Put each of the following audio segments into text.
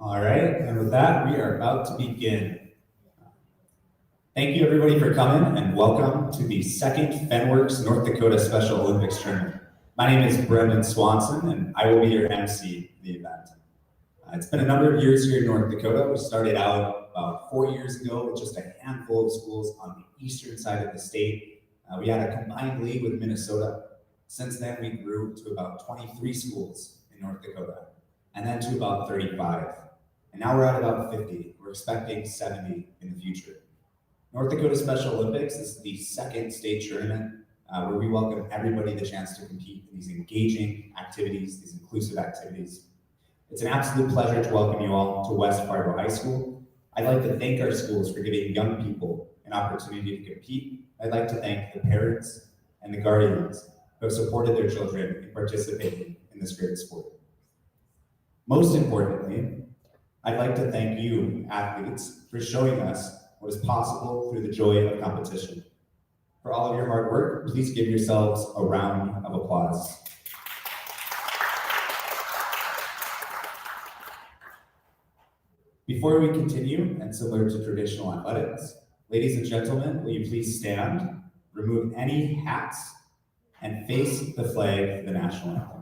All right, and with that, we are about to begin. Thank you everybody for coming and welcome to the second Fenworks North Dakota Special Olympics Tournament. My name is Brendan Swanson and I will be your MC for the event. It's been a number of years here in North Dakota. We started out about 4 years ago with just a handful of schools on the eastern side of the state. We had a combined league with Minnesota. Since then, we grew to about 23 schools in North Dakota, and then to about 35. And now we're at about 50. We're expecting 70 in the future. North Dakota Special Olympics is the second state tournament where we welcome everybody the chance to compete in these engaging activities, these inclusive activities. It's an absolute pleasure to welcome you all to West Fargo High School. I'd like to thank our schools for giving young people an opportunity to compete. I'd like to thank the parents and the guardians who have supported their children in participating in this great sport. Most importantly, I'd like to thank you, athletes, for showing us what is possible through the joy of competition. For all of your hard work, please give yourselves a round of applause. Before we continue, and similar to traditional athletics, ladies and gentlemen, will you please stand, remove any hats, and face the flag for the national anthem.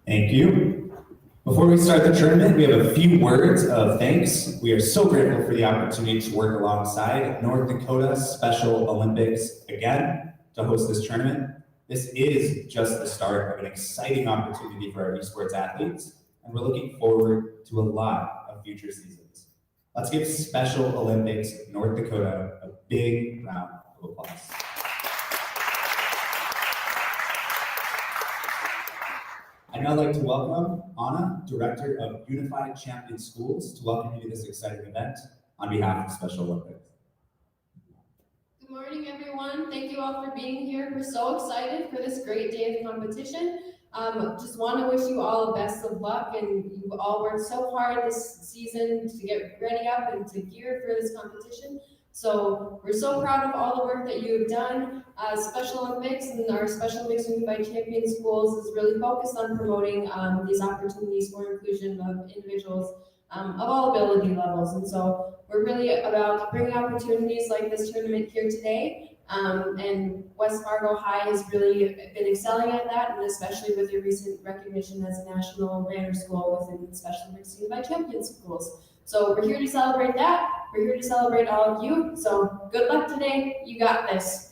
Thank you. Before we start the tournament, we have a few words of thanks. We are so grateful for the opportunity to work alongside North Dakota Special Olympics again to host this tournament. This is just the start of an exciting opportunity for our esports athletes, and we're looking forward to a lot of future seasons. Let's give Special Olympics North Dakota a big round of applause. I'd now like to welcome Anna, Director of Unified Champion Schools, to welcome you to this exciting event on behalf of Special Olympics. Good morning, everyone. Thank you all for being here. We're so excited for this great day of competition. Just want to wish you all the best of luck, and you've all worked so hard this season to get ready up and to gear for this competition. So we're so proud of all the work that you have done. Special Olympics and our Special Olympics Unified Champion Schools is really focused on promoting these opportunities for inclusion of individuals of all ability levels. And so we're really about bringing opportunities like this tournament here today. And West Fargo High has really been excelling at that, and especially with your recent recognition as a national banner school within Special Olympics Unified Champion Schools. So we're here to celebrate that. We're here to celebrate all of you. So good luck today. You got this.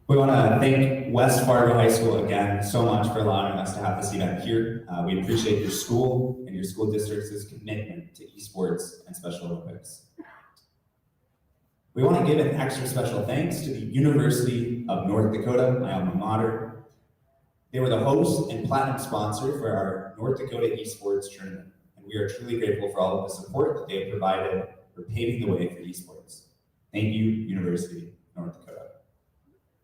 We want to thank West Fargo High School again so much for allowing us to have this event here. We appreciate your school and your school district's commitment to esports and Special Olympics. We want to give an extra special thanks to the University of North Dakota, my alma mater. They were the host and platinum sponsor for our North Dakota esports tournament, and we are truly grateful for all of the support that they have provided for paving the way for esports. Thank you, University of North Dakota.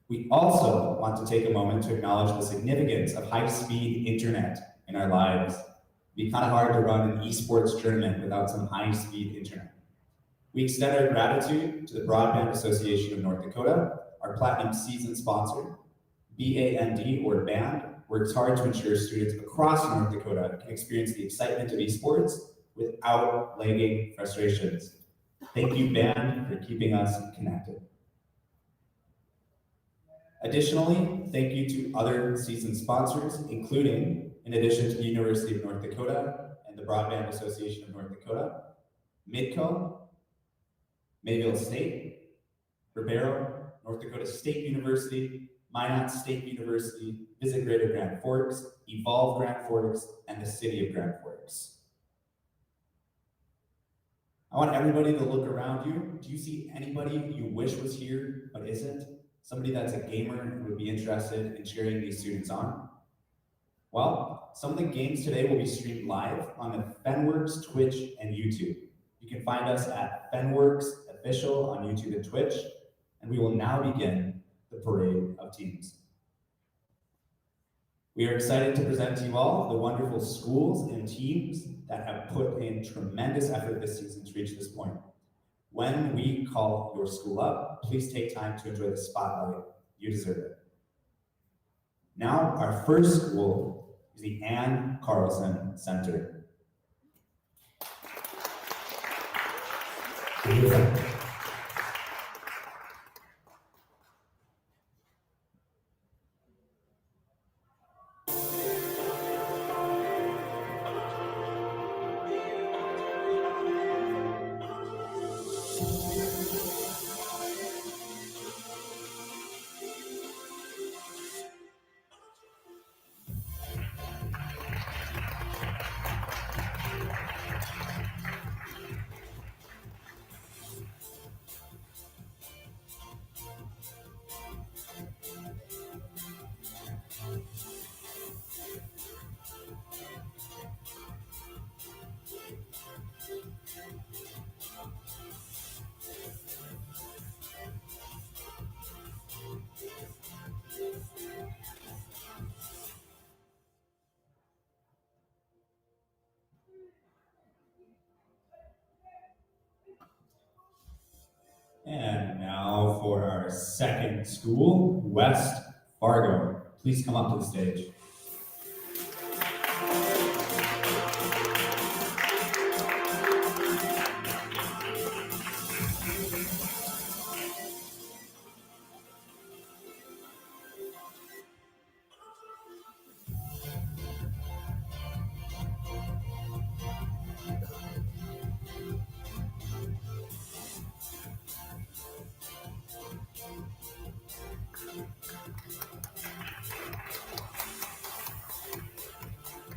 We also want to take a moment to acknowledge the significance of high-speed internet in our lives. It'd be kind of hard to run an esports tournament without some high-speed internet. We extend our gratitude to the Broadband Association of North Dakota, our Platinum Season sponsor. BAND, or BAND, works hard to ensure students across North Dakota can experience the excitement of esports without lagging frustrations. Thank you, BAND, for keeping us connected. Additionally, thank you to other season sponsors, including, in addition to the University of North Dakota and the Broadband Association of North Dakota, Midco, Mayville State, Ribeiro, North Dakota State University, Minot State University, Visit Greater Grand Forks, Evolve Grand Forks, and the City of Grand Forks. I want everybody to look around you. Do you see anybody you wish was here but isn't? Somebody that's a gamer and would be interested in cheering these students on? Well, some of the games today will be streamed live on the Fenworks, Twitch, and YouTube. You can find us at Fenworks Official on YouTube and Twitch, and we will now begin the parade of teams. We are excited to present to you all the wonderful schools and teams that have put in tremendous effort this season to reach this point. When we call your school up, please take time to enjoy the spotlight. You deserve it. Now, our first school is the Ann Carlson Center. And now for our second school, West Fargo. Please come up to the stage.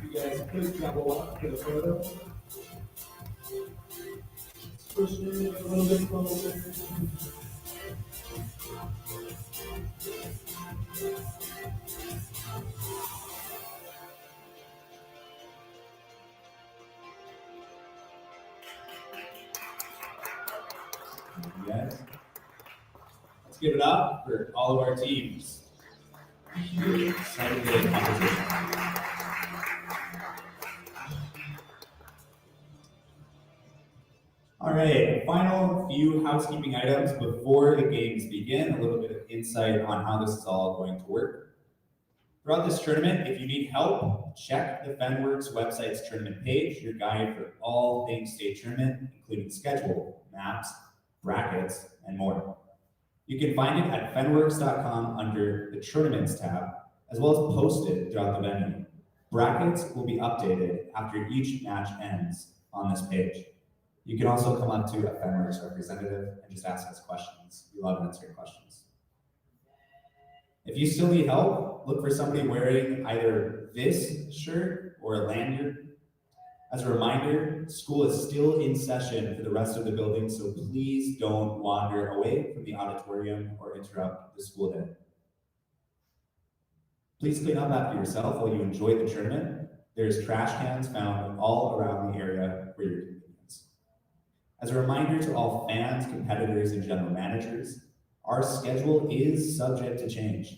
You guys please travel up to the photo. Push it a little bit closer. Yes. Let's give it up for all of our teams. Excited to the competition. All right, final few housekeeping items before the games begin, a little bit of insight on how this is all going to work. Throughout this tournament, if you need help, check the Fenworks website's tournament page, your guide for all things state tournament, including schedule, maps, brackets, and more. You can find it at fenworks.com under the Tournaments tab, as well as posted throughout the venue. Brackets will be updated after each match ends on this page. You can also come up to a Fenworks representative and just ask us questions. We love answering questions. If you still need help, look for somebody wearing either this shirt or a lanyard. As a reminder, school is still in session for the rest of the building, so please don't wander away from the auditorium or interrupt the school day. Please clean up after yourself while you enjoy the tournament. There's trash cans found all around the area for your convenience. As a reminder to all fans, competitors, and general managers, our schedule is subject to change.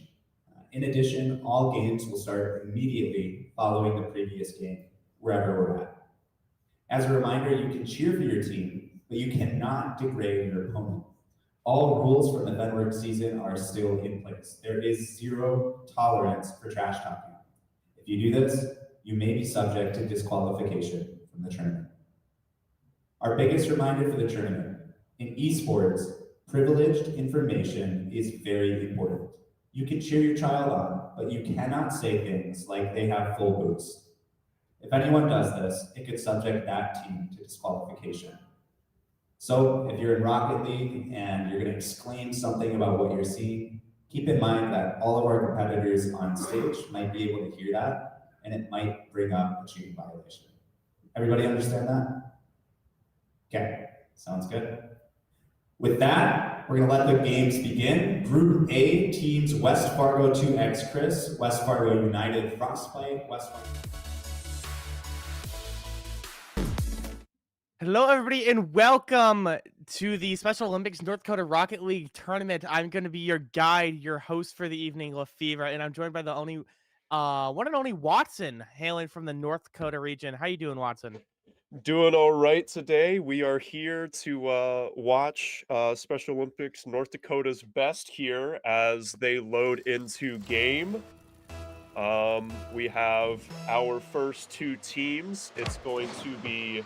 In addition, all games will start immediately following the previous game, wherever we're at. As a reminder, you can cheer for your team, but you cannot degrade your opponent. All rules from the Fenworks season are still in place. There is zero tolerance for trash talking. If you do this, you may be subject to disqualification from the tournament. Our biggest reminder for the tournament: in esports, privileged information is very important. You can cheer your child on, but you cannot say things like they have full boosts. If anyone does this, it could subject that team to disqualification. So if you're in Rocket League and you're going to exclaim something about what you're seeing, keep in mind that all of our competitors on stage might be able to hear that, and it might bring up a cheating violation. Everybody understand that? Okay, sounds good. With that, we're going to let the games begin. Group A, teams West Fargo 2X Chris, West Fargo United Frostbite, West Fargo. Hello, everybody, and welcome to the Special Olympics North Dakota Rocket League tournament. I'm going to be your guide, your host for the evening, Lefevre, and I'm joined by the one and only Watson, hailing from the North Dakota region. How you doing, Watson? Doing all right today. We are here to watch Special Olympics North Dakota's best here as they load into game. We have our first two teams. It's going to be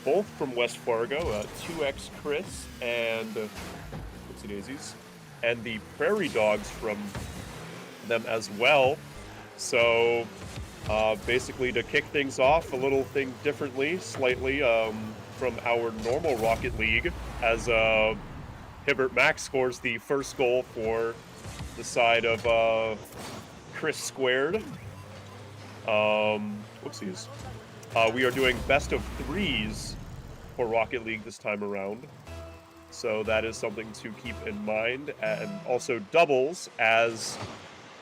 both from West Fargo, 2X Chris and Oopsie Daisies, and the Prairie Dogs from them as well. So basically, to kick things off, a little thing differently, slightly from our normal Rocket League, as Hibbert Max scores the first goal for the side of Chris Squared. Whoopsies. We are doing best of threes for Rocket League this time around, so that is something to keep in mind, and also doubles, as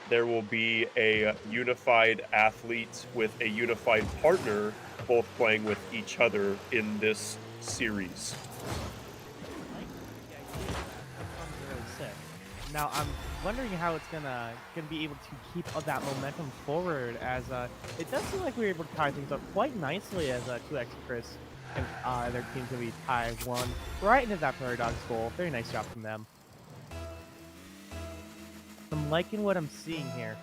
there will be a unified athlete with a unified partner, both playing with each other in this series. Really sick. Now, I'm wondering how it's gonna be able to keep that momentum forward, as it does seem like we were able to tie things up quite nicely as 2X Chris and their team's gonna be tied one right into that Prairie Dogs goal. Very nice job from them. I'm liking what I'm seeing here.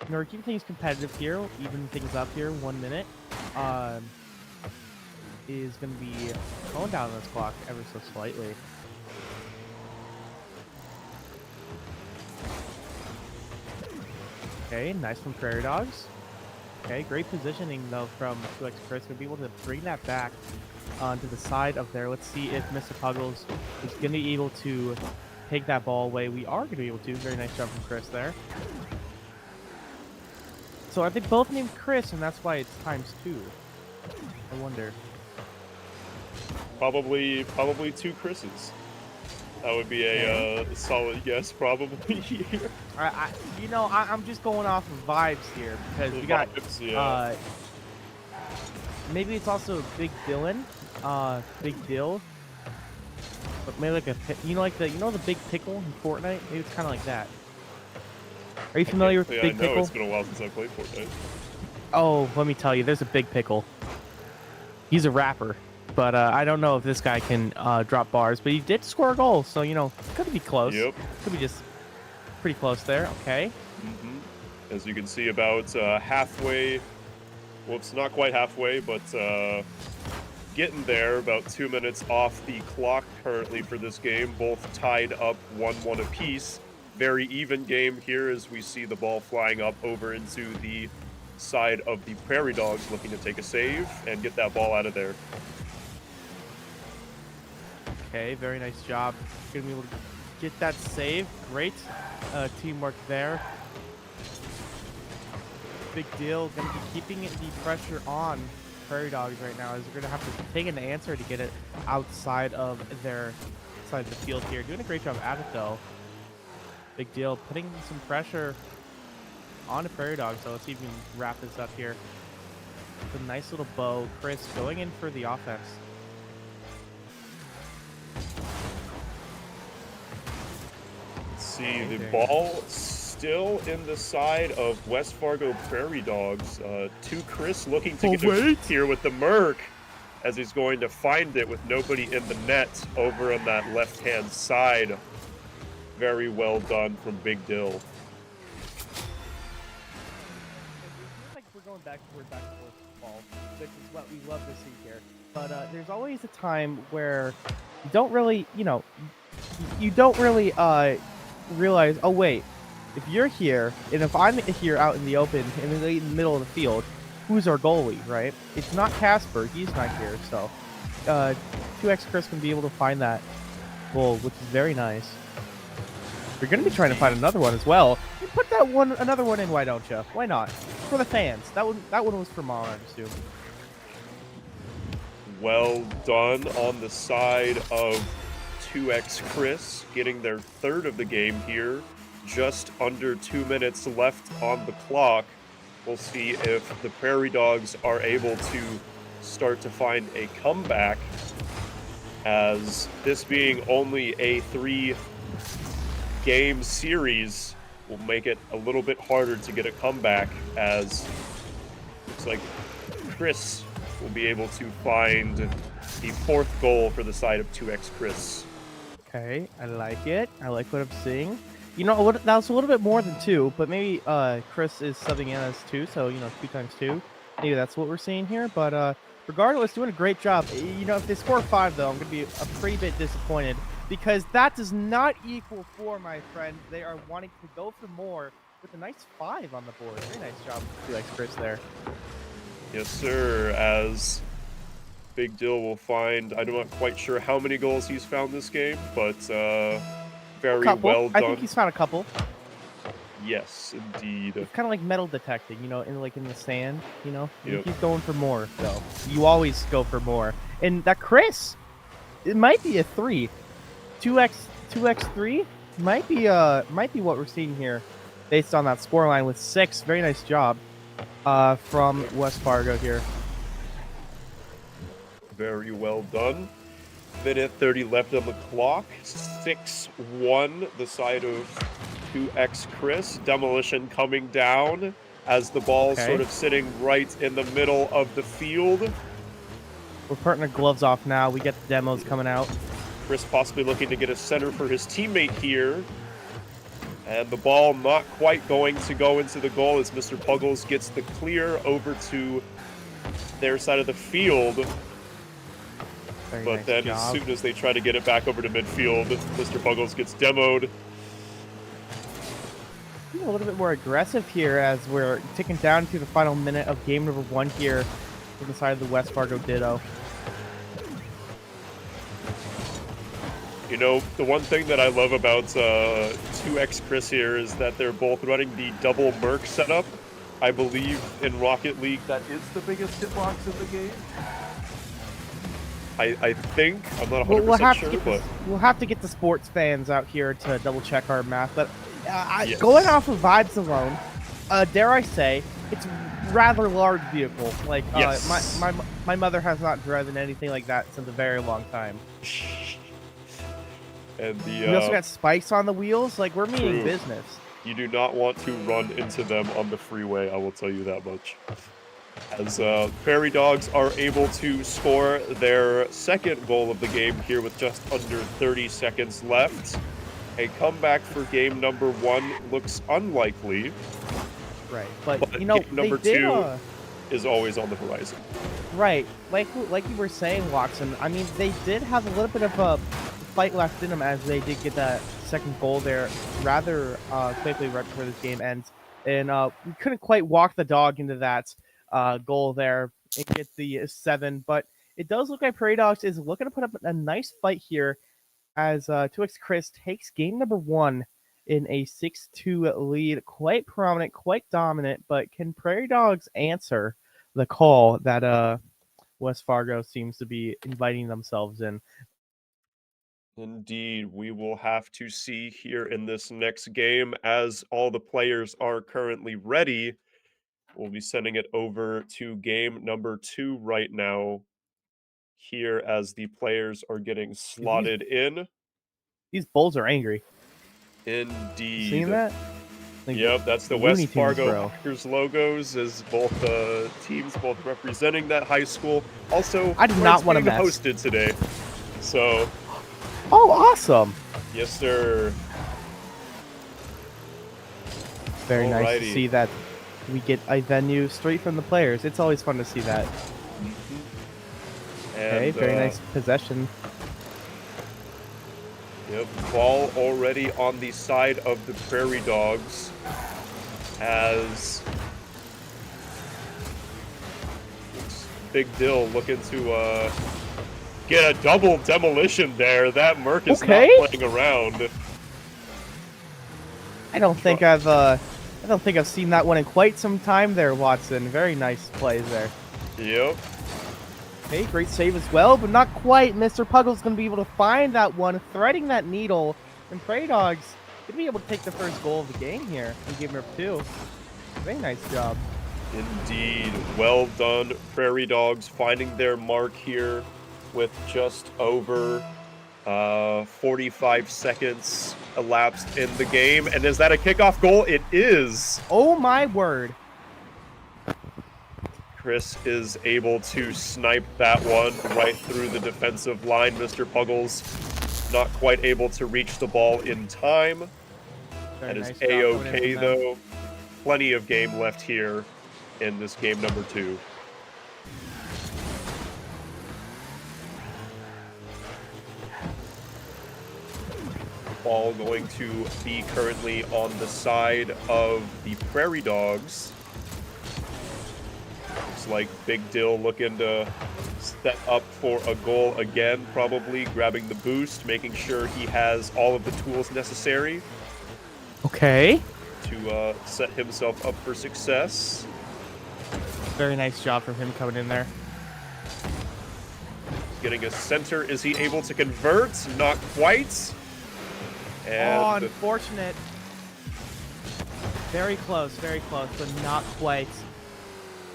Now, we're keeping things competitive here, even things up here. 1 minute is going to be going down this clock ever so slightly. Okay, nice from Prairie Dogs. Okay, great positioning though from 2X Chris. We'll be able to bring that back onto the side of there. Let's see if Mr. Puggles is going to be able to take that ball away. We are going to be able to. Very nice job from Chris there. So are they both named Chris, and that's why it's ×2? I wonder. Probably two Chris's. That would be a solid guess, probably. I'm just going off of vibes here, because we got vibes, maybe it's also Big Dylan, Big Dill, but maybe like the Big Pickle in Fortnite. Maybe it's kind of like that. Are you familiar with Big Pickle? It's been a while since I played Fortnite. Oh, let me tell you, there's a Big Pickle. He's a rapper, but I don't know if this guy can drop bars, but he did score a goal, so could be close. Yep. Could be just pretty close there. Okay. Mm-hmm. As you can see, about halfway. Whoops, not quite halfway, but getting there. About 2 minutes off the clock currently for this game. Both tied up 1-1 apiece. Very even game here as we see the ball flying up over into the side of the Prairie Dogs, looking to take a save and get that ball out of there. Okay, very nice job. Gonna be able to get that save. Great teamwork there. Big deal. Gonna be keeping the pressure on Prairie Dogs right now, as they're gonna have to take an answer to get it outside of their side of the field here. Doing a great job at it though. Big deal. Putting some pressure on the Prairie Dogs. So let's see if we can wrap this up here. It's a nice little bow. Chris going in for the offense. Let's see, the ball still in the side of West Fargo Prairie Dogs. To Chris looking to Oh, get wait. here with the Merc, as he's going to find it with nobody in the net over on that left-hand side. Very well done from Big Dill. Like we're going back and forth ball, which is what we love to see here. But there's always a time where you don't really, you don't really realize. Oh wait, if you're here and if I'm here out in the open in the middle of the field, who's our goalie, right? It's not Casper. He's not here, so 2x Chris can be able to find that goal, which is very nice. You're going to be trying to find another one as well. You put another one in, why don't you? Why not? For the fans. That one was for Mom, I assume. Well done on the side of 2x Chris, getting their third of the game here. Just under 2 minutes left on the clock. We'll see if the Prairie Dogs are able to start to find a comeback, as this being only a 3-game series will make it a little bit harder to get a comeback, as looks like Chris will be able to find the fourth goal for the side of 2x Chris. Okay, I like it. I like what I'm seeing. That was a little bit more than 2, but maybe Chris is subbing in as 2, so 2 times 2. Maybe that's what we're seeing here. But regardless, doing a great job. If they score 5, though, I'm gonna be a pretty bit disappointed, because that does not equal 4, my friend. They are wanting to go for more with a nice 5 on the board. Very nice job, 2x Chris there. Yes, sir, as Big Dill will find, I'm not quite sure how many goals he's found this game, but very well done. I think he's found a couple. Yes, indeed. It's kind of like metal detecting, in the sand, You Yep. keep going for more, though. You always go for more. And that Chris, it might be a 3. 2x3 might be what we're seeing here based on that scoreline with 6. Very nice job from West Fargo here. Very well done. Minute 30 left on the clock. 6-1, the side of 2x Chris. Demolition coming down as the ball's sort of sitting right in the middle of the field. We're putting our gloves off now. We get the demos coming out. Chris possibly looking to get a center for his teammate here. And the ball not quite going to go into the goal as Mr. Puggles gets the clear over to their side of the field. Very But nice then job. as soon as they try to get it back over to midfield, Mr. Puggles gets demoed. Being a little bit more aggressive here as we're ticking down to the final minute of game number 1 here from the side of the West Fargo Ditto. The one thing that I love about 2x Chris here is that they're both running the double Merc setup. I believe in Rocket League that is the biggest hitbox in the game. I think. I'm not 100% sure, but we'll have to get the sports fans out here to double check our math. But Yes. going off of vibes alone, dare I say, it's rather large vehicle. Like Yes. my mother has not driven anything like that since a very long time. And We also got spikes on the wheels. Like, we're meaning True. business. you do not want to run into them on the freeway, I will tell you that much. As Prairie Dogs are able to score their second goal of the game here with just under 30 seconds left. A comeback for game number 1 looks unlikely, Right, but game number they did, 2 is always on the horizon. right, like you were saying, Watson. I mean, they did have a little bit of a fight left in them as they did get that second goal there rather quickly right before this game ends, and we couldn't quite walk the dog into that goal there and get the 7. But it does look like Prairie Dogs is looking to put up a nice fight here as 2x Chris takes game number 1 in a 6-2 lead. Quite prominent, quite dominant, but can Prairie Dogs answer the call that West Fargo seems to be inviting themselves in? Indeed, we will have to see here in this next game as all the players are currently ready. We'll be sending it over to game number 2 right now here as the players are getting slotted in. These bulls are angry. Indeed. Seeing that? Like Yep, that's the Looney West Tunes, Fargo bro. Packers logos as both teams both representing that high school. Also, I did where not it's wanna being mess. hosted today. So, Oh, awesome. yes, sir. Very nice to Alrighty. see that we get a venue straight from the players. It's always fun to see that. Okay, And, very nice possession. Yep, ball already on the side of the Prairie Dogs as Big Dill looking to get a double demolition there. That Merc is Okay. not playing around. I don't think I've seen that one in quite some time there, Watson. Very nice plays there. Yep. Okay, great save as well, but not quite. Mr. Puggle's going to be able to find that one, threading that needle, and Prairie Dogs going to be able to take the first goal of the game here in game number 2. Very nice job. Indeed. Well done, Prairie Dogs, finding their mark here with just over 45 seconds elapsed in the game. And is that a kickoff goal? It is. Oh my word. Chris is able to snipe that one right through the defensive line. Mr. Puggles not quite able to reach the ball in time. Very That is nice job coming in A-okay, from them. though. Plenty of game left here in this game number 2. Ball going to be currently on the side of the Prairie Dogs. Looks like Big Dill looking to step up for a goal again, probably grabbing the boost, making sure he has all of the tools necessary Okay. to set himself up for success. Very nice job from him coming in there. Getting a center. Is he able to convert? Not quite. Oh, And unfortunate. Very close, but not quite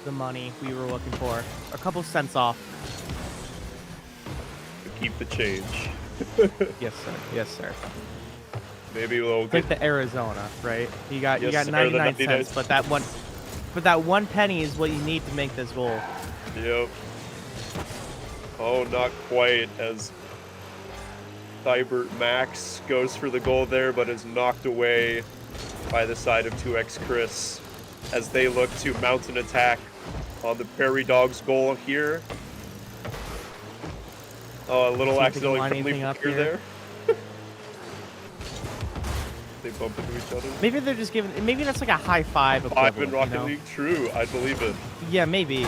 the money we were looking for. A couple cents off. to keep the change. Yes, sir. Yes, sir. Maybe we'll It's like the Arizona, right? You got Yes, sir, the 99 99 cents, but that one penny is what you need to make this goal. Yep. Oh, not quite, as Thibert Max goes for the goal there, but is knocked away by the side of 2X Chris as they look to mount an attack on the Prairie Dogs goal here. Oh, a little See if they can accidentally line friendly anything up flicker here. there. They bump into each other. Maybe they're just giving. Maybe that's like a high five. Five in equivalent, Rocket you know? League, true. I believe it. Yeah, maybe.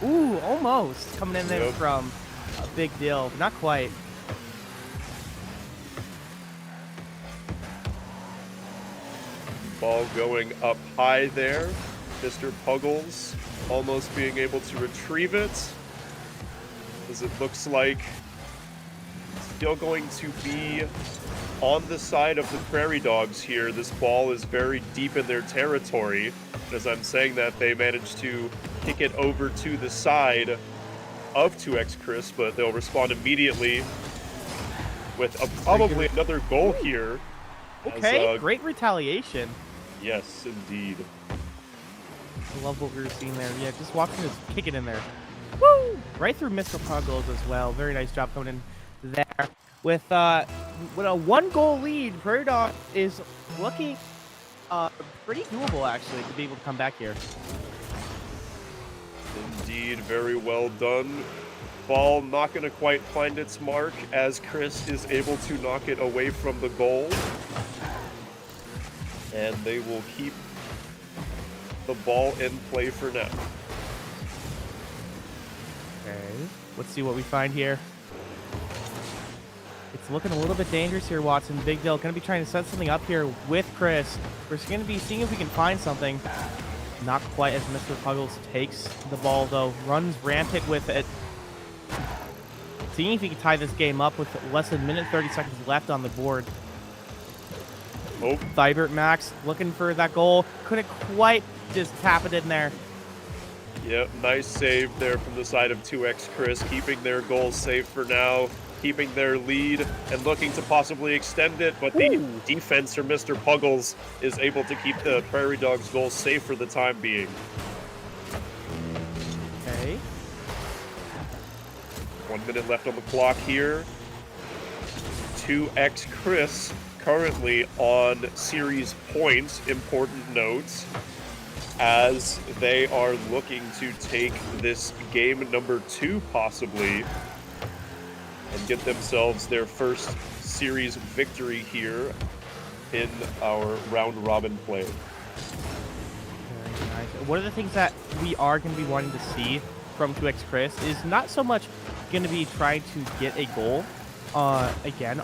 Ooh, almost coming in there Yep. from a Big Deal, but not quite. Ball going up high there. Mr. Puggles almost being able to retrieve it, as it looks like still going to be on the side of the Prairie Dogs here. This ball is very deep in their territory. And as I'm saying that, they managed to kick it over to the side of 2X Chris, but they'll respond immediately with probably another goal here. Okay, As, great retaliation. yes, indeed. I love what we were seeing there. Yeah, just watching us kick it in there. Woo! Right through Mr. Puggles as well. Very nice job coming in there. With a 1-goal lead, Prairie Dog is looking pretty doable, actually, to be able to come back here. Indeed, very well done. Ball not going to quite find its mark as Chris is able to knock it away from the goal. And they will keep the ball in play for now. Okay, let's see what we find here. It's looking a little bit dangerous here, Watson. Big Deal going to be trying to set something up here with Chris. We're going to be seeing if we can find something. Not quite as Mr. Puggles takes the ball, though. Runs rampant with it. Seeing if he can tie this game up with less than a minute 30 seconds left on the board. Oh, Thibert Max looking for that goal. Couldn't quite just tap it in there. yep, nice save there from the side of 2X Chris, keeping their goals safe for now. keeping their lead and looking to possibly extend it, but the Ooh. defense from Mr. Puggles is able to keep the Prairie Dogs goal safe for the time being. Okay. 1 minute left on the clock here. 2x Chris currently on series points, important notes, as they are looking to take this game number 2 possibly and get themselves their first series victory here in our round robin play. Very nice. One of the things that we are going to be wanting to see from 2x Chris is not so much going to be trying to get a goal again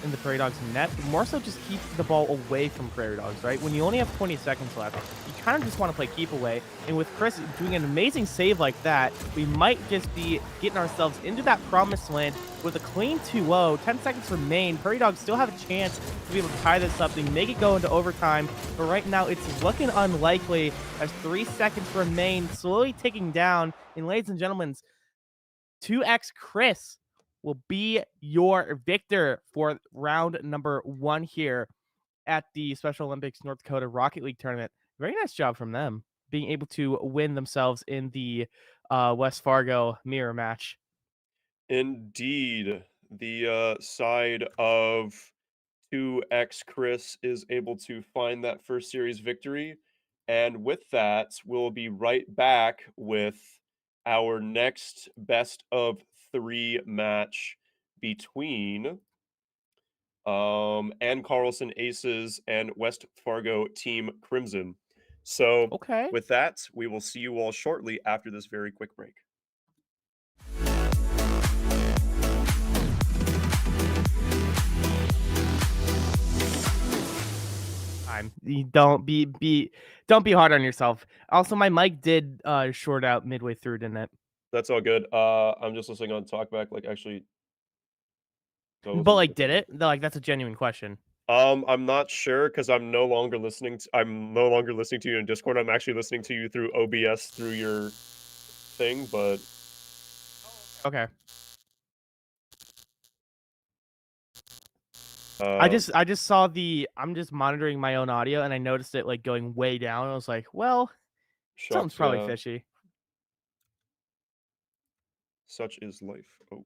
in the Prairie Dogs net, but more so just keep the ball away from Prairie Dogs, right? When you only have 20 seconds left, you kind of just want to play keep away. And with Chris doing an amazing save like that, we might just be getting ourselves into that promised land with a clean 2-0. 10 seconds remain. Prairie Dogs still have a chance to be able to tie this up and make it go into overtime. But right now, it's looking unlikely as 3 seconds remain, slowly ticking down. And ladies and gentlemen, 2x Chris will be your victor for round number 1 here at the Special Olympics North Dakota Rocket League tournament. Very nice job from them being able to win themselves in the West Fargo mirror match. Indeed, the side of 2x Chris is able to find that first series victory. And with that, we'll be right back with our next best of 3 match between Ann Carlson Aces and West Fargo Team Crimson. So Okay. with that, we will see you all shortly after this very quick break. Don't be hard on yourself. Also, my mic did short out midway through, didn't it? That's all good. I'm just listening on talkback. Like, actually, that But wasn't- like, did it? Like, that's a genuine question. I'm not sure because I'm no longer listening to you in Discord. I'm actually listening to you through OBS through your thing, but Okay. uh, I just saw I'm just monitoring my own audio and I noticed it like going way down. I was like, well, something's shucks, probably yeah, fishy. such is life. Oh.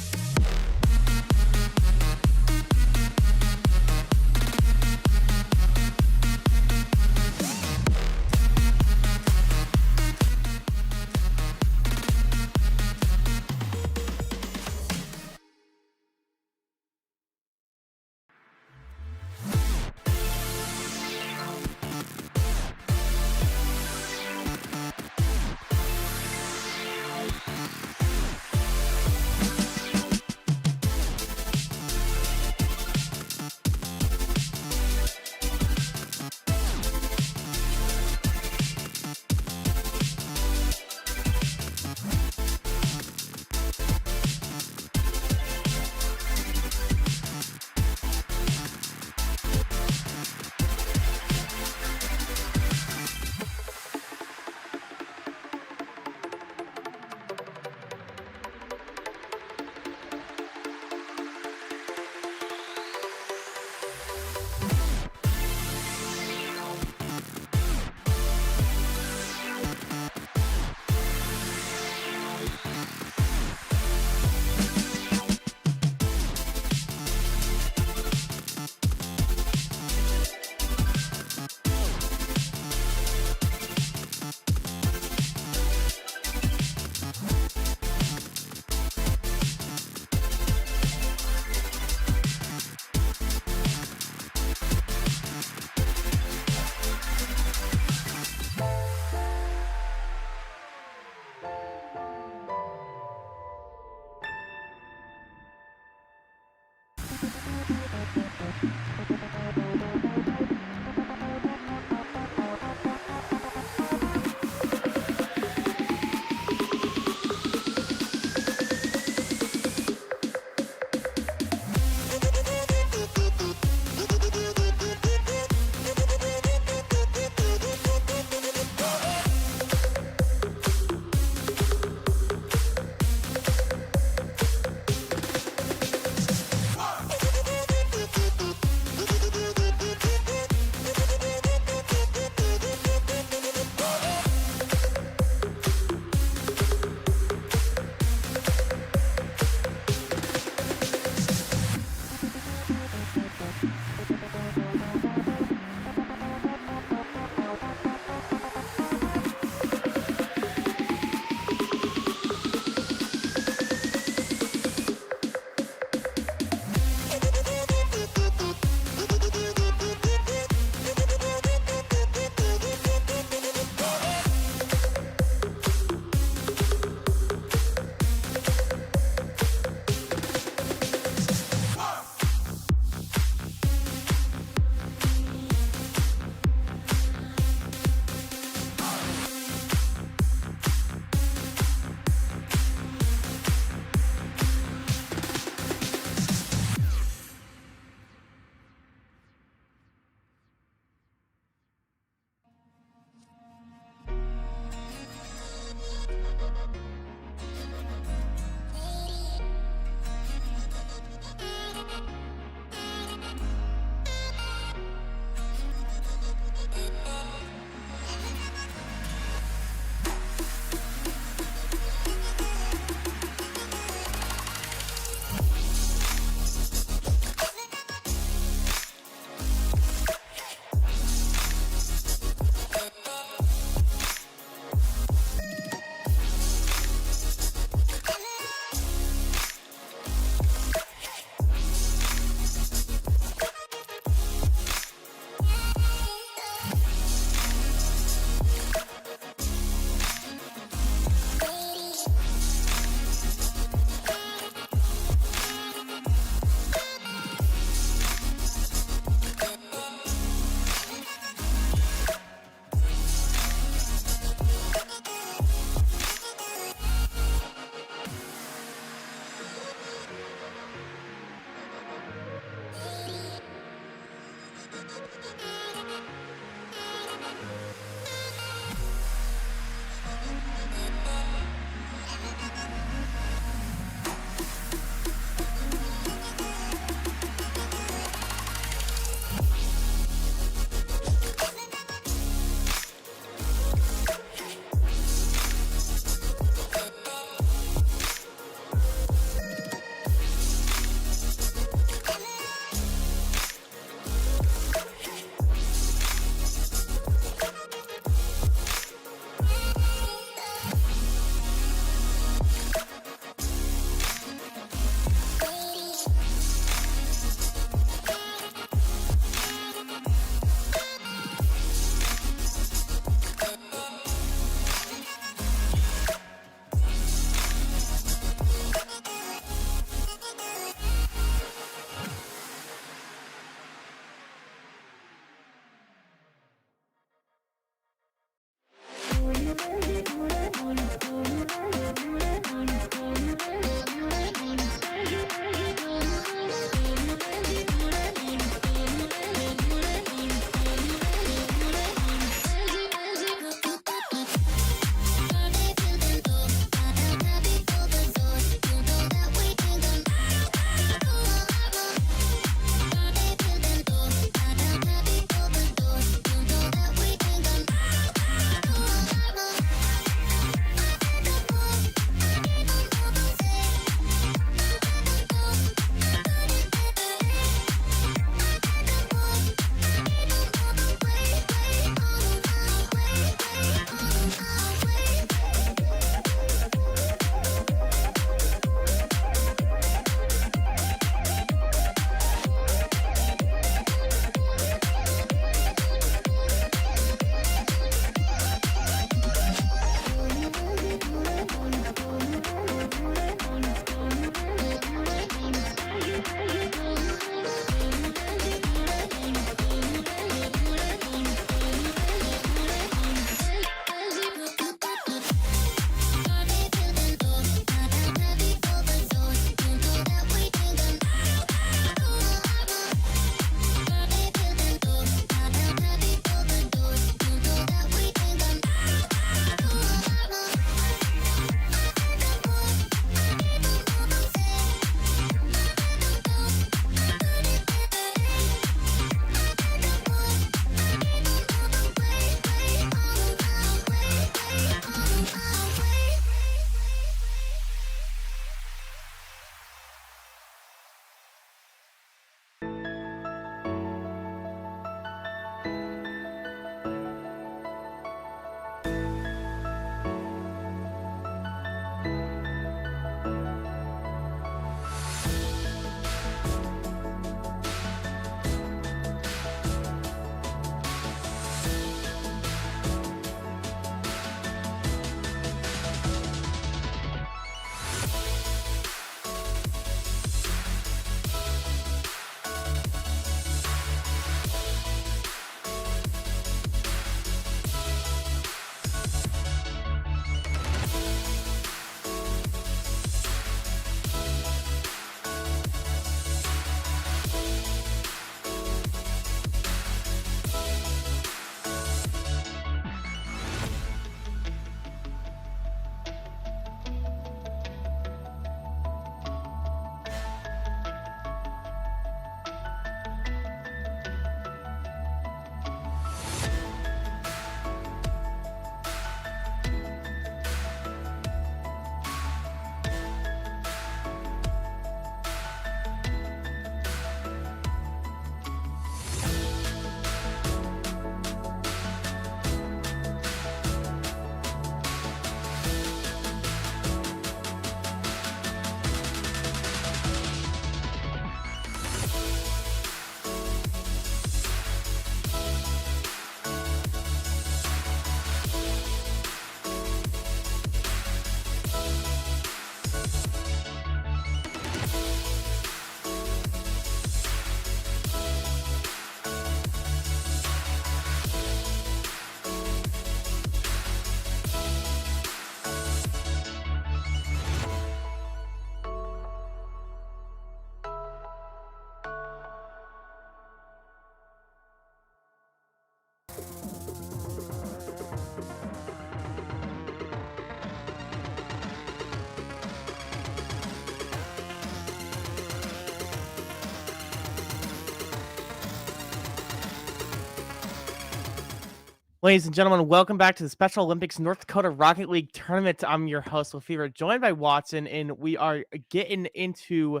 Ladies and gentlemen, welcome back to the Special Olympics North Dakota Rocket League Tournament. I'm your host, Lefevre, joined by Watson, and we are getting into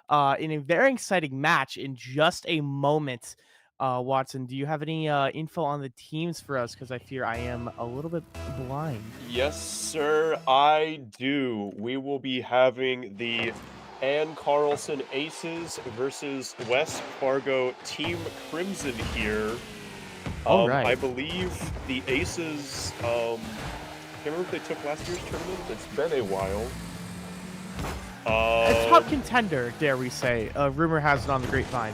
in a very exciting match in just a moment. Watson, do you have any info on the teams for us? Because I fear I am a little bit blind. Yes, sir, I do. We will be having the Ann Carlson Aces versus West Fargo Team Crimson here. All right. I believe the Aces, I can't remember if they took last year's tournament. It's been a while. A top contender, dare we say. Rumor has it on the grapevine.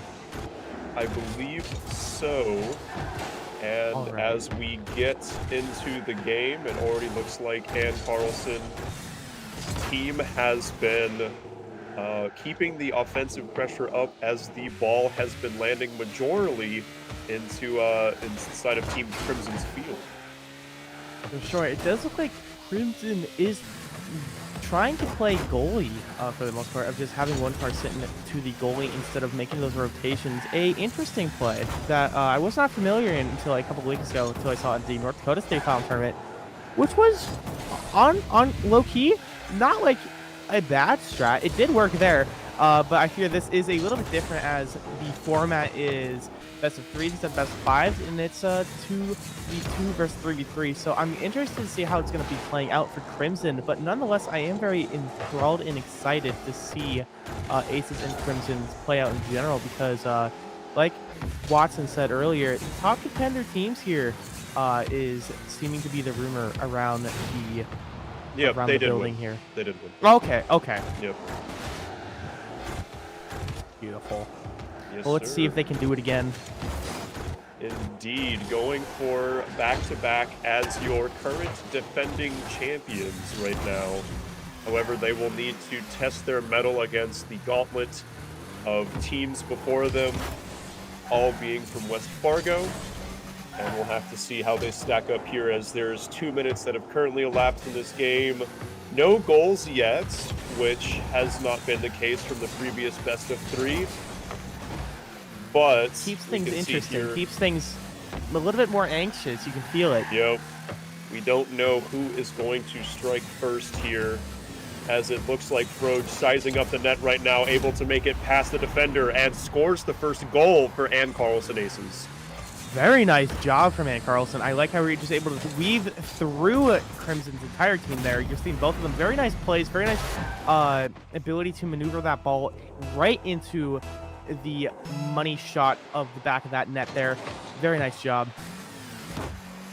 I believe so. And right. as we get into the game, it already looks like Ann Carlson's team has been keeping the offensive pressure up as the ball has been landing majorly inside of Team Crimson's field. For sure. It does look like Crimson is trying to play goalie for the most part, of just having one person to the goalie instead of making those rotations. A interesting play that I was not familiar in until a couple weeks ago, until I saw it at the North Dakota State Final Tournament, which was on low key, not like a bad strat. It did work there, but I fear this is a little bit different as the format is best of 3 instead of best of 5, and it's 2v2 versus 3v3. So I'm interested to see how it's going to be playing out for Crimson, but nonetheless, I am very enthralled and excited to see Aces and Crimsons play out in general, because like Watson said earlier, the top contender teams here is seeming to be the rumor around the building here. They did win. Okay. Yep. Beautiful. Yes, Well, let's see if they can do it again. Indeed, going for back-to-back as your current defending champions right now. However, they will need to test their mettle against the gauntlet of teams before them, all being from West Fargo. And we'll have to see how they stack up here, as there's 2 minutes that have currently elapsed in this game. No goals yet, which has not been the case from the previous best of 3. But keeps things interesting, keeps things a little bit more anxious. You can feel it. Yep. We don't know who is going to strike first here, as it looks like Froge sizing up the net right now, able to make it past the defender, and scores the first goal for Ann Carlson Aces. Very nice job from Ann Carlson. I like how we're just able to weave through Crimson's entire team there. You're seeing both of them. Very nice plays, very nice ability to maneuver that ball right into the money shot of the back of that net there. Very nice job.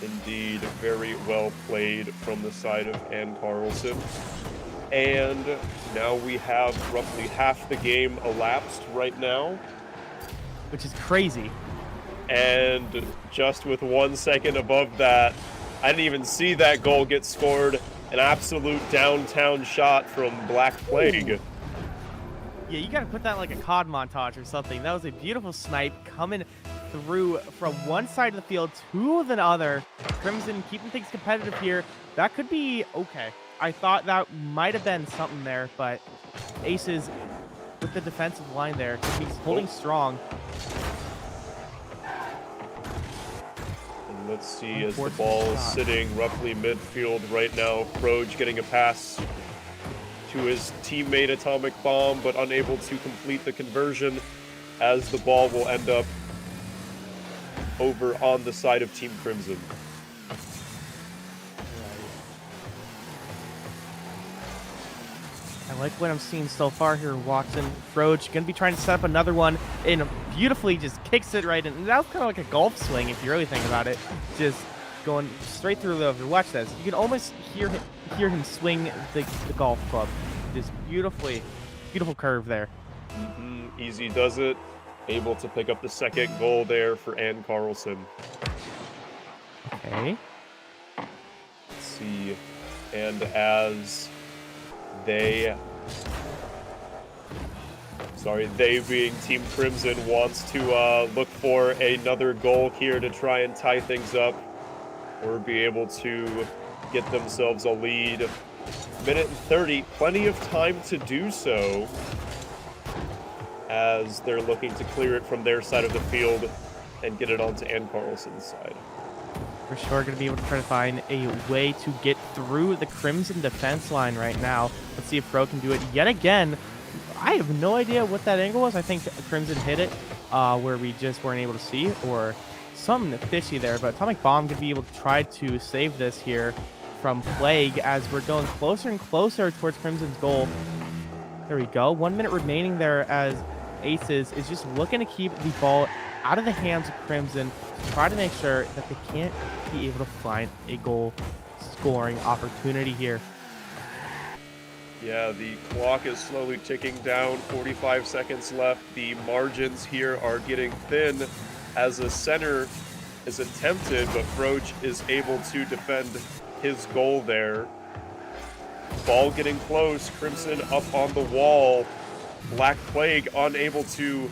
Indeed, very well played from the side of Ann Carlson. And now we have roughly half the game elapsed right now. Which is crazy. And just with 1 second above that, I didn't even see that goal get scored. An absolute downtown shot from Black Plague. Ooh. Yeah, you gotta put that like a COD montage or something. That was a beautiful snipe coming through from one side of the field to the other. Crimson keeping things competitive here. That could be okay. I thought that might have been something there, but Aces with the defensive line there, he's holding strong. And let's see, as the ball is sitting roughly midfield right now, Froge getting a pass to his teammate Atomic Bomb, but unable to complete the conversion, as the ball will end up over on the side of Team Crimson. I like what I'm seeing so far here, Watson. Froge gonna be trying to set up another one, and beautifully just kicks it right in. And that was kind of like a golf swing, if you really think about it. Just going straight through the over. Watch this. You can almost hear him swing the golf club. Just beautiful curve there. Easy does it. Able to pick up the second goal there for Ann Carlson. Okay. Let's see. And as they being Team Crimson wants to look for another goal here to try and tie things up, or be able to get themselves a lead. Minute and 30, plenty of time to do so, as they're looking to clear it from their side of the field and get it onto Ann Carlson's side. For sure, going to be able to try to find a way to get through the Crimson defense line right now. Let's see if Fro can do it yet again. I have no idea what that angle was. I think Crimson hit it where we just weren't able to see, or something fishy there. But Atomic Bomb going to be able to try to save this here from Plague as we're going closer and closer towards Crimson's goal. There we go. 1 minute remaining there as Aces is just looking to keep the ball out of the hands of Crimson to try to make sure that they can't be able to find a goal scoring opportunity here. Yeah, the clock is slowly ticking down, 45 seconds left. The margins here are getting thin as a center is attempted, but Froge is able to defend his goal there. Ball getting close, Crimson up on the wall. Black Plague unable to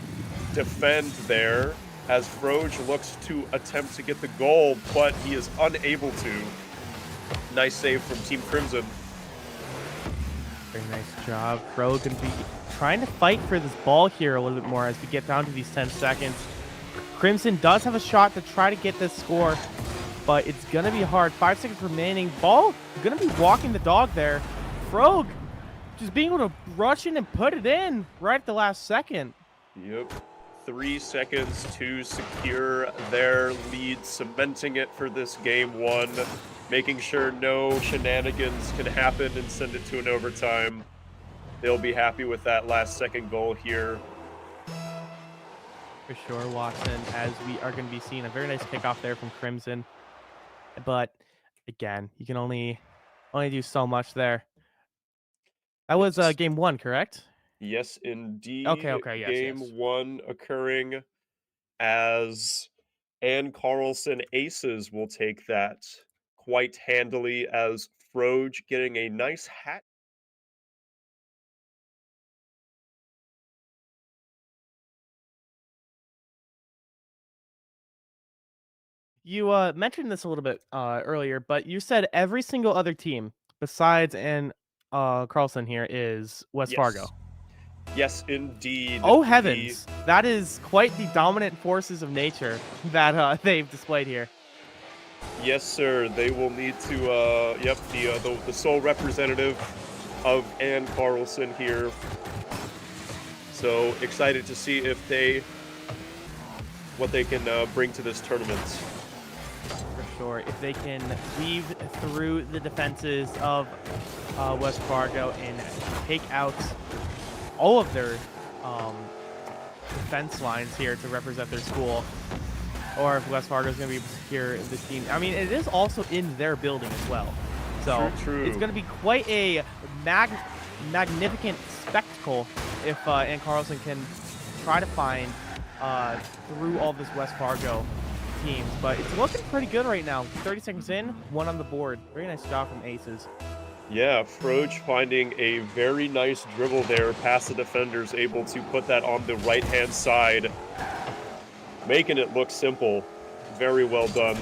defend there as Froge looks to attempt to get the goal, but he is unable to. Nice save from Team Crimson. Very nice job. Fro going to be trying to fight for this ball here a little bit more as we get down to these 10 seconds. Crimson does have a shot to try to get this score, but it's going to be hard. 5 seconds remaining. Ball going to be walking the dog there. Frog just being able to rush in and put it in right at the last second. Yep. 3 seconds to secure their lead, cementing it for this game one, making sure no shenanigans can happen and send it to an overtime. They'll be happy with that last second goal here. For sure, Watson, as we are going to be seeing a very nice kickoff there from Crimson. But again, you can only do so much there. That was Yes. game one, correct? Yes, indeed. Okay, yes, Game yes. one occurring as Ann Carlson Aces will take that quite handily as Froge getting a nice hat. You mentioned this a little bit earlier, but you said every single other team besides Ann Carlson here is West Fargo. Yes, indeed. Oh heavens, that is quite the dominant forces of nature that they've displayed here. Yes, sir. They will need to. Yep, the sole representative of Ann Carlson here. So excited to see if what they can bring to this tournament. For sure, if they can weave through the defenses of West Fargo and take out all of their defense lines here to represent their school, or if West Fargo is going to be able to secure the team. I mean, it is also in their building as well. So True. It's going to be quite a magnificent spectacle if Ann Carlson can try to find through all this West Fargo teams. But it's looking pretty good right now. 30 seconds in, one on the board. Very nice job from Aces. Yeah, Froge finding a very nice dribble there past the defenders, able to put that on the right-hand side, making it look simple. Very well done.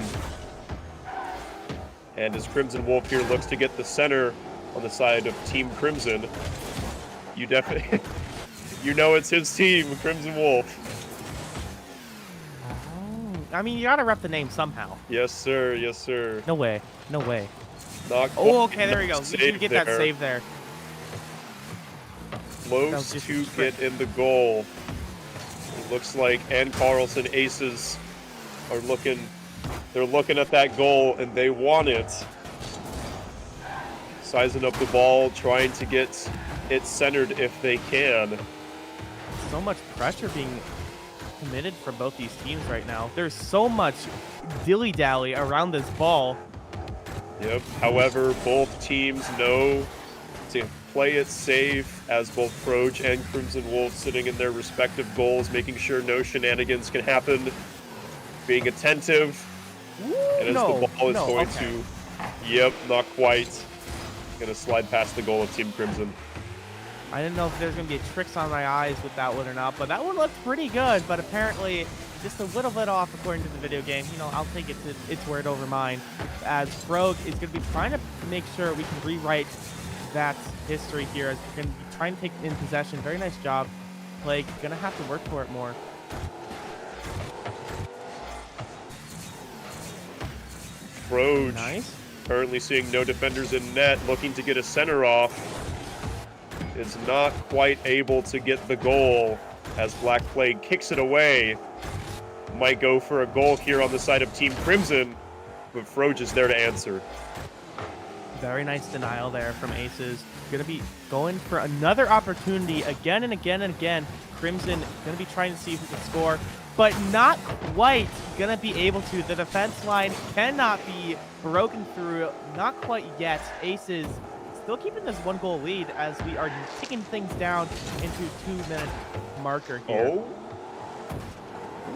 And as Crimson Wolf here looks to get the center on the side of Team Crimson, you definitely, you know it's his team, Crimson Wolf. I mean, you gotta rep the name somehow. Yes, sir. Yes, sir. No way. No way. Not Oh, okay, there we go. Save You can get that save there. Close to get in the goal. It looks like Ann Carlson Aces are they're looking at that goal and they want it. Sizing up the ball, trying to get it centered if they can. So much pressure being committed for both these teams right now. There's so much dilly-dally around this ball. Yep. However, both teams know to play it safe as both Froge and Crimson Wolf sitting in their respective goals, making sure no shenanigans can happen, being attentive. Ooh, And as the ball is going to, yep, not quite. Gonna slide past the goal of Team Crimson. I didn't know if there's going to be tricks on my eyes with that one or not, but that one looked pretty good, but apparently just a little bit off according to the video game. You know, I'll take its word over mine, as Rogue is going to be trying to make sure we can rewrite that history here, as we're going to be trying to take in possession. Very nice job. Plague, going to have to work for it more. Froge Nice. currently seeing no defenders in net, looking to get a center off. Is not quite able to get the goal as Black Plague kicks it away. Might go for a goal here on the side of Team Crimson, but Froge is there to answer. Very nice denial there from Aces. Gonna be going for another opportunity again and again and again. Crimson gonna be trying to see who can score, but not quite gonna be able to. The defense line cannot be broken through, not quite yet. Aces still keeping this 1-goal lead as we are ticking things down into 2-minute marker here. Oh,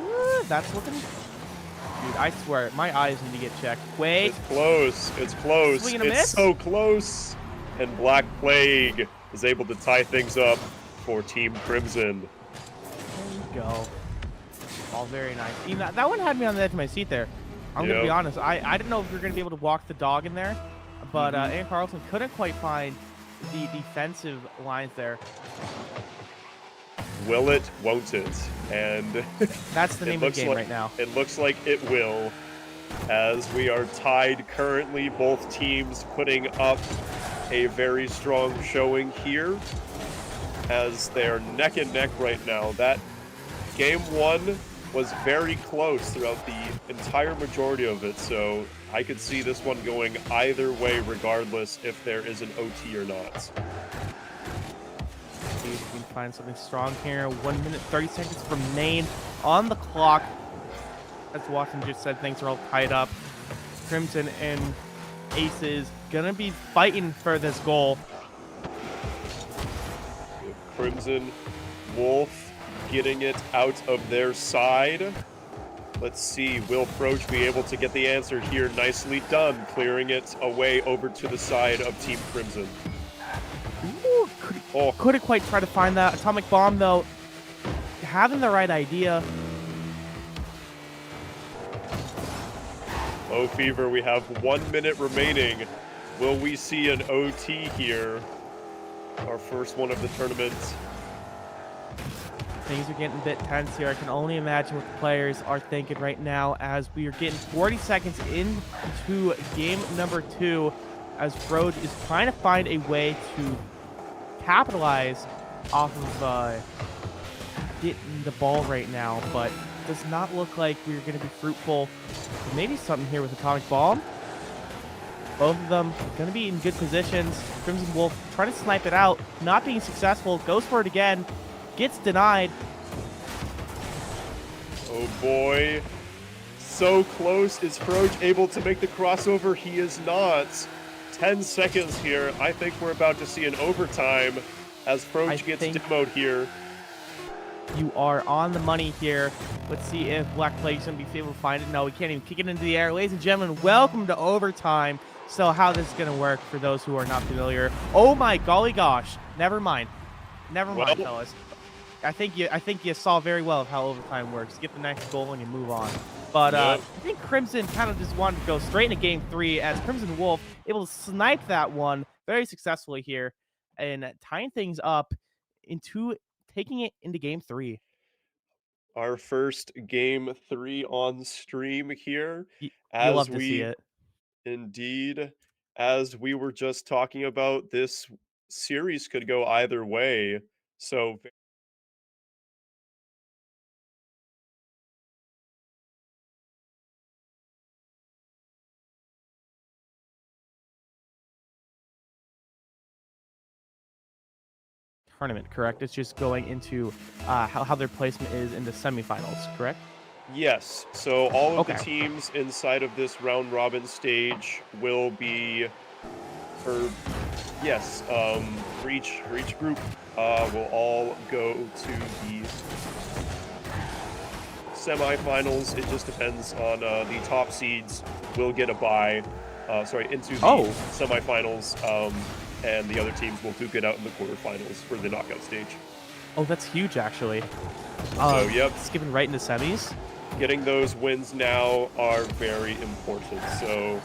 Ooh, that's looking... Dude, I swear, my eyes need to get checked. Wait. it's close. It's close. Swing and a It's miss? so close. And Black Plague is able to tie things up for Team Crimson. There you go. All very nice. Even that one had me on the edge of my seat there. I'm going to be Yep. honest. I didn't know if we were going to be able to walk the dog in there, but Ann Carlson couldn't quite find the defensive lines there. Will it, won't it? And That's the It name of the looks game like- right now. it looks like it will, as we are tied currently, both teams putting up a very strong showing here, as they are neck and neck right now. That game 1 was very close throughout the entire majority of it, so I could see this one going either way regardless if there is an OT or not. See if we can find something strong here. 1 minute, 30 seconds from main on the clock. As Watson just said, things are all tied up. Crimson and Aces gonna be fighting for this goal. Crimson Wolf getting it out of their side. Let's see, will Froge be able to get the answer here? Nicely done, clearing it away over to the side of Team Crimson. Ooh, Oh, couldn't quite try to find that atomic bomb though. Having the right idea. low fever, we have 1 minute remaining. Will we see an OT here? Our first one of the tournament. Things are getting a bit tense here. I can only imagine what the players are thinking right now as we are getting 40 seconds into game number 2 as Froge is trying to find a way to capitalize off of getting the ball right now, but does not look like we're going to be fruitful. Maybe something here with Atomic Bomb. Both of them going to be in good positions. Crimson Wolf trying to snipe it out, not being successful, goes for it again, gets denied. Oh boy. So close. Is Froge able to make the crossover? He is not. 10 seconds here. I think we're about to see an overtime as Froge gets think- demoed here. You are on the money here. Let's see if Black Plague's going to be able to find it. No, we can't even kick it into the air. Ladies and gentlemen, welcome to overtime. So how this is going to work for those who are not familiar. Oh my golly gosh. Never mind. Never mind, Well- fellas. I think you saw very well of how overtime works. Get the next goal and you move on. But Yep. I think Crimson kind of just wanted to go straight into game 3 as Crimson Wolf able to snipe that one very successfully here and tying things up into taking it into game 3. Our first game 3 on stream here. You'll As love to see it. Indeed, as we were just talking about, this series could go either way. So Tournament, correct? It's just going into how their placement is in the semifinals, correct? yes, so all of the Okay. teams inside of this round robin stage will be, or yes, for each group will all go to the semifinals. It just depends on the top seeds will get a bye, into the Oh. semifinals, and the other teams will duke it out in the quarterfinals for the knockout stage. Oh, that's huge, actually. Yep. Skipping right into semis. Getting those wins now are very important. So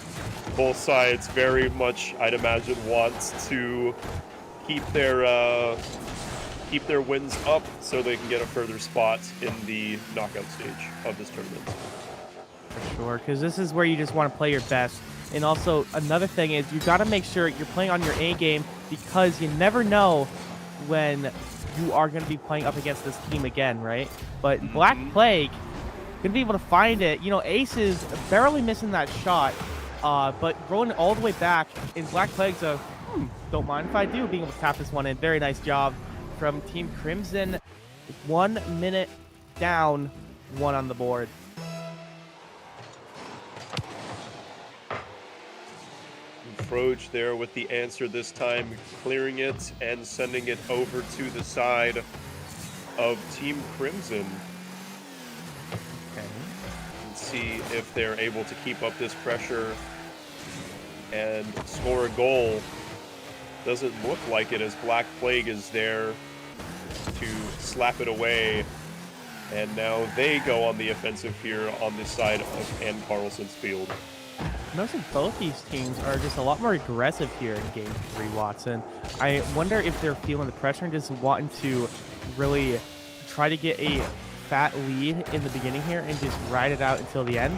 both sides very much, I'd imagine, want to keep their wins up so they can get a further spot in the knockout stage of this tournament. For sure, because this is where you just want to play your best. And also, another thing is you got to make sure you're playing on your A game because you never know when you are going to be playing up against this team again, right? But Black Plague, going to be able to find it. You know, Ace is barely missing that shot, but rolling all the way back. And Black Plague's a, don't mind if I do, being able to tap this one in. Very nice job from Team Crimson. 1 minute down, 1 on the board. Froge there with the answer this time, clearing it and sending it over to the side of Team Crimson. Okay. Let's see if they're able to keep up this pressure and score a goal. Doesn't look like it as Black Plague is there to slap it away. And now they go on the offensive here on this side of Ann Carlson's field. Noticing both these teams are just a lot more aggressive here in Game 3, Watson. I wonder if they're feeling the pressure and just wanting to really try to get a fat lead in the beginning here and just ride it out until the end,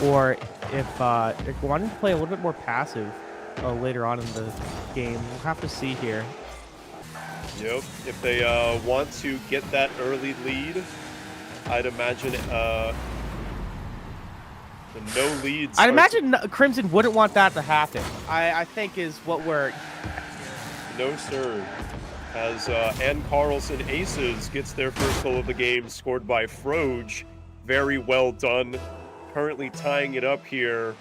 or if they're wanting to play a little bit more passive later on in the game. We'll have to see here. Yep, if they want to get that early lead, I'd imagine no leads. I'd imagine Crimson wouldn't want that to happen. I think is what we're... No, sir. As Ann Carlson Aces gets their first goal of the game, scored by Froge. Very well done. Currently tying it up here.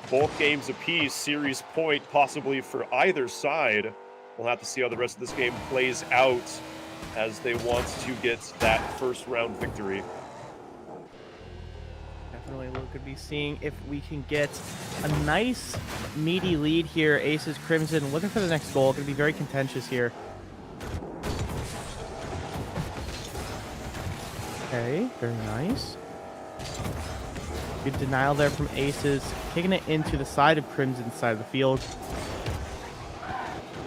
Both games apiece. Series point possibly for either side. We'll have to see how the rest of this game plays out as they want to get that first round victory. Definitely look to be seeing if we can get a nice meaty lead here. Aces Crimson looking for the next goal. Going to be very contentious here. Okay, very nice. Good denial there from Aces, kicking it into the side of Crimson's side of the field.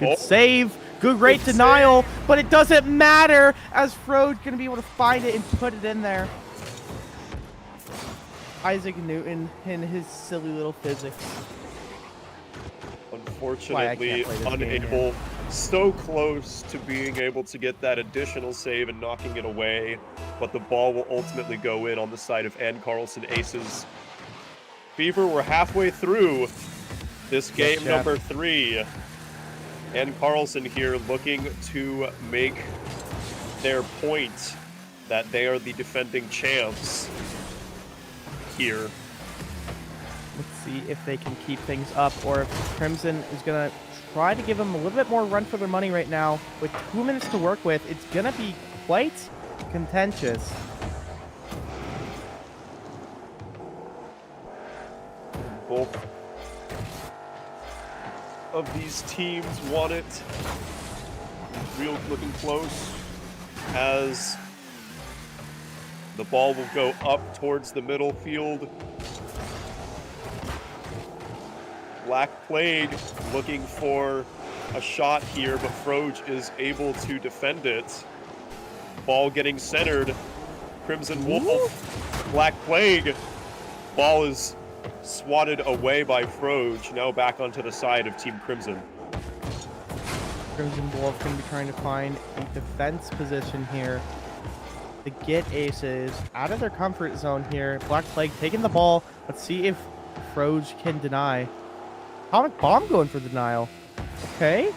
Good save. Good rate denial, but it doesn't matter as Frode's going to be able to find it and put it in there. Isaac Newton and his silly little physics. Unfortunately, unable, so close to being able to get that additional save and knocking it away, but the ball will ultimately go in on the side of Ann Carlson Aces. Fever, we're halfway through this game number 3. Ann Carlson here looking to make their point that they are the defending champs here. Let's see if they can keep things up, or if Crimson is going to try to give them a little bit more run for their money right now. With 2 minutes to work with, it's going to be quite contentious. Both of these teams want it. Real looking close as the ball will go up towards the middle field. Black Plague looking for a shot here, but Froge is able to defend it. Ball getting centered. Crimson Wolf, Black Plague. Ball is swatted away by Froge. Now back onto the side of Team Crimson. Crimson Wolf going to be trying to find a defense position here to get Aces out of their comfort zone here. Black Plague taking the ball. Let's see if Froge can deny. Atomic Bomb going for the denial. Okay.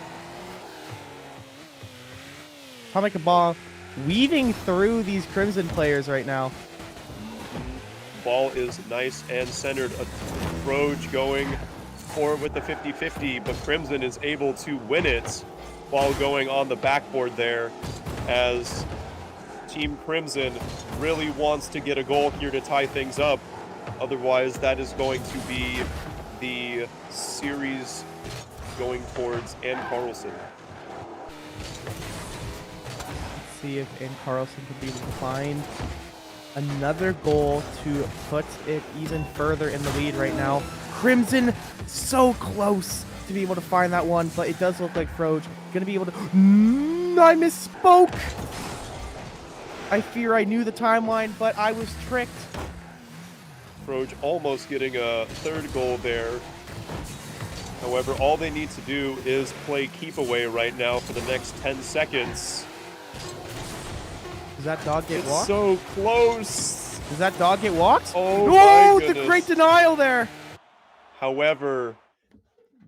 Atomic Bomb weaving through these Crimson players right now. Ball is nice and centered. Froge going forward with the 50-50, but Crimson is able to win it. Ball going on the backboard there as Team Crimson really wants to get a goal here to tie things up. Otherwise, that is going to be the series going towards Ann Carlson. Let's see if Ann Carlson can be able to find another goal to put it even further in the lead right now. Crimson so close to be able to find that one, but it does look like Froge gonna be able to... I misspoke! I fear I knew the timeline, but I was tricked. Froge almost getting a third goal there. However, all they need to do is play keep away right now for the next 10 seconds. Does that dog get It's walked? so close. Does that dog get walked? Oh Whoa, my the goodness. great denial there. However,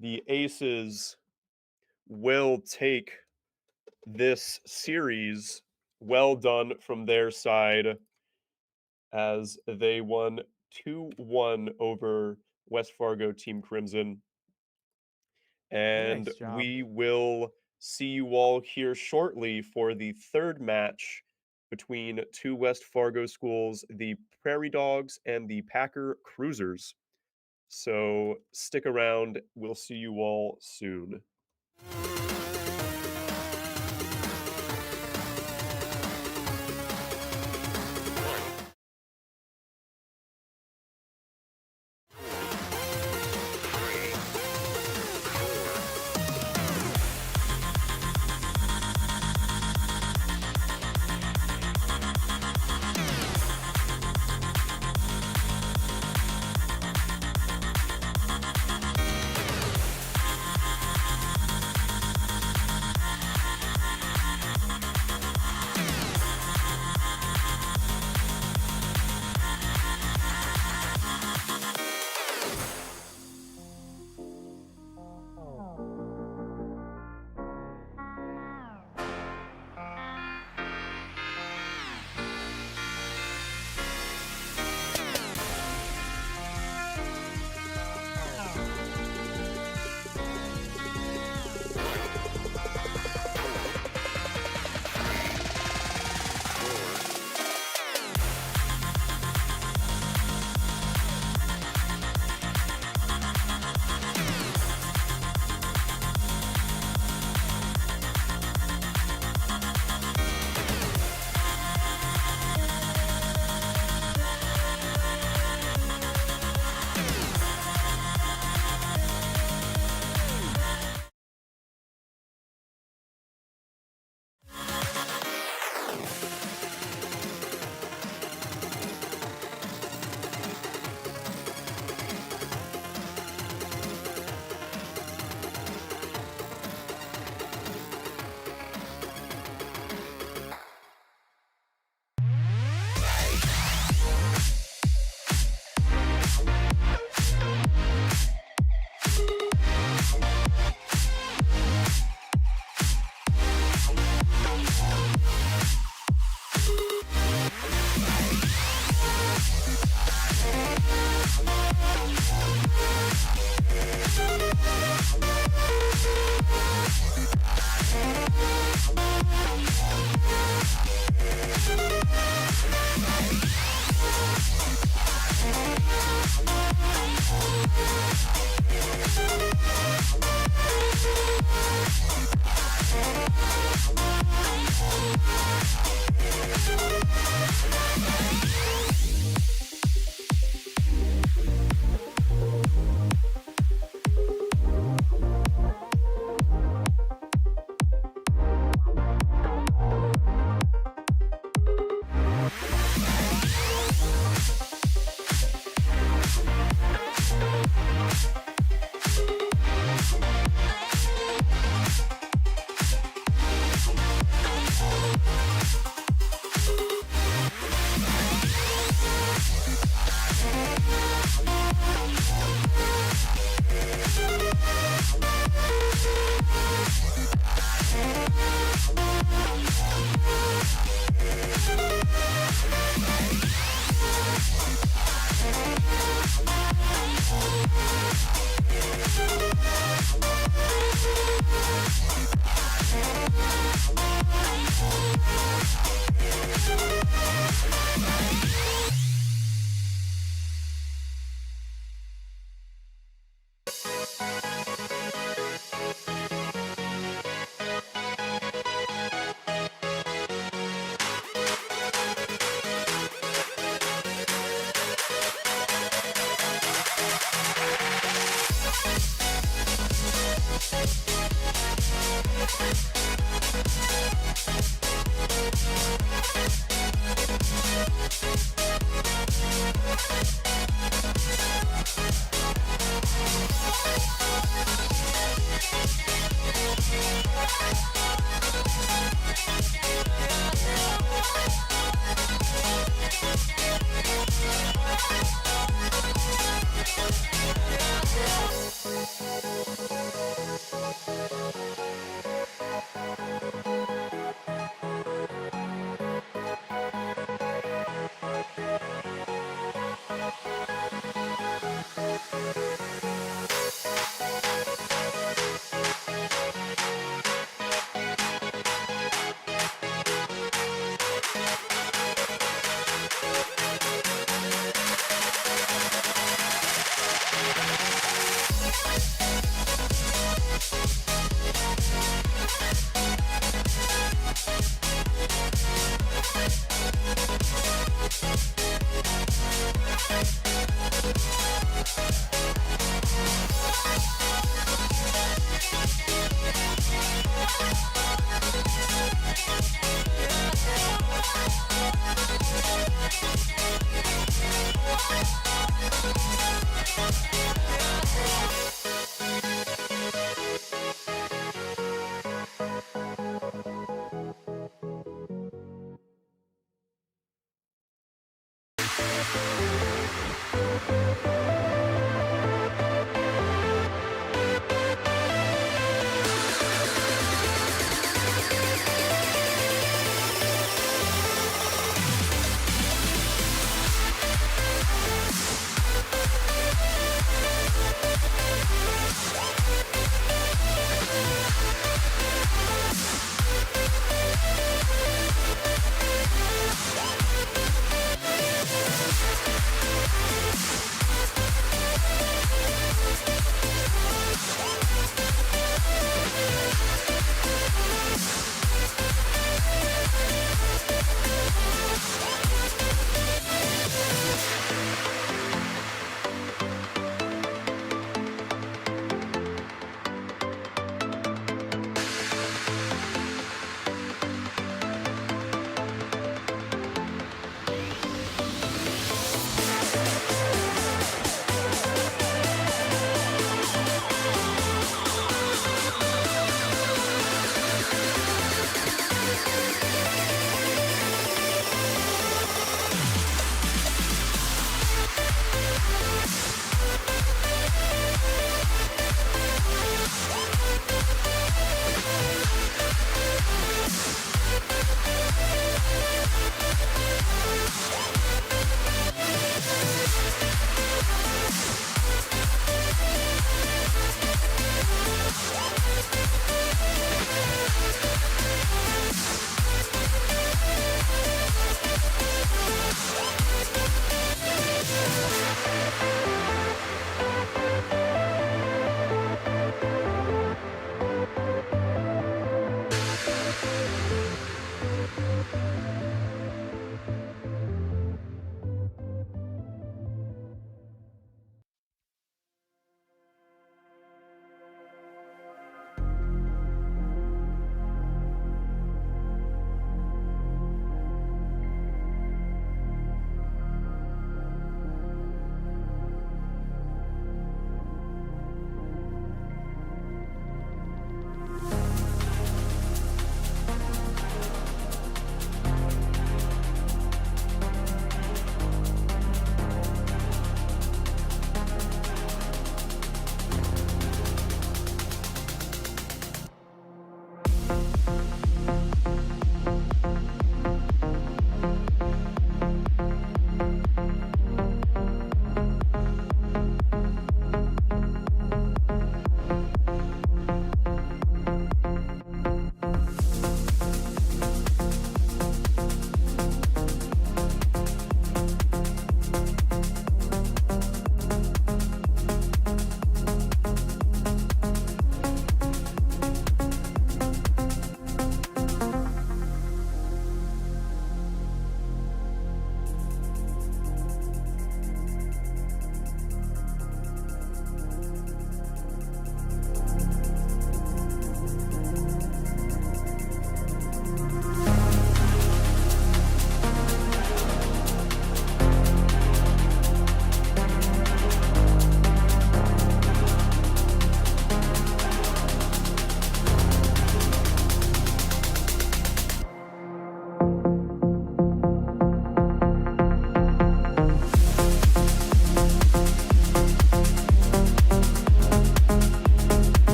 the Aces will take this series. Well done from their side as they won 2-1 over West Fargo Team Crimson. And Nice job. we will see you all here shortly for the third match between two West Fargo schools, the Prairie Dogs and the Packer Cruisers. So stick around. We'll see you all soon.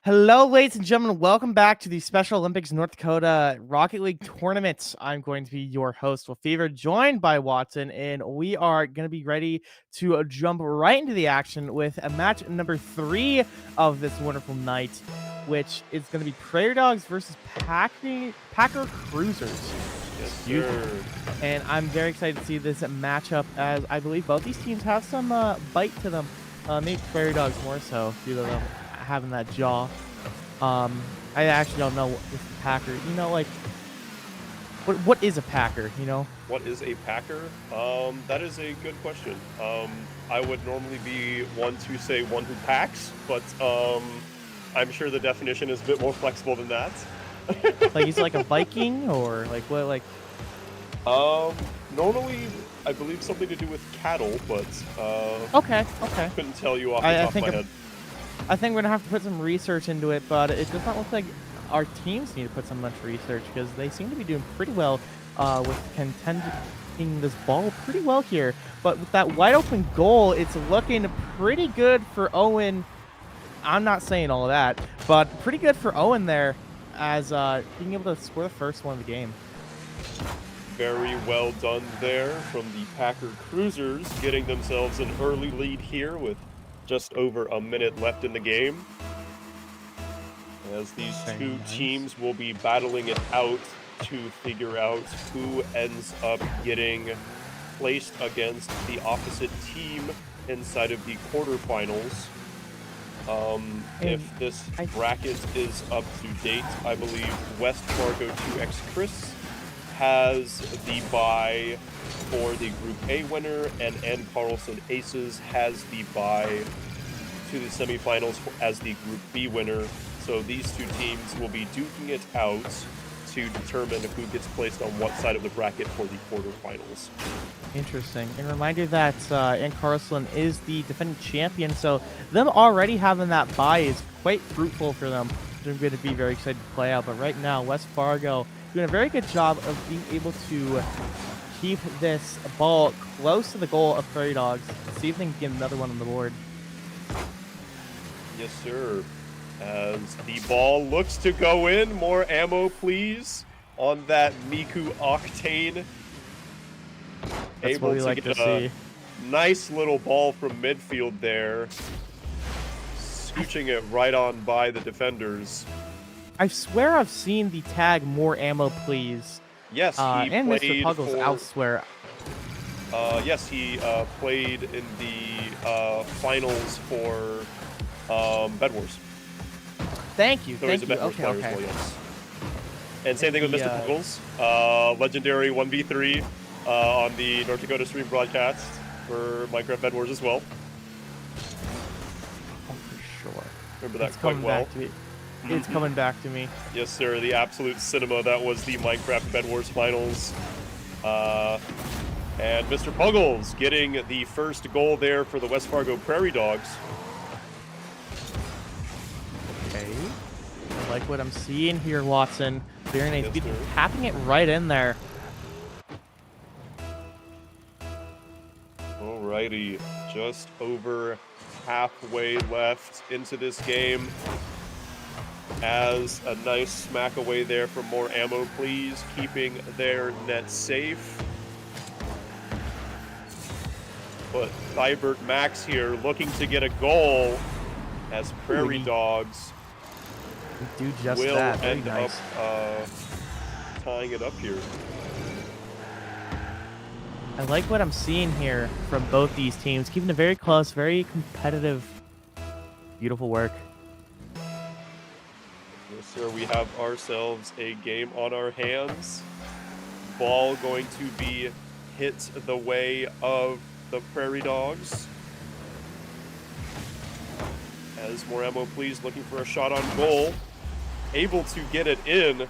Hello, ladies and gentlemen. Welcome back to the Special Olympics North Dakota Rocket League Tournament. I'm going to be your host, Will Fever, joined by Watson, and we are going to be ready to jump right into the action with a match number 3 of this wonderful night, which is going to be Prairie Dogs versus Packer Cruisers. Yes, Excuse me. sir. And I'm very excited to see this matchup, as I believe both these teams have some bite to them. Maybe Prairie Dogs more so, due to them having that jaw. I actually don't know what with the Packer. You know, like, what is a Packer? You know? What is a Packer? That is a good question. I would normally be one to say one who packs, but I'm sure the definition is a bit more flexible than that. Like, he's like a Viking, or like what? Like, Normally, I believe something to do with cattle, but okay. couldn't tell you off the top of my head. I think we're gonna have to put some research into it, but it does not look like our teams need to put some much research, because they seem to be doing pretty well with contending this ball pretty well here. But with that wide open goal, it's looking pretty good for Owen. I'm not saying all of that, but pretty good for Owen there, as being able to score the first one of the game. Very well done there from the Packer Cruisers, getting themselves an early lead here with just over a minute left in the game, as these two teams will be battling it out to figure out who ends up getting placed against the opposite team inside of the quarterfinals. If this bracket is up to date, I believe West Fargo 2X Chris has the bye for the Group A winner, and Ann Carlson Aces has the bye to the semifinals as the Group B winner. So these two teams will be duking it out to determine who gets placed on what side of the bracket for the quarterfinals. Interesting. And reminder that Ann Carlson is the defending champion, so them already having that bye is quite fruitful for them. They're going to be very excited to play out. But right now, West Fargo doing a very good job of being able to keep this ball close to the goal of Prairie Dogs. See if they can get another one on the board. Yes, sir. As the ball looks to go in, more ammo, please, on that Miku Octane. That's Able what we to like get to a see. nice little ball from midfield there, scooching it right on by the defenders. I swear I've seen the tag "more ammo, please." Yes, he and played Mr. Puggles for. elsewhere. Yes, he played in the finals for Bed Wars. Thank you. So Thank he's a you. Bed Wars Okay, player okay. as well, yes. And same thing with the, Mr. Puggles, legendary 1v3 on the North Dakota stream broadcast for Minecraft Bed Wars as well. Oh, for sure. Remember that It's quite coming well. back to me. It's coming back to me. Yes, sir. The absolute cinema that was the Minecraft Bed Wars finals. And Mr. Puggles getting the first goal there for the West Fargo Prairie Dogs. Okay. I like what I'm seeing here, Watson. Very nice. Yes, sir. Tapping it right in there. Alrighty, just over halfway left into this game. As a nice smack away there from more ammo, please, keeping their net safe. But Thibert Max here looking to get a goal, as Prairie Dogs We do just will that. Very end nice. up tying it up here. I like what I'm seeing here from both these teams. Keeping it very close, very competitive. Beautiful work. Yes, sir, we have ourselves a game on our hands. Ball going to be hit the way of the Prairie Dogs. As more ammo, please, looking for a shot on goal. Able to get it in,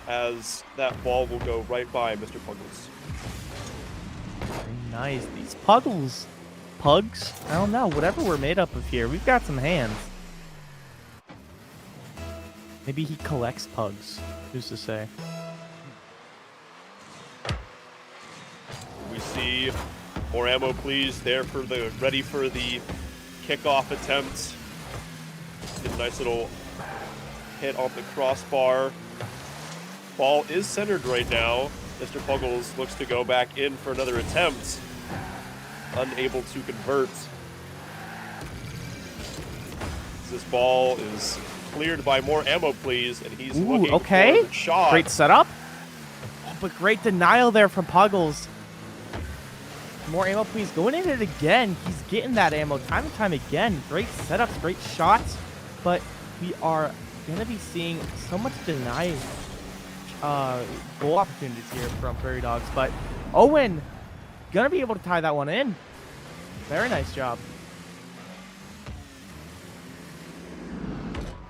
as that ball will go right by Mr. Puggles. Very nice. These pugs, I don't know, whatever we're made up of here, we've got some hands. Maybe he collects pugs. Who's to say? We see more ammo, please, there for ready for the kickoff attempt. Get a nice little hit on the crossbar. Ball is centered right now. Mr. Puggles looks to go back in for another attempt. Unable to convert. This ball is cleared by more ammo, please, and he's looking for the shot. Great setup. Oh, but great denial there from Puggles. More ammo, please. Going in it again. He's getting that ammo time and time again. Great setups, great shots, but we are going to be seeing so much denied goal opportunities here from Prairie Dogs, but Owen going to be able to tie that one in. Very nice job.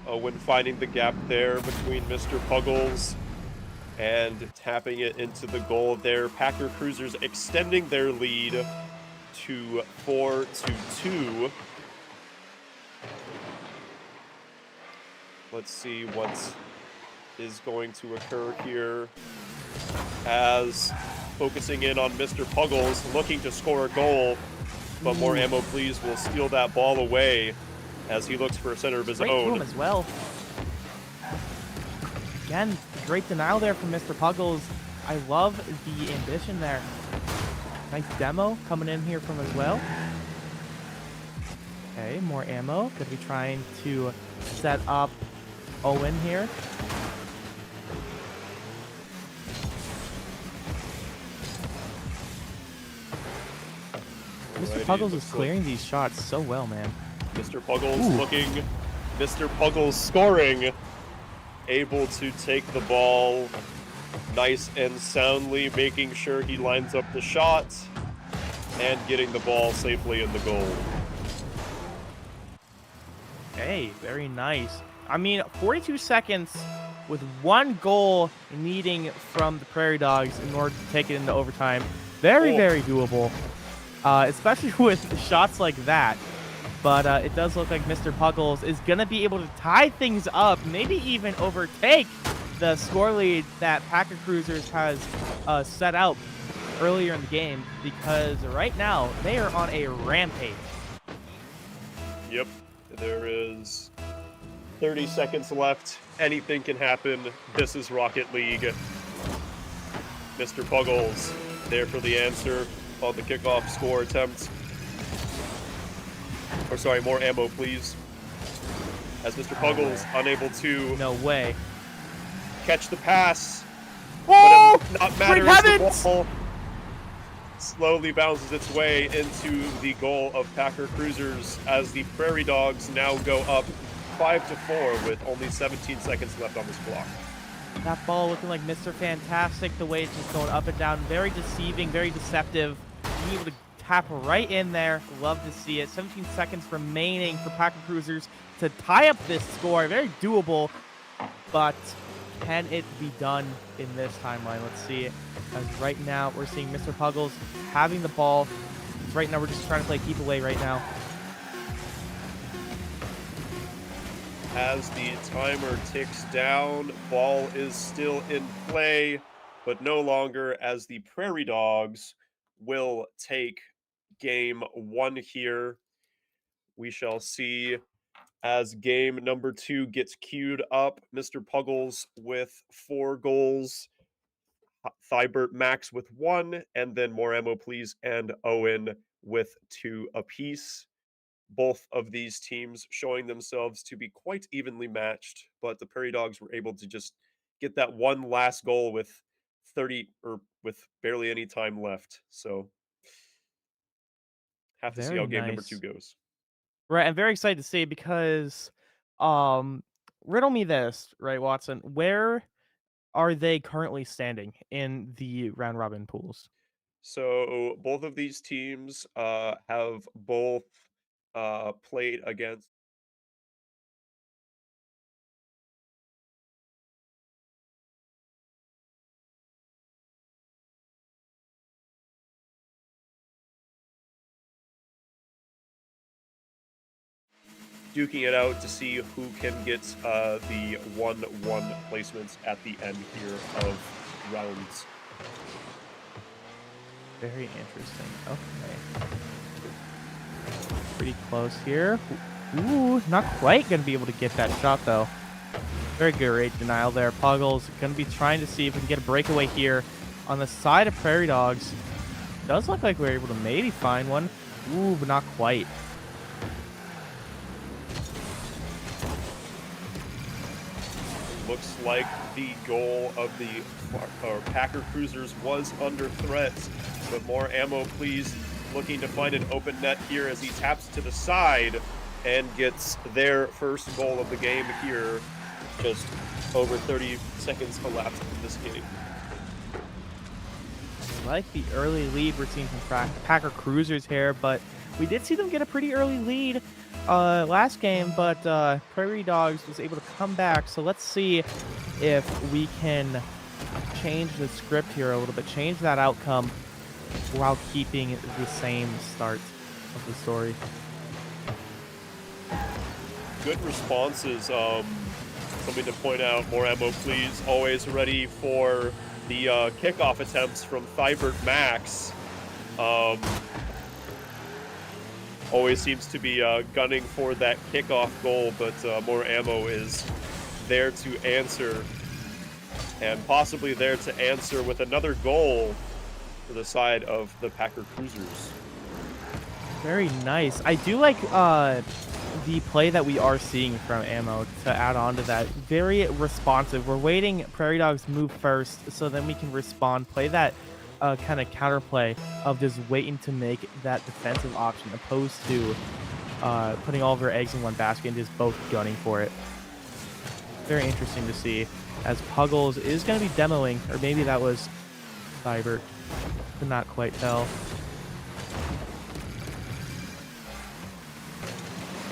Owen finding the gap there between Mr. Puggles and tapping it into the goal there. Packer Cruisers extending their lead to 4-2. Let's see what is going to occur here as focusing in on Mr. Puggles, looking to score a goal, but more ammo, please, will steal that ball away as he looks for a center of his own. As well. Again, great denial there from Mr. Puggles. I love the ambition there. Nice demo coming in here from as well. Okay, more ammo. Gonna be trying to set up Owen here. Mr. Puggles is clearing these shots so well, man. Mr. Puggles looking, Mr. Puggles scoring, able to take the ball nice and soundly, making sure he lines up the shot and getting the ball safely in the goal. Hey, very nice. I mean, 42 seconds with one goal needing from the Prairie Dogs in order to take it into overtime. Very, very doable, especially with shots like that. But it does look like Mr. Puggles is going to be able to tie things up, maybe even overtake the score lead that Packer Cruisers has set out earlier in the game, because right now they are on a rampage. Yep, there is 30 seconds left. Anything can happen. This is Rocket League. Mr. Puggles there for the answer on the kickoff score attempt. Or sorry, more ammo, please. As Mr. Puggles unable to catch the pass. Oh, but not matter as the ball slowly bounces its way into the goal of Packer Cruisers as the Prairie Dogs now go up 5-4 with only 17 seconds left on this clock. That ball looking like Mr. Fantastic, the way it's just going up and down. Very deceiving, very deceptive. Being able to tap right in there. Love to see it. 17 seconds remaining for Packer Cruisers to tie up this score. Very doable, but can it be done in this timeline? Let's see. As right now, we're seeing Mr. Puggles having the ball. Right now, we're just trying to play keep away right now. As the timer ticks down, ball is still in play, but no longer, as the Prairie Dogs will take game one here. We shall see as game number 2 gets queued up. Mr. Puggles with 4 goals, Thibert Max with 1, and then more ammo, please, and Owen with 2 apiece. Both of these teams showing themselves to be quite evenly matched, but the Prairie Dogs were able to just get that one last goal with with barely any time left. So have to see how game number 2 goes. Right, I'm very excited to see, because riddle me this, right, Watson? Where are they currently standing in the round robin pools? So both of these teams have both played against duking it out to see who can get the 1-1 placements at the end here of rounds. Very interesting. Okay. Pretty close here. Ooh, not quite going to be able to get that shot, though. Very good rate denial there. Puggles going to be trying to see if we can get a breakaway here on the side of Prairie Dogs. Does look like we're able to maybe find one. Ooh, but not quite. Looks like the goal of the Packer Cruisers was under threat, but more ammo, please. Looking to find an open net here as he taps to the side and gets their first goal of the game here. Just over 30 seconds elapsed in this game. I like the early lead we're seeing from Packer Cruisers here, but we did see them get a pretty early lead last game, but Prairie Dogs was able to come back. So let's see if we can change the script here a little bit, change that outcome while keeping the same start of the story. Good responses. Something to point out, more ammo please. Always ready for the kickoff attempts from Thibert Max. Always seems to be gunning for that kickoff goal, but more ammo is there to answer, and possibly there to answer with another goal for the side of the Packer Cruisers. Very nice. I do like the play that we are seeing from Ammo to add on to that. Very responsive. We're waiting Prairie Dogs move first so then we can respond, play that kind of counterplay of just waiting to make that defensive option opposed to putting all of our eggs in one basket and just both gunning for it. Very interesting to see as Puggles is going to be demoing, or maybe that was Thibert. Could not quite tell.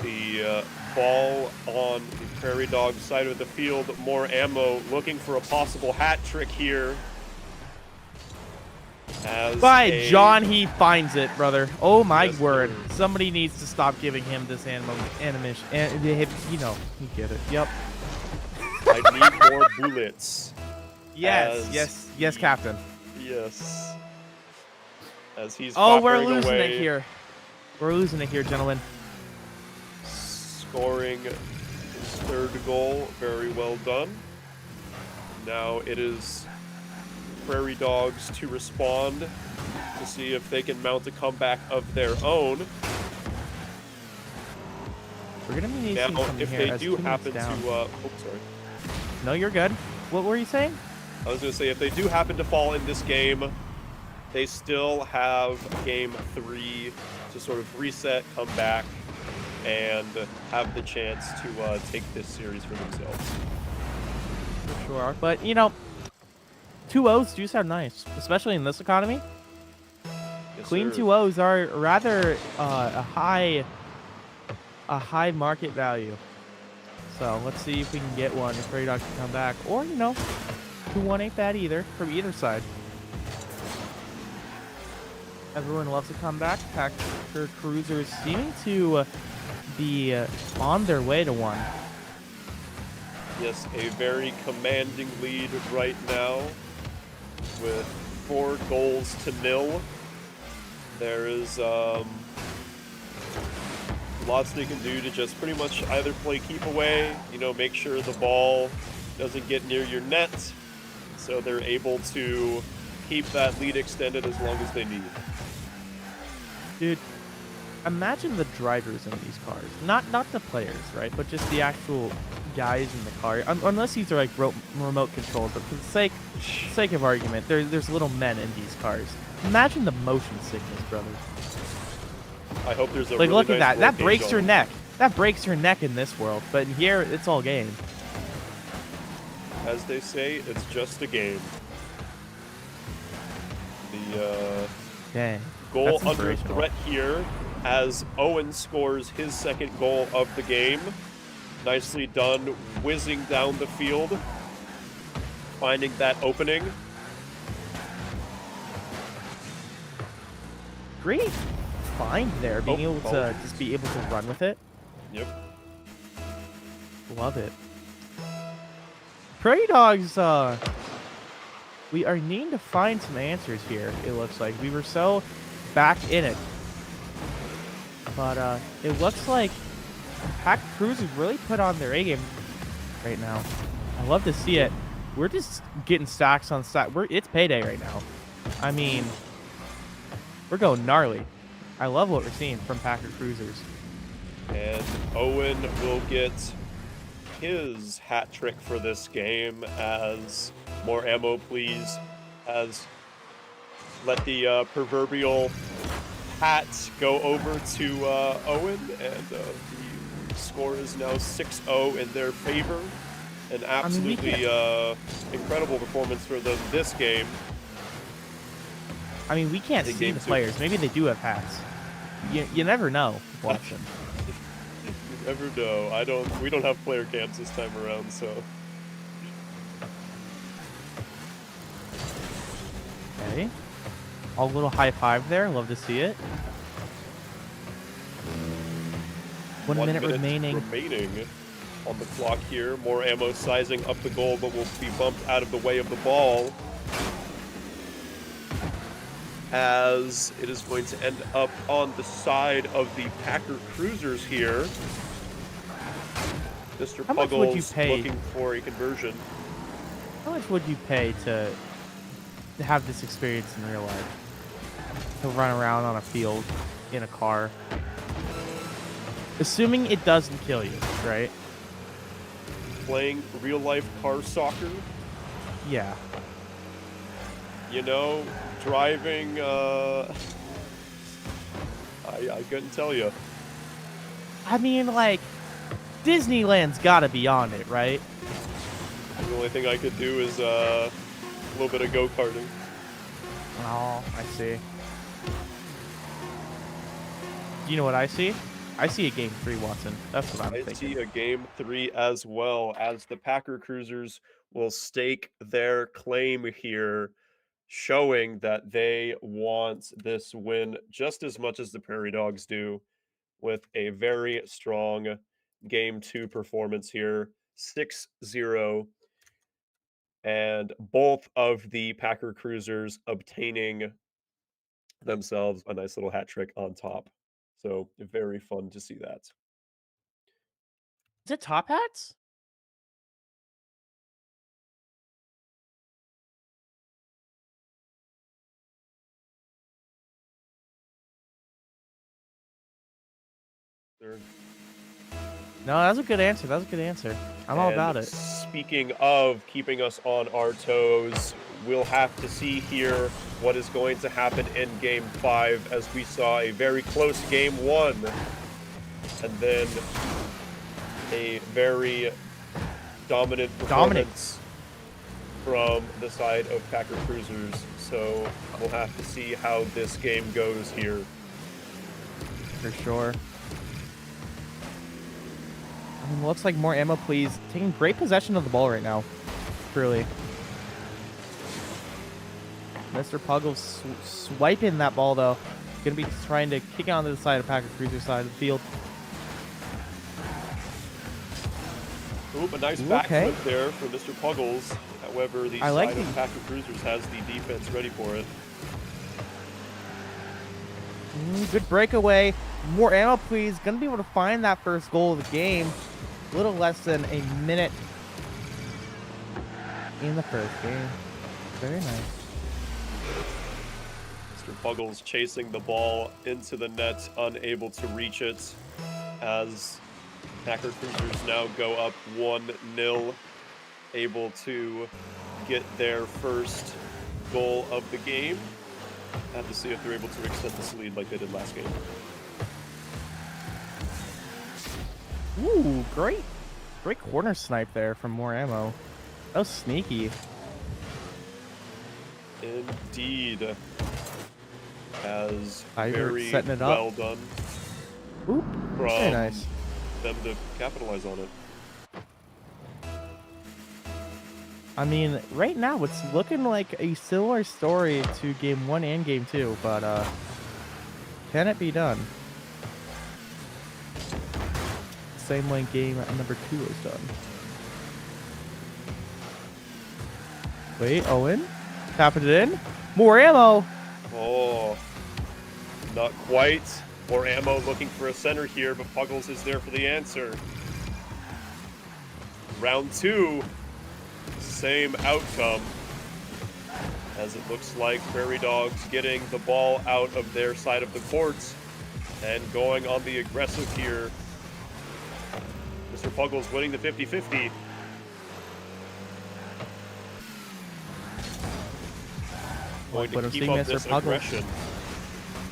The ball on the Prairie Dog side of the field. More ammo, looking for a possible hat trick here. By John, he finds it, brother. Oh my Yes, word. sir. Somebody needs to stop giving him this animation. And you know, you get it. Yep. I need more bullets. Yes, Captain. Yes. As he's Oh, we're firing losing away, it here. We're losing it here, gentlemen. scoring his third goal. Very well done. Now it is Prairie Dogs to respond to see if they can mount a comeback of their own. We're gonna be Now, needing if here they as do 2 happen minutes to, down. sorry. No, you're good. What were you saying? I was going to say, if they do happen to fall in this game, they still have game 3 to sort of reset, come back, and have the chance to take this series for themselves. For sure. But, you know, 2-0s do sound nice, especially in this economy. Yes, Clean sir. 2-0s are rather a high market value. So let's see if we can get one if Prairie Dogs can come back. Or, you know, 2-1 ain't bad either from either side. Everyone loves a comeback. Packer Cruisers seeming to be on their way to one. Yes, a very commanding lead right now with 4 goals to 0. There is lots they can do to just pretty much either play keep away, you know, make sure the ball doesn't get near your net, so they're able to keep that lead extended as long as they need. Dude, imagine the drivers in these cars. Not the players, right? But just the actual guys in the car. Unless these are like remote controlled, but for the sake of argument, there's little men in these cars. Imagine the motion sickness, brother. I hope there's a Like, really look at nice that. That roll gauge breaks on your it. neck. That breaks your neck in this world. But here, it's all game. As they say, it's just a game. The Dang. goal That's under inspirational. threat here as Owen scores his second goal of the game. Nicely done, whizzing down the field, finding that opening. Great find there. Being Oh, able to apologies. just be able to run with it. Yep. Love it. Prairie Dogs, we are needing to find some answers here, it looks like. We were so back in it. But it looks like Pack Cruisers really put on their A game. right now. I love to see it. We're just getting stacks on stack. It's payday right now. I mean, we're going gnarly. I love what we're seeing from Packer Cruisers. And Owen will get his hat trick for this game as More Ammo Please has let the proverbial hat go over to Owen, and the score is now 6-0 in their favor. An absolutely incredible performance for them this game. I mean, we can't In see game the two. players. Maybe they do have hats. You never know, Watson. You never know. We don't have player cams this time around, so. Okay. All little high five there. Love to see it. 1 minute remaining. On the clock here. More Ammo sizing up the goal, but will be bumped out of the way of the ball, as it is going to end up on the side of the Packer Cruisers here. Mr. How much would you Puggles pay? looking for a conversion. How much would you pay to have this experience in real life? To run around on a field in a car. Assuming it doesn't kill you, right? Playing real-life car soccer, Yeah. you know, driving, I couldn't tell you. I mean, like, Disneyland's gotta be on it, right? The only thing I could do is a little bit of go-karting. Oh, I see. Do you know what I see? I see a game 3, Watson. That's what I'm I thinking. see a game 3 as well, as the Packer Cruisers will stake their claim here, showing that they want this win just as much as the Prairie Dogs do, with a very strong game 2 performance here, 6-0, and both of the Packer Cruisers obtaining themselves a nice little hat trick on top. So very fun to see that. Is it Top Hats? No, that was a good answer. That was a good answer. I'm all And about it. Speaking of keeping us on our toes, we'll have to see here what is going to happen in Game 5, as we saw a very close Game 1, and then a very dominant performance from the side of Packer Cruisers. So we'll have to see how this game goes here. For sure. I mean, looks like More Ammo Please taking great possession of the ball right now. Truly. Mr. Puggles swiping that ball, though. Gonna be trying to kick it onto the side of Packer Cruiser side of the field. Ooh, a nice Ooh, backflip okay. there for Mr. Puggles. However, the I like side of the- Packer Cruisers has the defense ready for it. Good breakaway. More Ammo Please. Gonna be able to find that first goal of the game. A little less than a minute in the first game. Very nice. Mr. Puggles chasing the ball into the net, unable to reach it, as Packer Cruisers now go up 1-0, able to get their first goal of the game. Have to see if they're able to extend this lead like they did last game. Ooh, great corner snipe there from More Ammo. That was sneaky. Indeed. As Ivor very setting it up. well done Oop, from very nice. them to capitalize on it. I mean, right now it's looking like a similar story to Game 1 and Game 2, but can it be done? Same way Game number 2 was done. Wait, Owen? Tapping it in? More ammo! Oh, not quite. More Ammo looking for a center here, but Puggles is there for the answer. round 2, same outcome, as it looks like Prairie Dogs getting the ball out of their side of the court and going on the aggressive here. Mr. Puggles winning the 50-50. Going But to I'm keep seeing up Mr. this Puggles. aggression.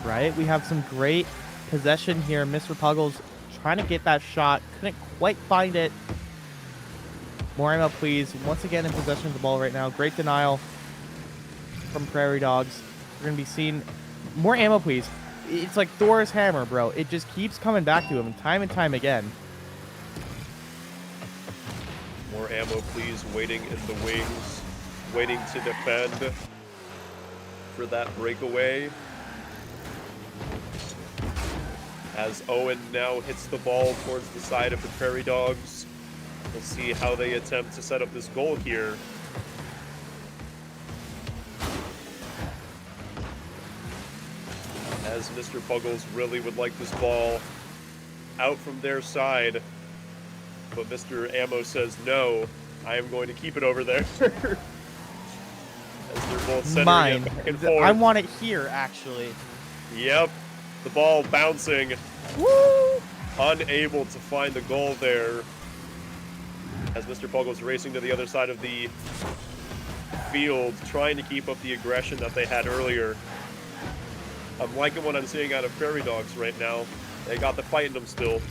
Right? We have some great possession here. Mr. Puggles trying to get that shot. Couldn't quite find it. More ammo, please. Once again in possession of the ball right now. Great denial from Prairie Dogs. We're going to be seeing more ammo, please. It's like Thor's hammer, bro. It just keeps coming back to him time and time again. More ammo, please. Waiting in the wings. Waiting to defend for that breakaway. As Owen now hits the ball towards the side of the Prairie Dogs. We'll see how they attempt to set up this goal here. As Mr. Puggles really would like this ball out from their side. But Mr. Ammo says, no, I am going to keep it over there. As they're both centering Mine. it back and forth. I want it here, actually. Yep, the ball bouncing. Woo! Unable to find the goal there. As Mr. Puggles racing to the other side of the field, trying to keep up the aggression that they had earlier. I'm liking what I'm seeing out of Prairie Dogs right now. They got the fight in them still.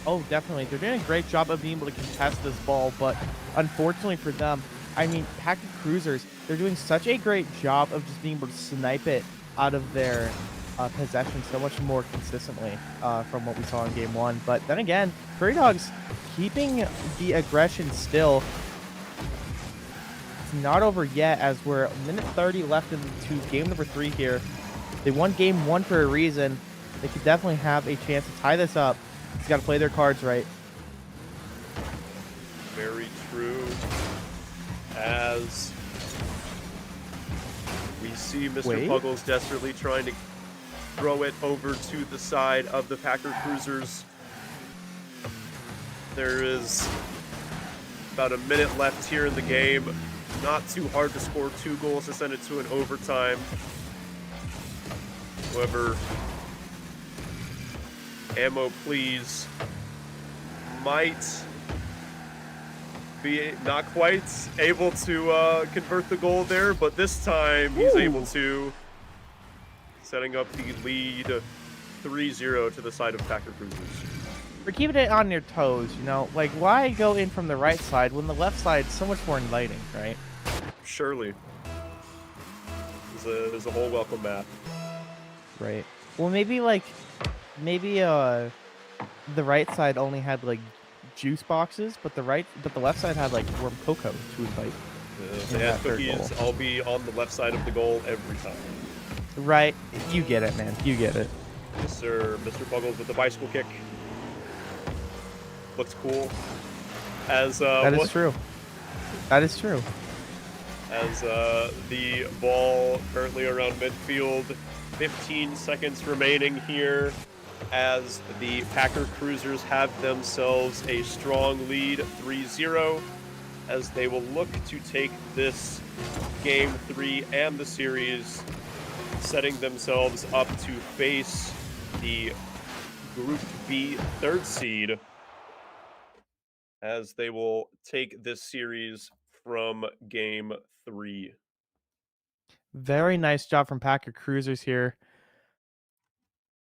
Oh, definitely. They're doing a great job of being able to contest this ball, but unfortunately for them, I mean, Packet Cruisers, they're doing such a great job of just being able to snipe it out of their possession so much more consistently from what we saw in Game 1. But then again, Prairie Dogs keeping the aggression still. It's not over yet, as we're a minute 30 left into game number 3 here. They won Game 1 for a reason. They could definitely have a chance to tie this up. He's got to play their cards right. Very true. As we see Mr. Puggles desperately trying to throw it over to the side of the Packer Cruisers. There is about a minute left here in the game. Not too hard to score 2 goals to send it to an overtime. However, ammo please might be not quite able to convert the goal there, but this time he's able to, setting up the lead 3-0 to the side of Packer Cruisers. We're keeping it on your toes, you know? Like, why go in from the right side when the left side's so much more inviting, right? Surely. There's a whole welcome mat. Right. Well, maybe the right side only had like juice boxes, but the left side had like warm cocoa to invite. They had cookies. I'll be on the left side of the goal every time. Right. You get it, man. You get it. Yes, sir. Mr. Puggles with the bicycle kick. Looks cool. As that is true. That is true. As the ball currently around midfield. 15 seconds remaining here as the Packer Cruisers have themselves a strong lead, 3-0, as they will look to take this Game 3 and the series, setting themselves up to face the Group B 3rd seed, as they will take this series from Game 3. Very nice job from Packer Cruisers here.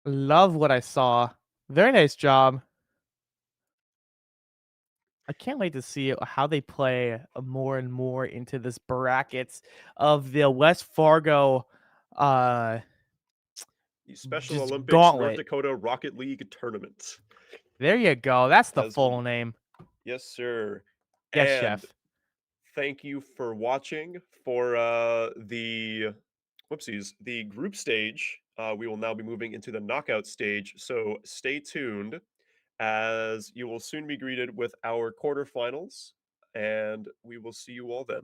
Love what I saw. Very nice job. I can't wait to see how they play more and more into this brackets of the West Fargo The Special just Olympics gauntlet. North Dakota Rocket League Tournament. There you go. That's the As full name. Yes, sir. Yes, And chef. thank you for watching for the group stage. We will now be moving into the knockout stage, so stay tuned, as you will soon be greeted with our quarterfinals, and we will see you all then.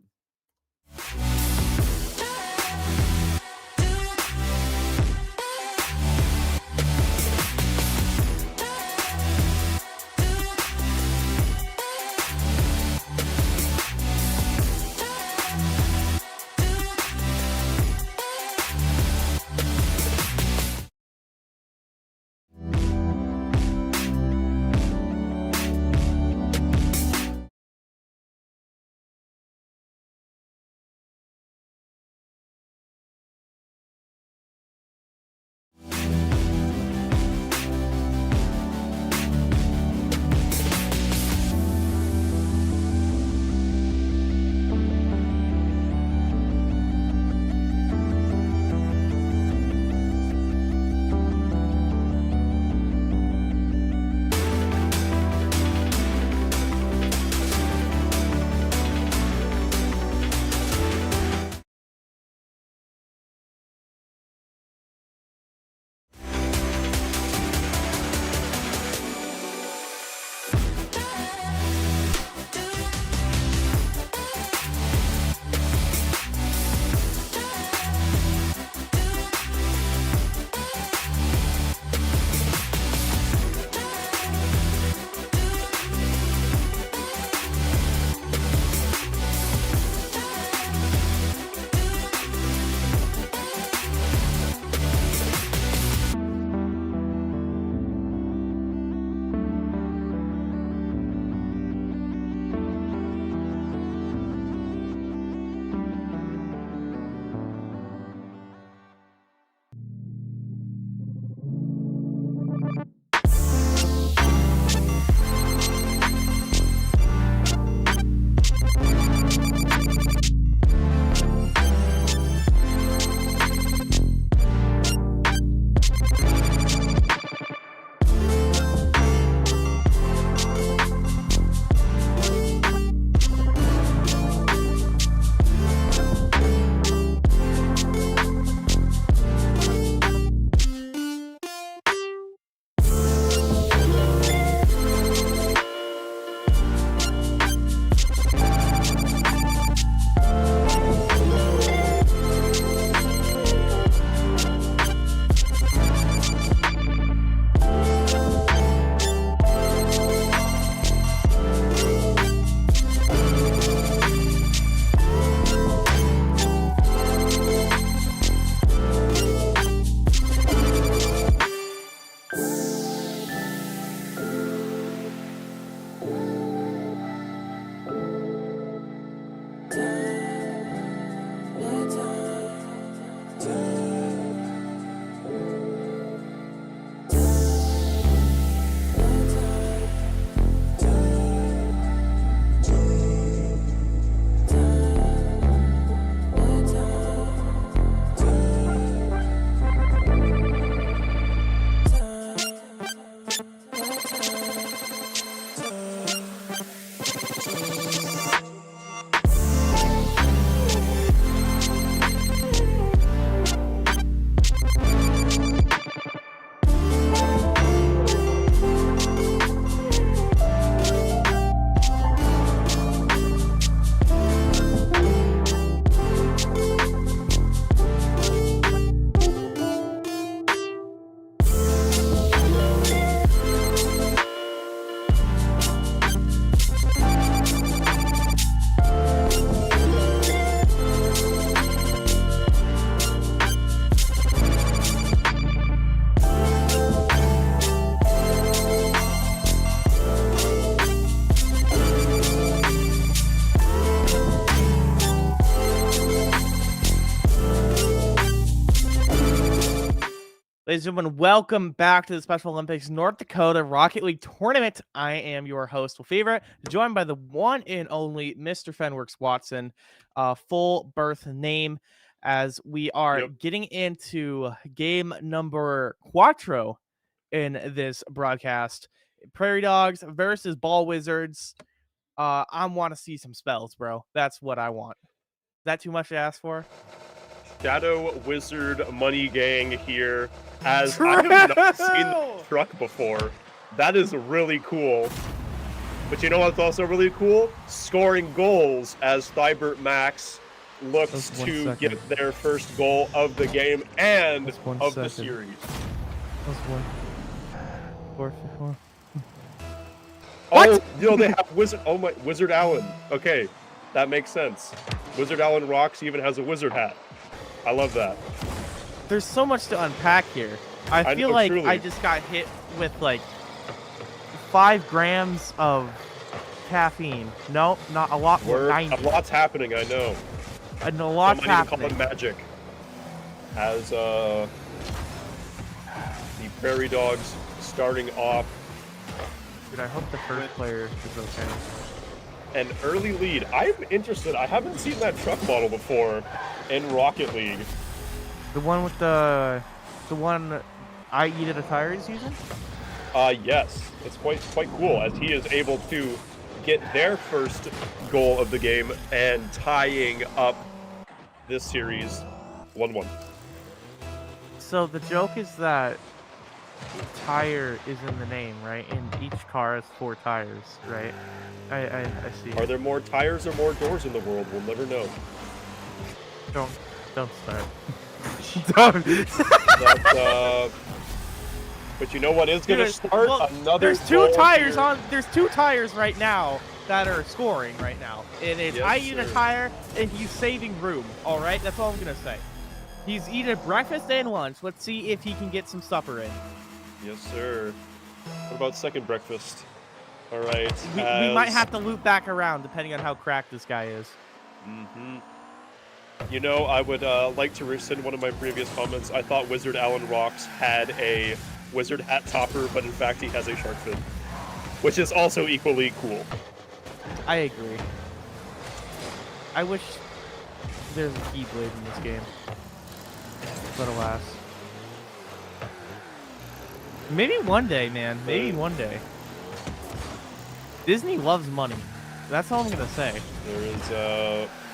Ladies and gentlemen, welcome back to the Special Olympics North Dakota Rocket League Tournament. I am your host, Will Favorite, joined by the one and only Mr. Fenworks Watson, full birth name, as we are getting into game number 4 in this broadcast. Prairie Dogs versus Ball Wizards. I want to see some spells, bro. That's what I want. Is that too much to ask for? Shadow Wizard Money Gang here, as I have not seen the truck before. That is really cool. But you know what's also really cool? Scoring goals, as Thybert Max looks to get their first goal of the game and of the series. Oh, you know, they have Wizard Allen. Okay, that makes sense. Wizard Allen rocks, even has a wizard hat. I love that. There's so much to unpack here. I feel like truly. I just got hit with like 5 grams of caffeine. No, not a lot more. A lot's happening, I know. And a lot's happening. Call it magic. As the Prairie Dogs starting off. Dude, I hope the first player is okay. An early lead. I'm interested. I haven't seen that truck model before in Rocket League. The one with the one I Eat at a Tire is using? Yes. It's quite cool, as he is able to get their first goal of the game and tying up this series 1-1. So the joke is that tire is in the name, right? And each car has 4 tires, right? I see. Are there more tires or more doors in the world? We'll never know. Don't start. Don't. But you know what is gonna start? Another. There's 2 tires here. There's 2 tires right now that are scoring right now. And it's I Eat a Tire, and he's saving room. All right, that's all I'm gonna say. He's eating breakfast and lunch. Let's see if he can get some supper in. Yes, sir. What about second breakfast? All right. We might have to loop back around depending on how cracked this guy is. Mm-hmm. You know, I would like to rescind one of my previous comments. I thought Wizard Allen Rocks had a wizard hat topper, but in fact he has a shark fin, which is also equally cool. I agree. I wish there's a Keyblade in this game. But alas. Maybe one day, man. Maybe one day. Disney loves money. That's all I'm gonna say. There is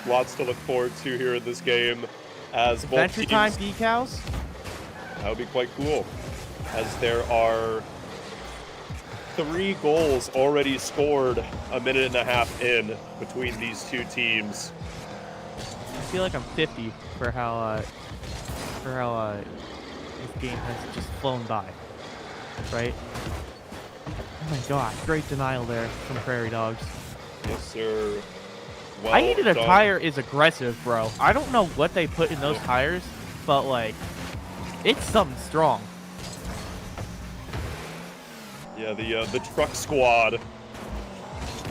lots to look forward to here in this game. As both Adventure teams, Time decals? That would be quite cool. As there are 3 goals already scored a minute and a half in between these 2 teams. I feel like I'm 50 for how this game has just flown by. Right? Oh my god, great denial there from Prairie Dogs. Yes, sir. Well I Eat a Tire is aggressive, bro. I don't know what they put in those tires, but like, it's something strong. Yeah, the truck squad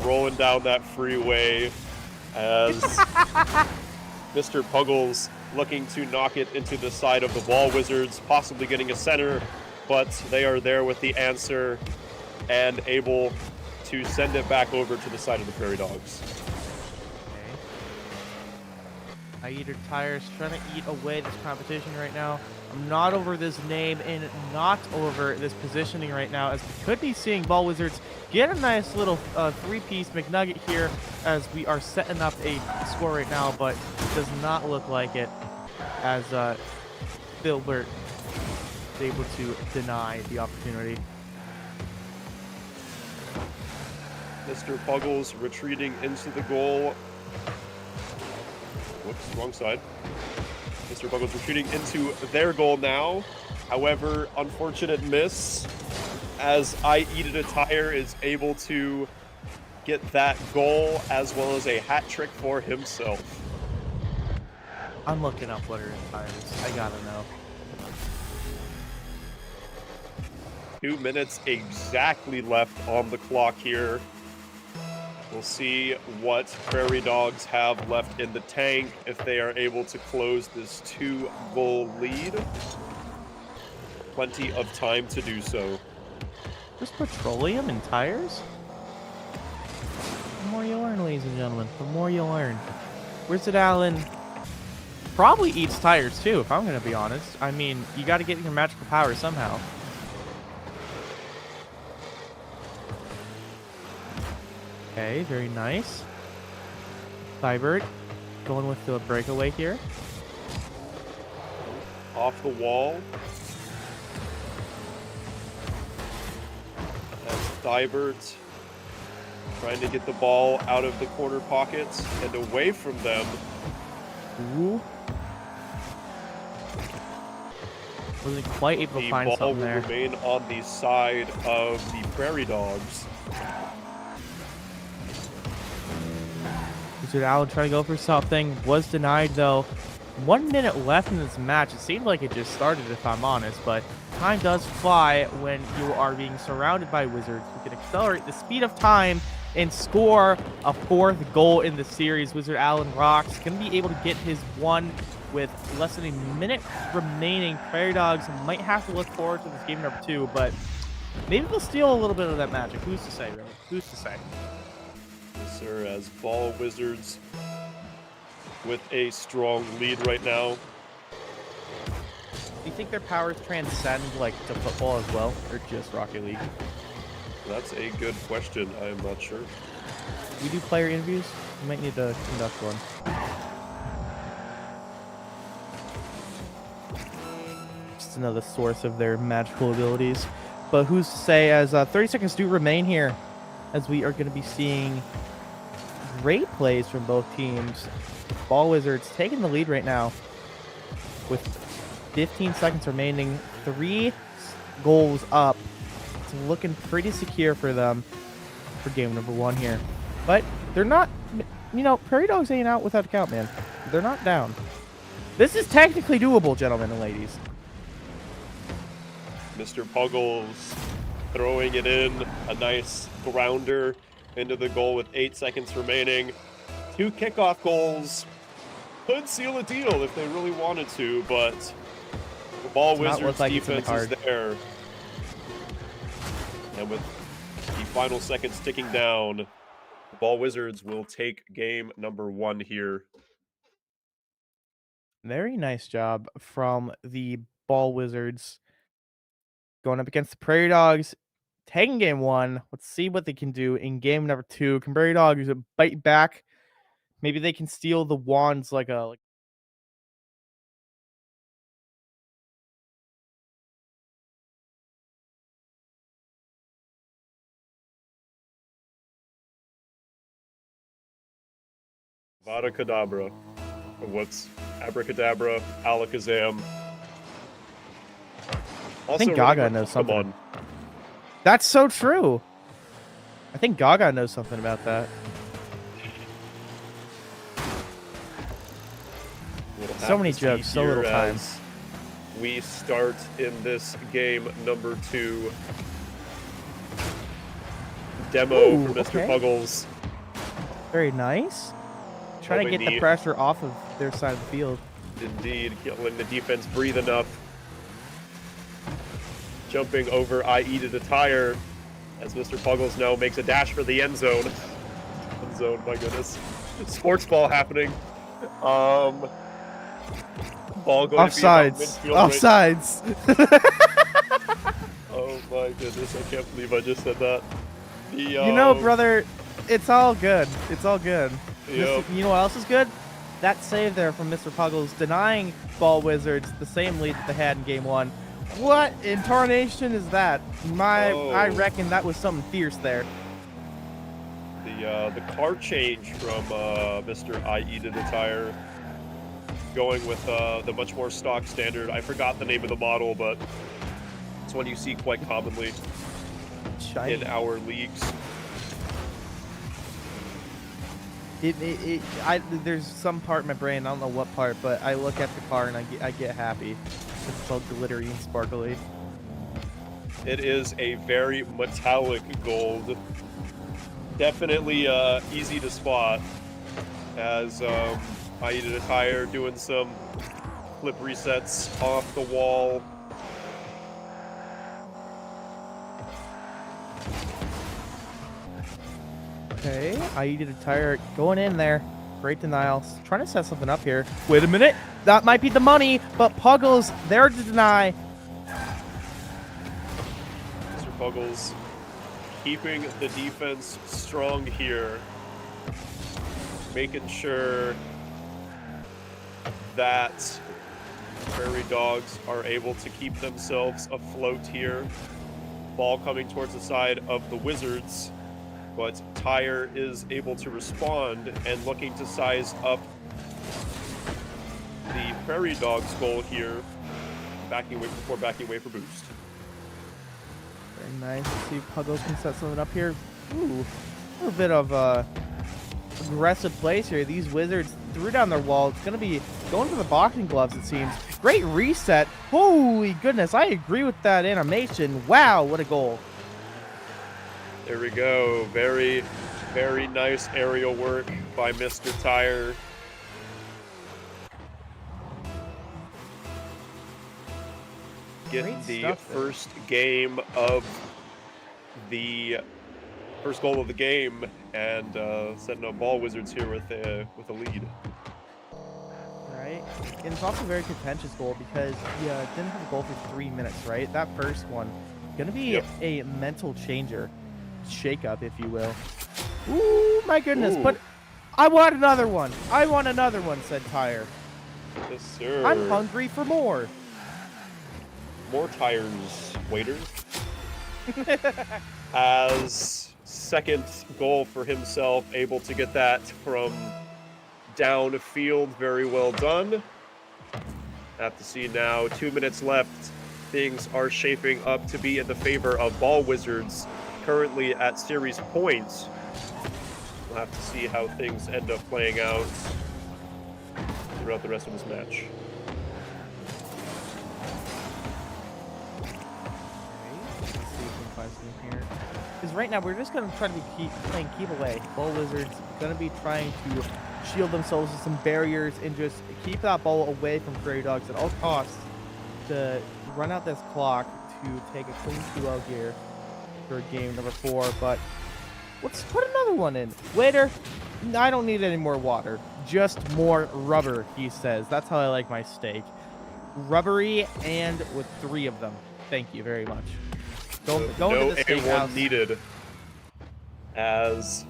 rolling down that freeway as Mr. Puggles looking to knock it into the side of the Ball Wizards, possibly getting a center, but they are there with the answer and able to send it back over to the side of the Prairie Dogs. I Eater Tires trying to eat away this competition right now. I'm not over this name and not over this positioning right now, as we could be seeing Ball Wizards get a nice little three-piece McNugget here as we are setting up a score right now, but it does not look like it, as Filbert is able to deny the opportunity. Mr. Puggles retreating into the goal. Whoops, wrong side. Mr. Puggles retreating into their goal now. However, unfortunate miss, as I Eat It a Tire is able to get that goal as well as a hat trick for himself. I'm looking up what are in tires. I gotta know. 2 minutes exactly left on the clock here. We'll see what Prairie Dogs have left in the tank if they are able to close this 2-goal lead. Plenty of time to do so. There's petroleum in tires? The more you learn, ladies and gentlemen. The more you learn. Where's it, Alan? Probably eats tires too, if I'm gonna be honest. I mean, you gotta get your magical power somehow. Okay, very nice. Thybert going with the breakaway here. Off the wall. That's Thybert trying to get the ball out of the corner pockets and away from them. Ooh. Wasn't quite able to The find ball something will there. remain on the side of the Prairie Dogs. Wizard Allen trying to go for something. Was denied, though. 1 minute left in this match. It seemed like it just started, if I'm honest, but time does fly when you are being surrounded by Wizards who can accelerate the speed of time and score a 4th goal in the series. Wizard Allen rocks. Going to be able to get his one with less than a minute remaining. Prairie Dogs might have to look forward to this game number 2, but maybe they'll steal a little bit of that magic. Who's to say, really? Who's to say? Yes, sir, as Ball Wizards with a strong lead right now. Do you think their powers transcend, like, to football as well, or just Rocket League? That's a good question. I am not sure. We do player interviews? We might need to conduct one. Just another source of their magical abilities. But who's to say, as 30 seconds do remain here, as we are going to be seeing great plays from both teams. Ball Wizards taking the lead right now with 15 seconds remaining. 3 goals up. It's looking pretty secure for them for game number 1 here. But they're not, you know, Prairie Dogs ain't out without a count, man. They're not down. This is technically doable, gentlemen and ladies. Mr. Puggles throwing it in. A nice grounder into the goal with 8 seconds remaining. 2 kickoff goals could seal a deal if they really wanted to, but the Ball Wizards defense is there. And with the final seconds ticking down, the Ball Wizards will take game number 1 here. Very nice job from the Ball Wizards going up against the Prairie Dogs, taking game 1. Let's see what they can do in game number 2. Can Prairie Dogs bite back? Maybe they can steal the wands like a... Vada Kedavra. What's Abracadabra, Alakazam. I think Gaga knows something. Come on. That's so true. I think Gaga knows something about that. We'll So many have to see jokes, so little here time. as we start in this game number 2. demo Ooh, for Mr. okay. Puggles. Very nice. Trying to Hoping get the pressure off of their side of the field. Indeed, letting the defense breathe enough. Jumping over IE to the tire as Mr. Puggles now makes a dash for the end zone. End zone, my goodness. Sports ball happening. Ball going Offsides. to be about midfield. Offsides. Oh my goodness, I can't believe I just said that. You know, brother, it's all good. It's all good. Yep. You know what else is good? That save there from Mr. Puggles denying Ball Wizards the same lead that they had in game 1. What in tarnation is that? I reckon that was something fierce there. The car change from Mr. IE to the tire, going with the much more stock standard. I forgot the name of the model, but it's one you see quite commonly in our leagues. There's some part in my brain, I don't know what part, but I look at the car and I get happy. It's all glittery and sparkly. It is a very metallic gold. Definitely easy to spot as IE to the tire doing some flip resets off the wall. Okay, IE to the tire going in there. Great denials. Trying to set something up here. Wait a minute. That might be the money, but Puggles there to deny. Mr. Puggles keeping the defense strong here. Making sure that Prairie Dogs are able to keep themselves afloat here. Ball coming towards the side of the Wizards, but Tire is able to respond and looking to size up the Prairie Dogs goal here, backing away for boost. Very nice. Let's see if Puggles can set something up here. Ooh, a little bit of aggressive plays here. These Wizards threw down their wall. It's going to be going for the boxing gloves, it seems. Great reset. Holy goodness, I agree with that animation. Wow, what a goal. There we go. Very, very nice aerial work by Mr. Tire. Getting the first game of the first goal of the game, and setting up Ball Wizards here with a lead. Right, and it's also a very contentious goal because you didn't have a goal for 3 minutes, right? That first one gonna be a mental changer, shake-up, if you will. Ooh, my goodness! Ooh. But I want another one. I want another one," said Tire. Yes, sir. I'm hungry for more. More tires, waiter. As second goal for himself, able to get that from downfield. Very well done. Have to see now, 2 minutes left. Things are shaping up to be in the favor of Ball Wizards, currently at series points. We'll have to see how things end up playing out throughout the rest of this match. Because right now we're just going to try to be playing keep away. Ball Wizards going to be trying to shield themselves with some barriers and just keep that ball away from Prairie Dogs at all costs to run out this clock to take a clean 2-0 here for game number 4. But let's put another one in. Waiter, I don't need any more water. Just more rubber, he says. That's how I like my steak. Rubbery and with 3 of them. Thank you very much. Go no into the steakhouse. Needed. As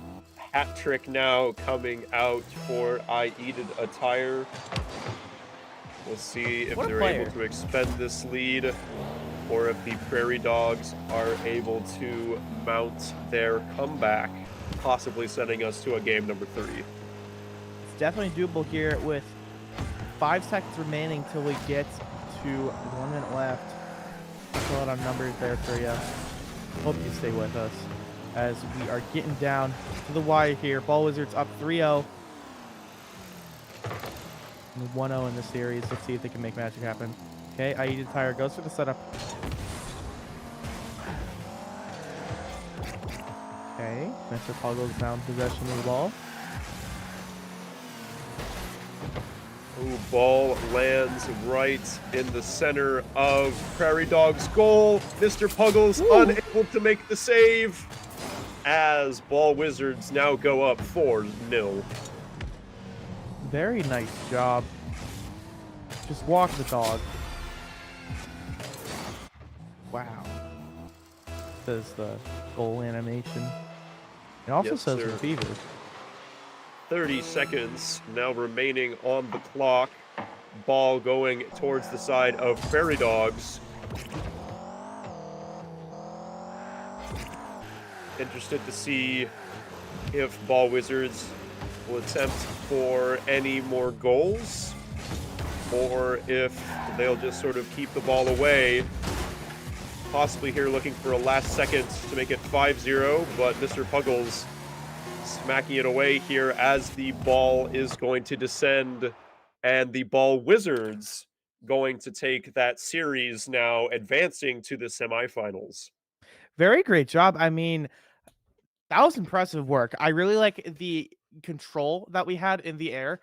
hat trick now coming out for IE to a tire. We'll see if they're able to expend this lead, or if the Prairie Dogs are able to mount their comeback, possibly sending us to a game number 3. It's definitely doable here with 5 seconds remaining till we get to 1 minute left. A lot of numbers there for you. Hope you stay with us as we are getting down to the wire here. Ball Wizards up 3-0. 1-0 in this series. Let's see if they can make magic happen. Okay, IE to Tire goes for the setup. Okay, Okay, Mr. Puggles now in possession of the ball. Ooh, ball lands right in the center of Prairie Dog's goal. Mr. Puggles Ooh. unable to make the save as Ball Wizards now go up 4-0. Very nice job. Just walk the dog. Wow. Says the goal animation. It also Yes, says sir. fever. 30 seconds now remaining on the clock. Ball going towards the side of Prairie Dogs. Interested to see if Ball Wizards will attempt for any more goals, or if they'll just sort of keep the ball away. Possibly here looking for a last second to make it 5-0, but Mr. Puggles smacking it away here as the ball is going to descend, and the Ball Wizards going to take that series now, advancing to the semifinals. Very great job. I mean, that was impressive work. I really like the control that we had in the air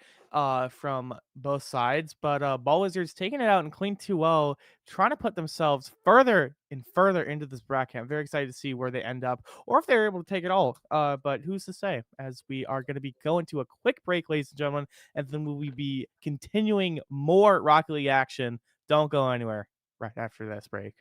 from both sides, but Ball Wizards taking it out and clean 2-0, trying to put themselves further and further into this bracket. I'm very excited to see where they end up or if they're able to take it all. But who's to say, as we are going to be going to a quick break, ladies and gentlemen, and then we'll be continuing more Rocket League action. Don't go anywhere right after this break.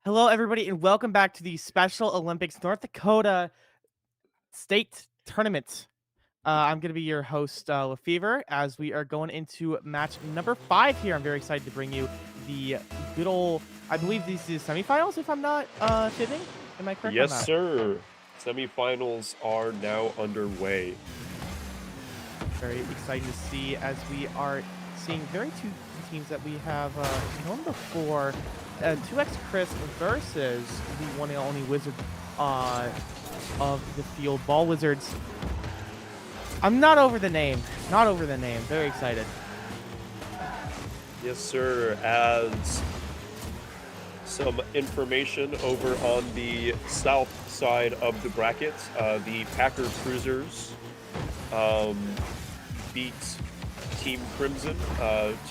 Hello, everybody, and welcome back to the Special Olympics North Dakota State Tournament. I'm going to be your host, LaFever, as we are going into match number 5 here. I'm very excited to bring you the good old, I believe these are semifinals, if I'm not fibbing. Am I correct on Yes, that? sir. Semifinals are now underway. Very exciting to see, as we are seeing two teams that we have known before. 2X Chris versus the one and only Wizard of the field, Ball Wizards. I'm not over the name. Not over the name. Very excited. Yes, sir. As some information over on the south side of the bracket, the Packer Cruisers beat Team Crimson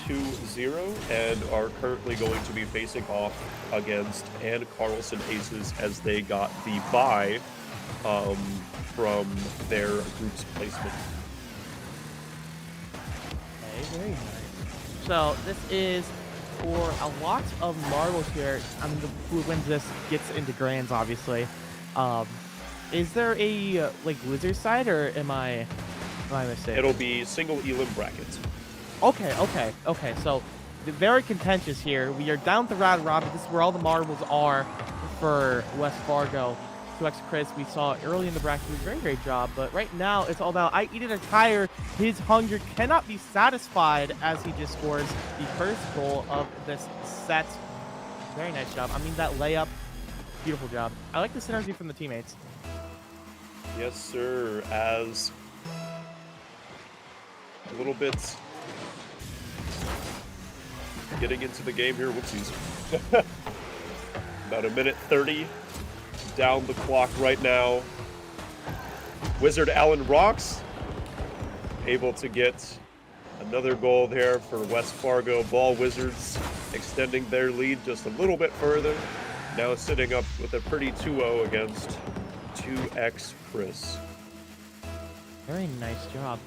2-0 and are currently going to be facing off against Ann Carlson Aces as they got the bye from their group's placement. Okay, very nice. So this is for a lot of marbles here. I mean, who wins this gets into grands, obviously. Is there a like Wizard side, or am I mistaken? It'll be single elim brackets. Okay. So very contentious here. We are down to round robin. This is where all the marbles are for West Fargo. 2X Chris, we saw early in the bracket, he did a very great job, but right now it's all about I eat it a tire. His hunger cannot be satisfied as he just scores the first goal of this set. Very nice job. I mean, that layup, beautiful job. I like the synergy from the teammates. Yes, sir. As a little bit getting into the game here. Whoopsies. About a minute 30 down the clock right now. Wizard Allen Rocks able to get another goal there for West Fargo. Ball Wizards extending their lead just a little bit further. Now sitting up with a pretty 2-0 against 2X Chris. Very nice job.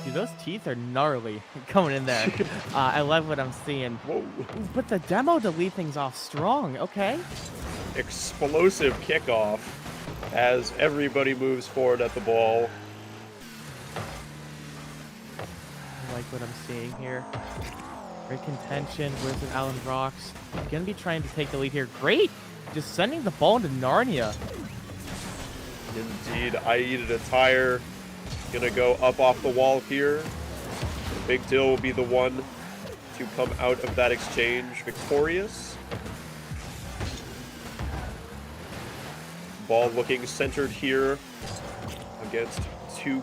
Dude, those teeth are gnarly coming in there. I love what I'm seeing. Whoa. But the demo to lead things off strong, okay? Explosive kickoff as everybody moves forward at the ball. I like what I'm seeing here. Great contention. Wizard Allen Rocks gonna be trying to take the lead here. Great! Just sending the ball into Narnia. Indeed, I eat a tire. Gonna go up off the wall here. Big Dill will be the one to come out of that exchange victorious. Ball looking centered here against two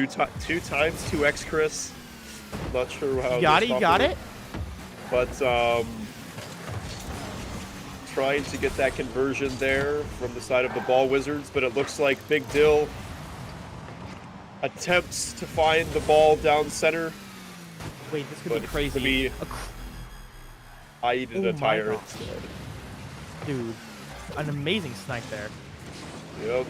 times 2X Chris. Not sure how. Got it. But trying to get that conversion there from the side of the Ball Wizards, but it looks like Big Dill attempts to find the ball down center. Wait, this could be crazy. I eat a tire instead. Dude, an amazing snipe there. Yep.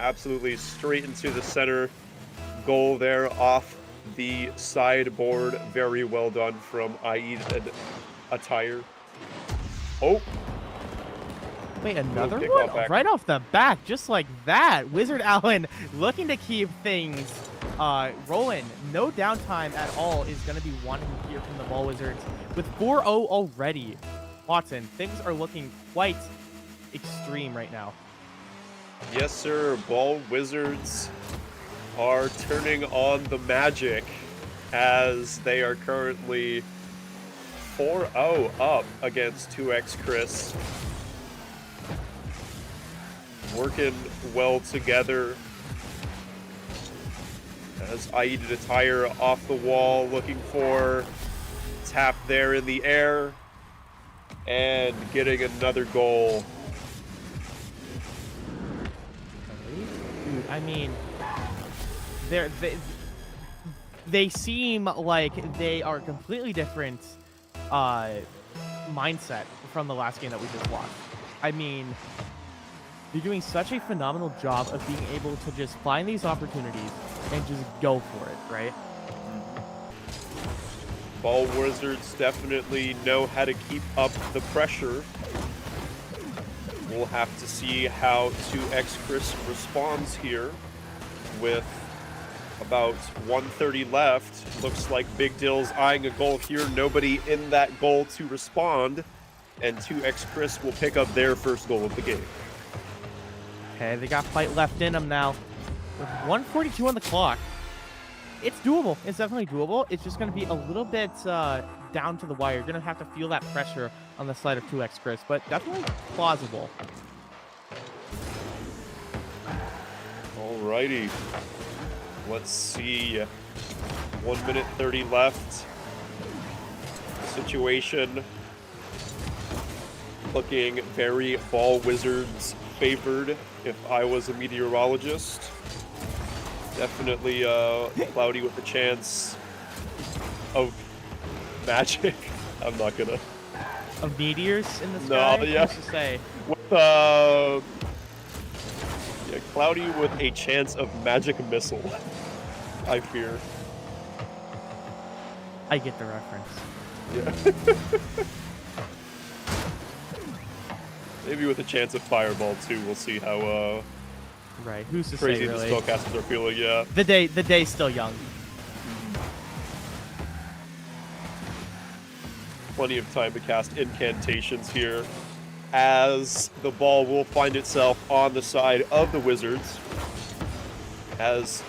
Absolutely straight into the center goal there off the sideboard. Very well done from IE and Attire. Oh, Wait, another kickoff one? back. Right off the back, just like that. Wizard Allen looking to keep things rolling. No downtime at all is going to be wanting here from the Ball Wizards. With 4-0 already, Watson, things are looking quite extreme right now. Yes, sir. Ball Wizards are turning on the magic as they are currently 4-0 up against 2X Chris. Working well together as IE to Attire off the wall, looking for tap there in the air and getting another goal. Dude, I mean, they seem like they are completely different mindset from the last game that we just watched. I mean, they're doing such a phenomenal job of being able to just find these opportunities and just go for it, right? Ball Wizards definitely know how to keep up the pressure. We'll have to see how 2X Chris responds here with about 1:30 left. Looks like Big Dill's eyeing a goal here. Nobody in that goal to respond. And 2X Chris will pick up their first goal of the game. Okay, they got fight left in them now. With 1:42 on the clock, it's doable. It's definitely doable. It's just going to be a little bit down to the wire. You're going to have to feel that pressure on the side of 2X Chris, but definitely plausible. Alrighty. Let's see. 1 minute 30 left. Situation looking very Ball Wizards favored if I was a meteorologist. Definitely cloudy with a chance of magic. I'm not gonna. Of meteors in the No, sky? yeah. Who's to say? With yeah, cloudy with a chance of magic missile. I fear. I get the reference. Yeah. Maybe with a chance of fireball too. We'll see how Right. Who's to crazy say, the really? spellcasters are feeling. Yeah. The day's still young. Plenty of time to cast incantations here, as the ball will find itself on the side of the Wizards, as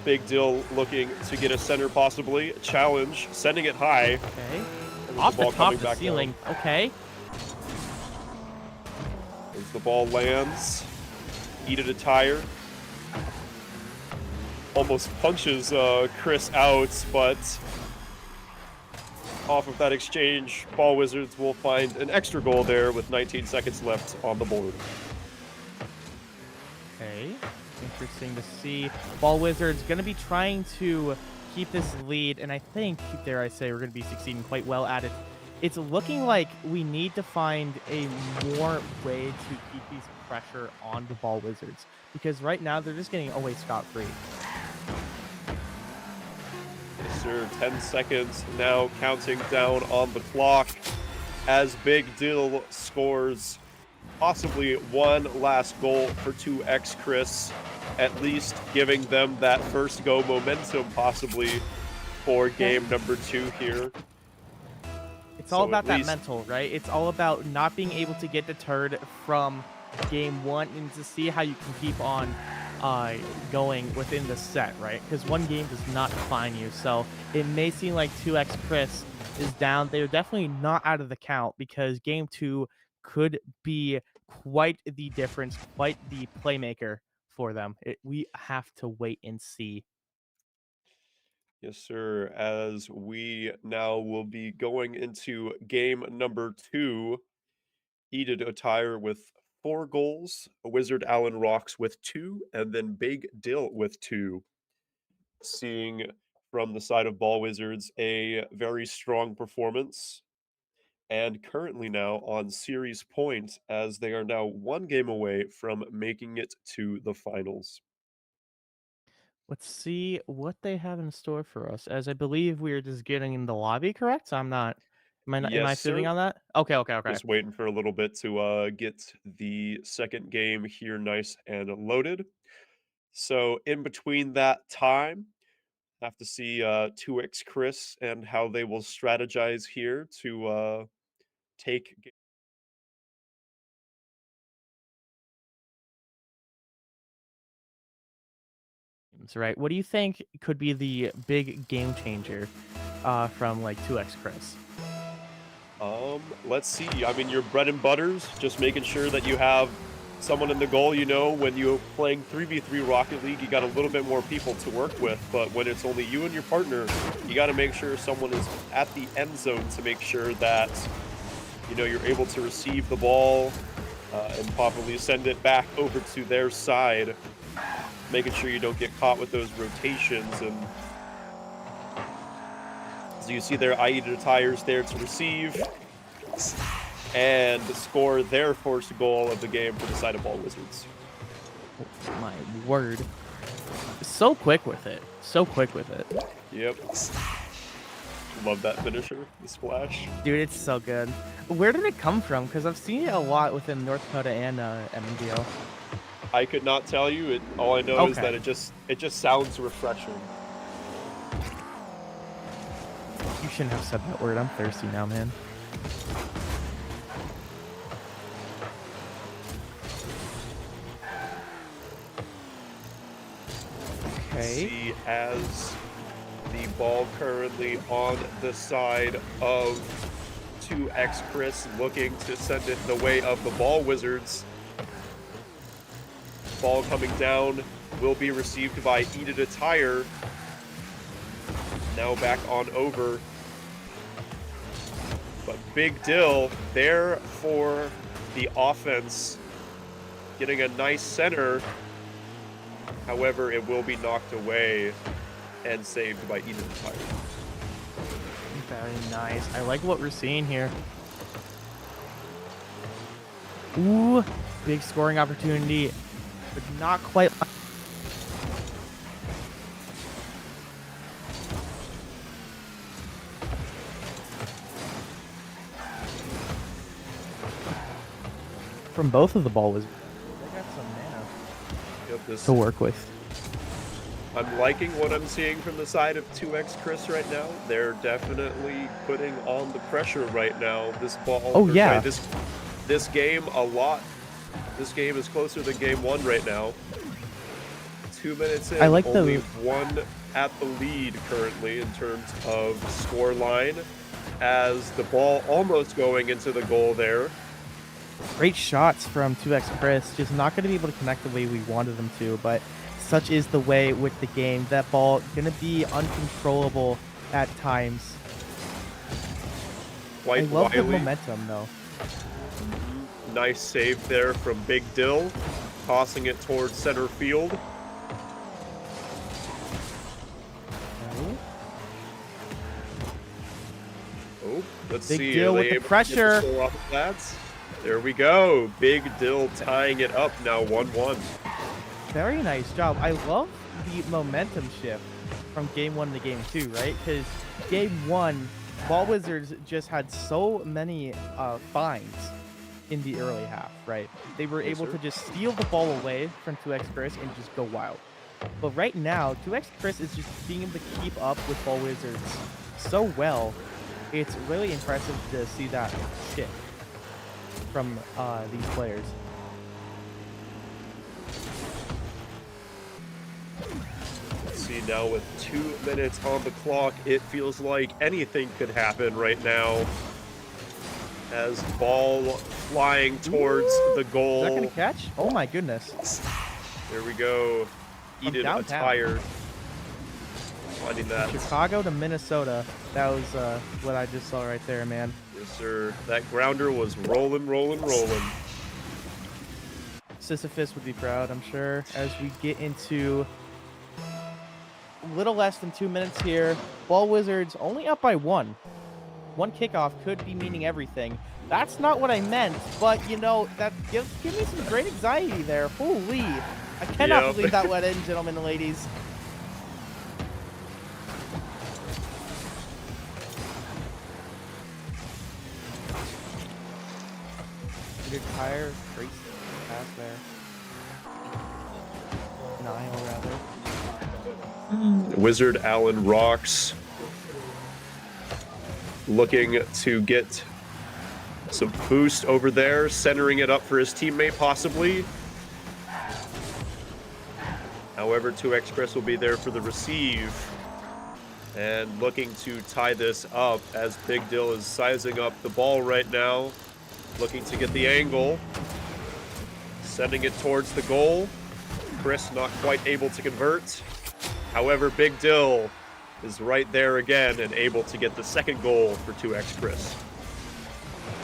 Big Dill looking to get a center possibly. Challenge, sending it high. Okay. With Off the ball top coming of the back ceiling. down. Okay. As the ball lands, Eat It Attire. Almost punches Chris out, but off of that exchange, Ball Wizards will find an extra goal there with 19 seconds left on the board. Okay. Interesting to see. Ball Wizards going to be trying to keep this lead, and I think, dare I say, we're going to be succeeding quite well at it. It's looking like we need to find a more way to keep these pressure on the Ball Wizards, because right now they're just getting away scot-free. Yes, sir. 10 seconds now counting down on the clock as Big Dill scores possibly one last goal for 2X Chris, at least giving them that first go momentum possibly for game number 2 here. It's all So about at that least- mental, right? It's all about not being able to get deterred from game one and to see how you can keep on going within the set, right? Because one game does not define you. So it may seem like 2X Chris is down. They're definitely not out of the count, because game 2 could be quite the difference, quite the playmaker for them. We have to wait and see. Yes, sir. As we now will be going into game number 2, Eat It Attire with 4 goals, Wizard Allen Rocks with 2, and then Big Dill with 2. Seeing from the side of Ball Wizards a very strong performance, and currently now on series point, as they are now 1 game away from making it to the finals. Let's see what they have in store for us, as I believe we are just getting in the lobby, correct? I'm not. Am I Yes, fibbing sir. on that? Okay, okay, okay. Just waiting for a little bit to get the second game here nice and loaded. So in between that time, have to see 2x Chris and how they will strategize here to take Right. What do you think could be the big game changer from like 2x Chris? Let's see. I mean, your bread and butters, just making sure that you have someone in the goal. You know, when you're playing 3v3 Rocket League, you got a little bit more people to work with. But when it's only you and your partner, you got to make sure someone is at the end zone to make sure that, you know, you're able to receive the ball and properly send it back over to their side, making sure you don't get caught with those rotations. And so you see their I eat tires there to receive and score their first goal of the game for the side of Ball Wizards. My word. So quick with it. So quick with it. Yep. Love that finisher, the splash. Dude, it's so good. Where did it come from? Because I've seen it a lot within North Dakota and MMDO. I could not tell you. All I know is Okay. that it just sounds refreshing. You shouldn't have said that word. I'm thirsty now, man. Okay. See, as the ball currently on the side of 2x Chris, looking to send it the way of the Ball Wizards. Ball coming down will be received by Eat It a Tire. Now back on over. But Big Dill there for the offense, getting a nice center. However, it will be knocked away and saved by Eat It a Tire. Very nice. I like what we're seeing here. Ooh, big scoring opportunity, but not quite. From both of the Ball Wizards. They got some mana Yep, to work with. I'm liking what I'm seeing from the side of 2x Chris right now. They're definitely putting on the pressure right now. This ball, Oh, yeah. this game a lot. This game is closer than game one right now. 2 minutes in, I like only the- one at the lead currently in terms of score line, as the ball almost going into the goal there. Great shots from 2x Chris, just not going to be able to connect the way we wanted them to, but such is the way with the game. That ball going to be uncontrollable at times. Quite I love the wily. momentum, though. Nice save there from Big Dill, tossing it towards center field. Oh, let's Big see. Dill Are with they the able to get pressure. score off of that? There we go. Big Dill tying it up now 1-1. Very nice job. I love the momentum shift from game one to game two, right? Because game one, Ball Wizards just had so many finds in the early half, right? They were Yes, able sir. to just steal the ball away from 2x Chris and just go wild. But right now, 2x Chris is just being able to keep up with Ball Wizards so well. It's really impressive to see that shift from these players. Let's see now with 2 minutes on the clock, it feels like anything could happen right now. As ball flying towards the goal. Is that gonna catch? Oh my goodness. There we go. From Eat it a downtown. tire. Finding that. Chicago to Minnesota. That was what I just saw right there, man. Yes, sir. That grounder was rolling, rolling, rolling. Sisyphus would be proud, I'm sure, as we get into a little less than 2 minutes here. Ball Wizards only up by one. One kickoff could be meaning everything. That's not what I meant, but you know, that gives me some great anxiety there. Holy, I cannot Yep. believe that went in, gentlemen and ladies. Good tire, great pass there. Niall, rather. Wizard Allen rocks. Looking to get some boost over there, centering it up for his teammate, possibly. However, 2X Chris will be there for the receive. And looking to tie this up as Big Dill is sizing up the ball right now. Looking to get the angle. Sending it towards the goal. Chris not quite able to convert. However, Big Dill is right there again and able to get the second goal for 2X Chris.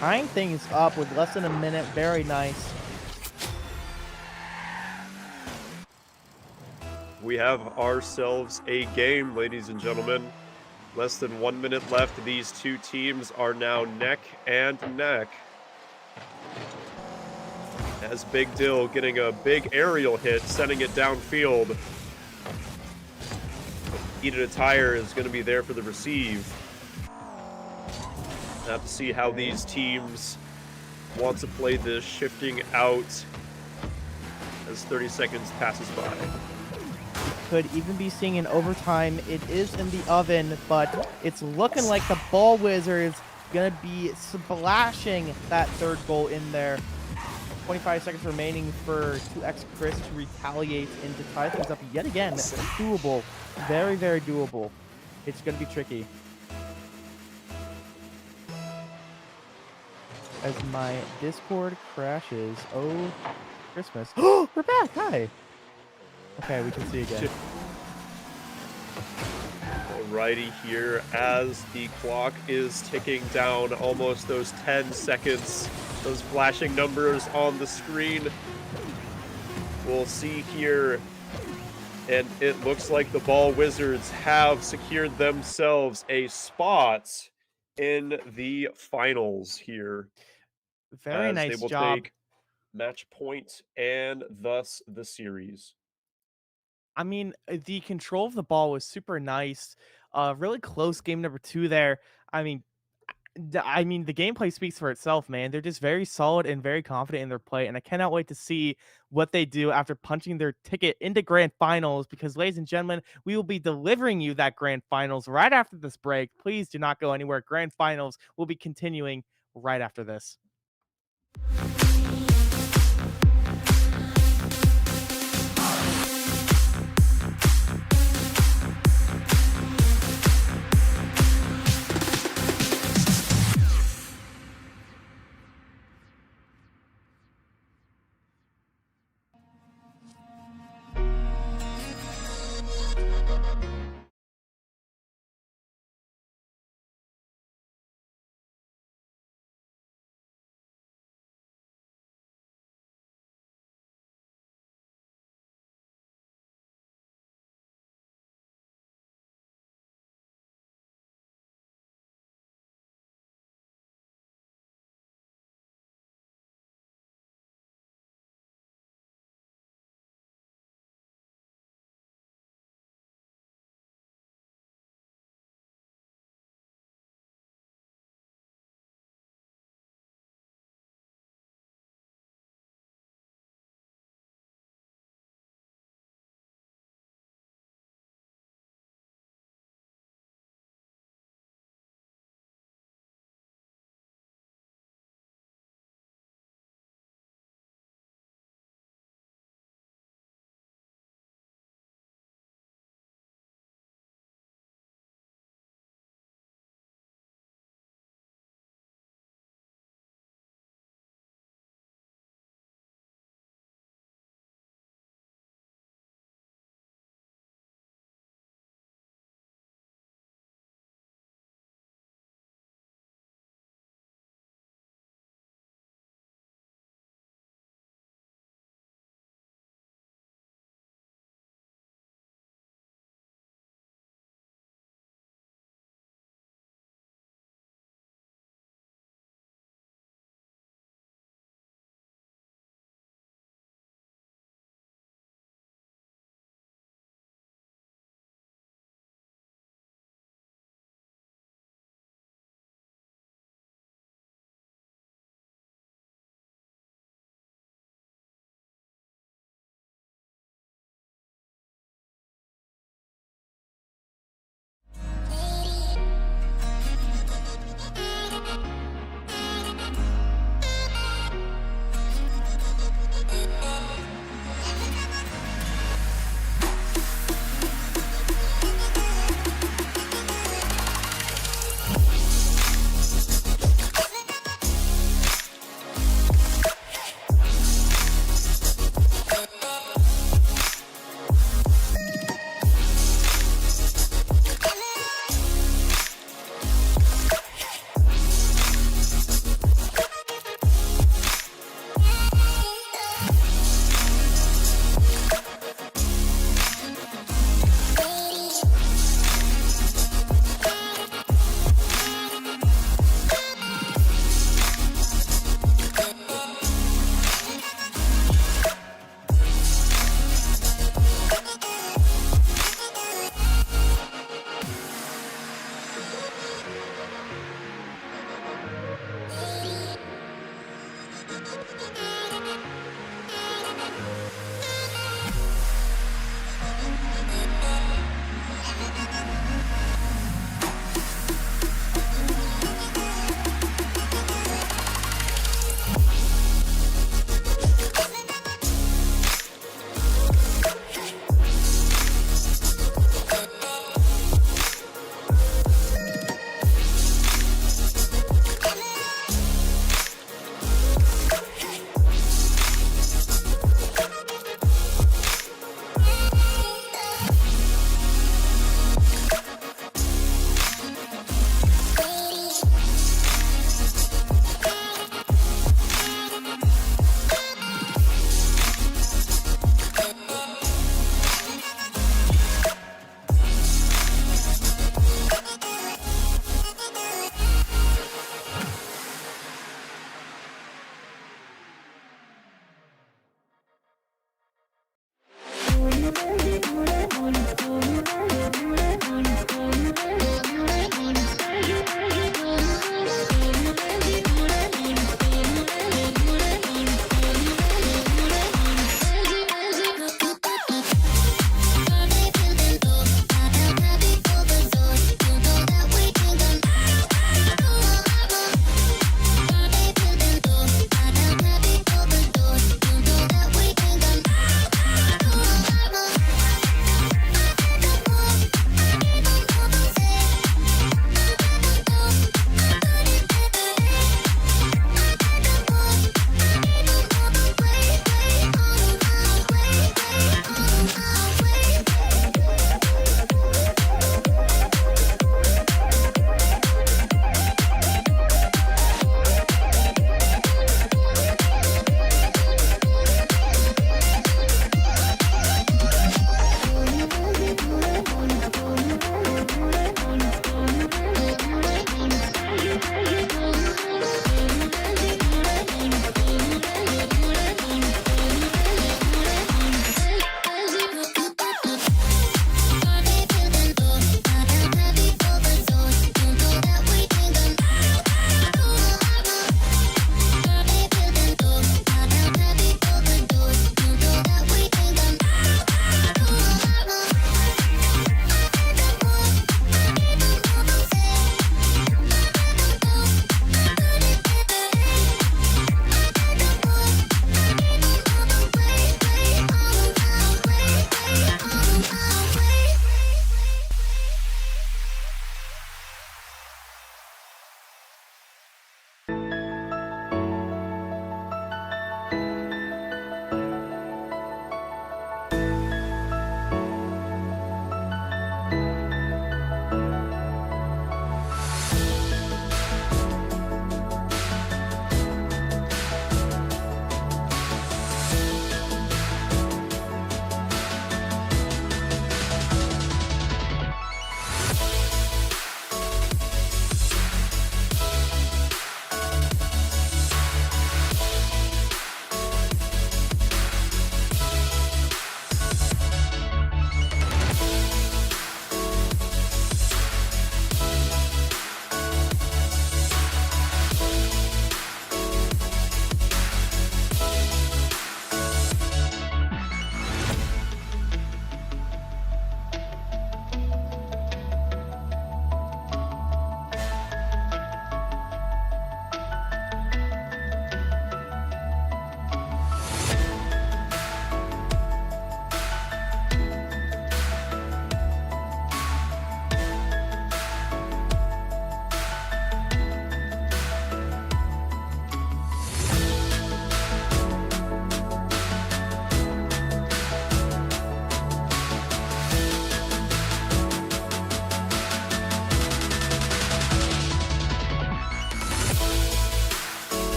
Tying things up with less than a minute. Very nice. We have ourselves a game, ladies and gentlemen. Less than 1 minute left. These two teams are now neck and neck. As Big Dill getting a big aerial hit, sending it downfield. Eated a Tire is going to be there for the receive. Have to see how these teams want to play this, shifting out as 30 seconds passes by. Could even be seeing an overtime. It is in the oven, but it's looking like the Ball Wizards gonna be splashing that third goal in there. 25 seconds remaining for 2X Chris to retaliate and to tie things up yet again. Doable. Very, very doable. It's gonna be tricky. As my Discord crashes. Oh, Christmas. Oh, we're back. Hi. Okay, we can see again. Alrighty here, as the clock is ticking down, almost those 10 seconds, those flashing numbers on the screen. We'll see here, and it looks like the Ball Wizards have secured themselves a spot in the finals here. Very as nice they will job. take match point and thus the series. I mean, the control of the ball was super nice. Really close game number 2 there. I mean, the gameplay speaks for itself, man. They're just very solid and very confident in their play, and I cannot wait to see what they do after punching their ticket into grand finals. Because, ladies and gentlemen, we will be delivering you that grand finals right after this break. Please do not go anywhere. Grand finals will be continuing right after this.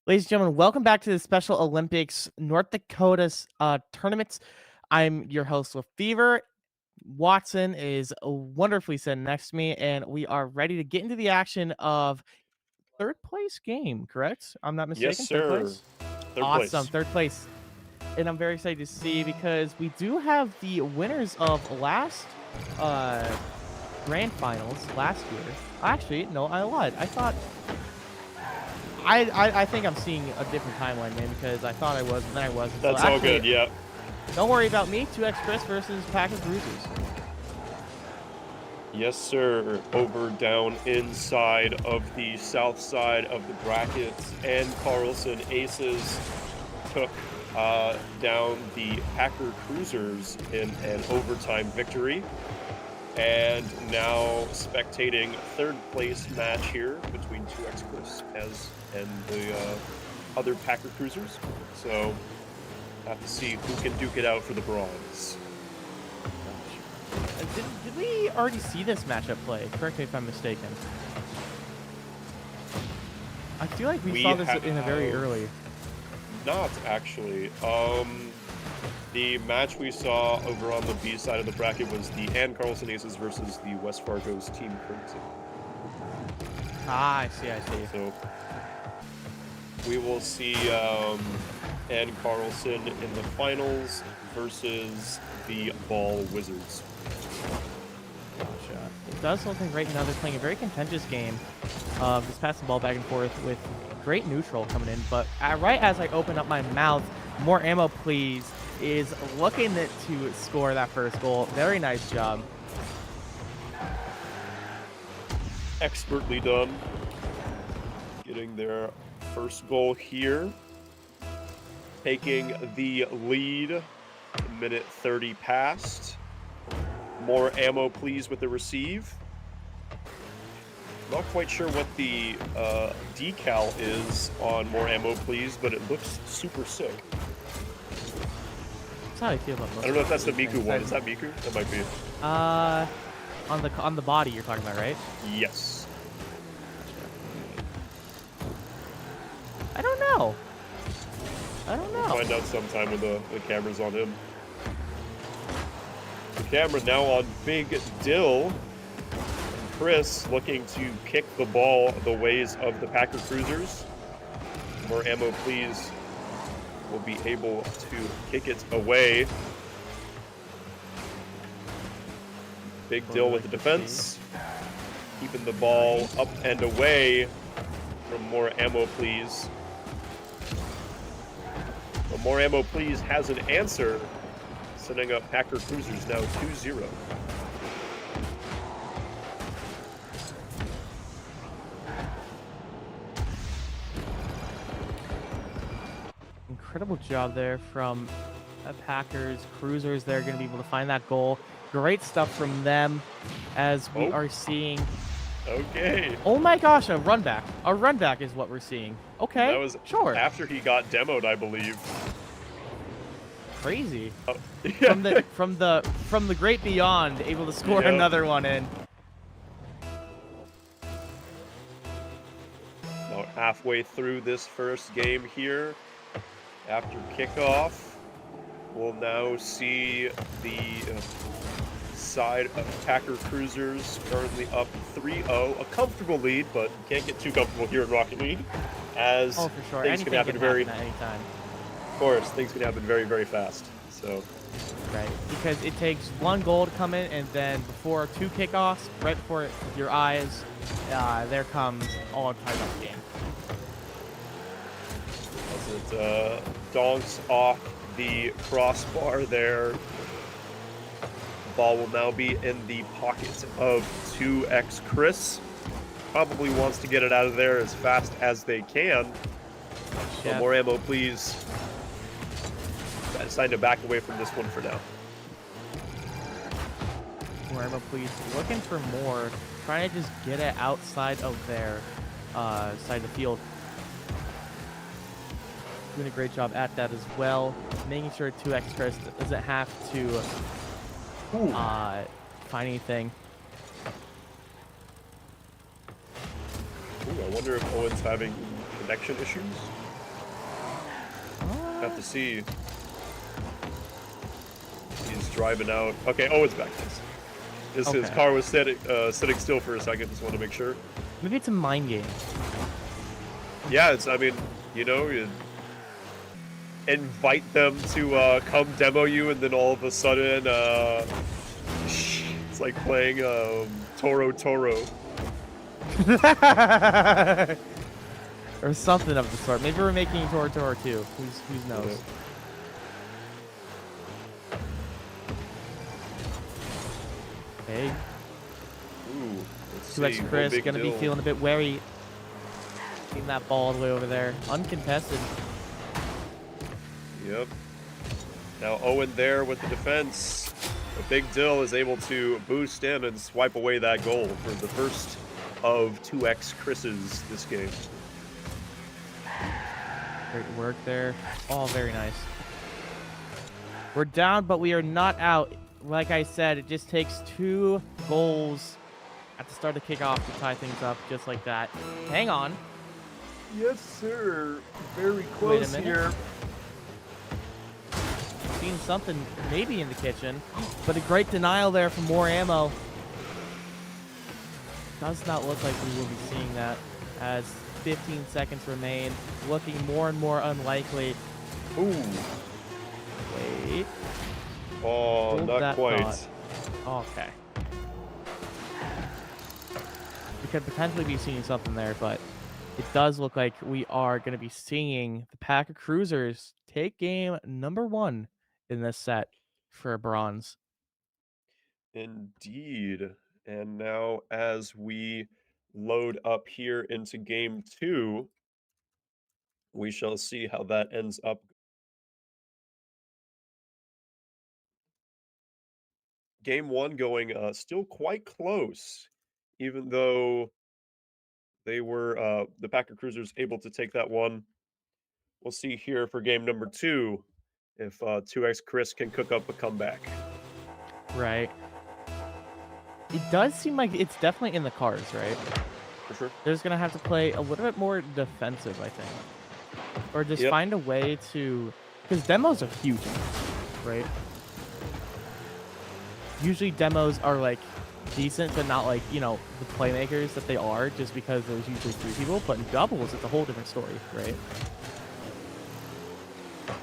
Ladies and gentlemen, welcome back to the Special Olympics North Dakota's tournaments. I'm your host, LaFever. Watson is wonderfully sitting next to me, and we are ready to get into the action of third place game, correct? I'm not Yes, mistaken, third sir. place? Third Awesome, place. third place. And I'm very excited to see because we do have the winners of last grand finals last year. Actually, no, I lied. I thought I think I'm seeing a different timeline, man, because I thought I was, and then I wasn't. That's so all actually, good. Yeah. don't worry about me. 2X Chris versus Pack of Bruisers. Yes, sir. Over down inside of the south side of the brackets, and Carlson Aces took down the Packer Cruisers in an overtime victory. And now spectating third place match here between 2X Chris and the other Packer Cruisers. So have to see who can duke it out for the bronze. Did we already see this matchup play? Correct me if I'm mistaken. I feel like we saw this in a very early. Not actually. The match we saw over on the B side of the bracket was the Ann Carlson Aces versus the West Fargo's Team Crimson. Ah, I see. So we will see Ann Carlson in the finals versus the Ball Wizards. Gotcha. It does look like right now they're playing a very contentious game. Just passing the ball back and forth with great neutral coming in. But right as I open up my mouth, more ammo, please, is looking to score that first goal. Very nice job. Expertly done. Getting their first goal here. Taking the lead. Minute 30 past. More ammo, please, with the receive. Not quite sure what the decal is on more ammo, please, but it looks super sick. That's how I feel about most I don't know if that's the of these Miku things. one. Is that Miku? That might be. On the body you're talking about, right? Yes. I don't know. We'll find out sometime when the camera's on him. The camera now on Big Dill. And Chris looking to kick the ball the ways of the Packer Cruisers. More ammo, please. Will be able to kick it away. Big Dill with the defense. Keeping the ball up and away from more ammo, please. But more ammo, please has an answer. Sending up Packer Cruisers now 2-0. Incredible job there from Packers. Cruisers, they're going to be able to find that goal. Great stuff from them as we are seeing. Okay. Oh my gosh, a run back. A run back is what we're seeing. Okay, That was sure. after he got demoed, I believe. Crazy. Oh, yeah. From the great beyond, able to score Yep. another one in. About halfway through this first game here. After kickoff, we'll now see the side of Packer Cruisers currently up 3-0. A comfortable lead, but you can't get too comfortable here in Rocket League. As Oh, for sure. things Anything can happen very, at any time. of course, things can happen very, very fast. So, Right, because it takes one goal to come in, and then before two kickoffs, right before your eyes, there comes all tied up game. as it donks off the crossbar there. Ball will now be in the pocket of 2X Chris. Probably wants to get it out of there as fast as they can. So Yeah. more ammo, please. I decided to back away from this one for now. More ammo, please. Looking for more. Trying to just get it outside of their side of the field. Doing a great job at that as well. Making sure 2X Chris doesn't have to find anything. Ooh, I wonder if Owen's having connection issues. Have to see. He's driving out. Okay, oh, it's back. His Okay. car was sitting still for a second. Just want to make sure. Maybe it's a mind game. Yeah, it's. I mean, you know, you invite them to come demo you, and then all of a sudden, it's like playing Toro Toro. Or something of the sort. Maybe we're making Tor Tor too. Who knows? Okay. Ooh, let's 2x see. Chris Big gonna be Dill. feeling a bit wary. Seeing that ball all the way over there. Uncontested. Yep. Now Owen there with the defense. But Big Dill is able to boost in and swipe away that goal for the first of 2x Chris's this game. Great work there. All very nice. We're down, but we are not out. Like I said, it just takes 2 goals at the start of kickoff to tie things up, just like that. Hang on. Yes, sir. Very Wait a close minute. here. Seen something maybe in the kitchen, but a great denial there for more ammo. Does not look like we will be seeing that as 15 seconds remain. Looking more and more unlikely. Ooh. Wait. Oh, Hold not that quite. thought. Okay. We could potentially be seeing something there, but it does look like we are going to be seeing the Pack of Cruisers take game number 1 in this set for a bronze. Indeed. And now as we load up here into game 2, we shall see how that ends up. Game 1 going still quite close, even though they were the Packer Cruisers able to take that one. We'll see here for game number 2 if 2x Chris can cook up a comeback. Right. It does seem like it's definitely in the cards, right? For sure. There's going to have to play a little bit more defensive, I think. Or just Yep. find a way to... Because demos are huge, right? Usually demos are, like, decent, but not, like, you know, the playmakers that they are, just because there's usually 3 people. But in doubles, it's a whole different story, right?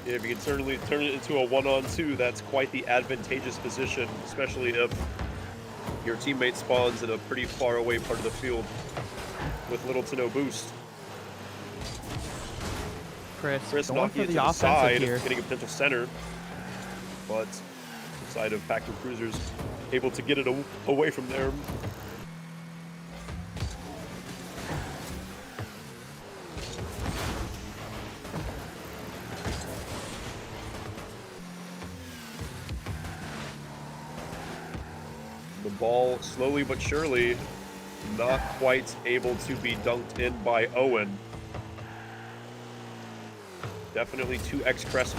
Yeah, if you can certainly turn it into a 1-on-2, that's quite the advantageous position, especially if your teammate spawns in a pretty far away part of the field with little to no boost. Chris Chris going for knocking it to the the offensive side, here. getting a potential center, but the side of Packer Cruisers able to get it away from there. The ball, slowly but surely, not quite able to be dunked in by Owen. Definitely 2x Chris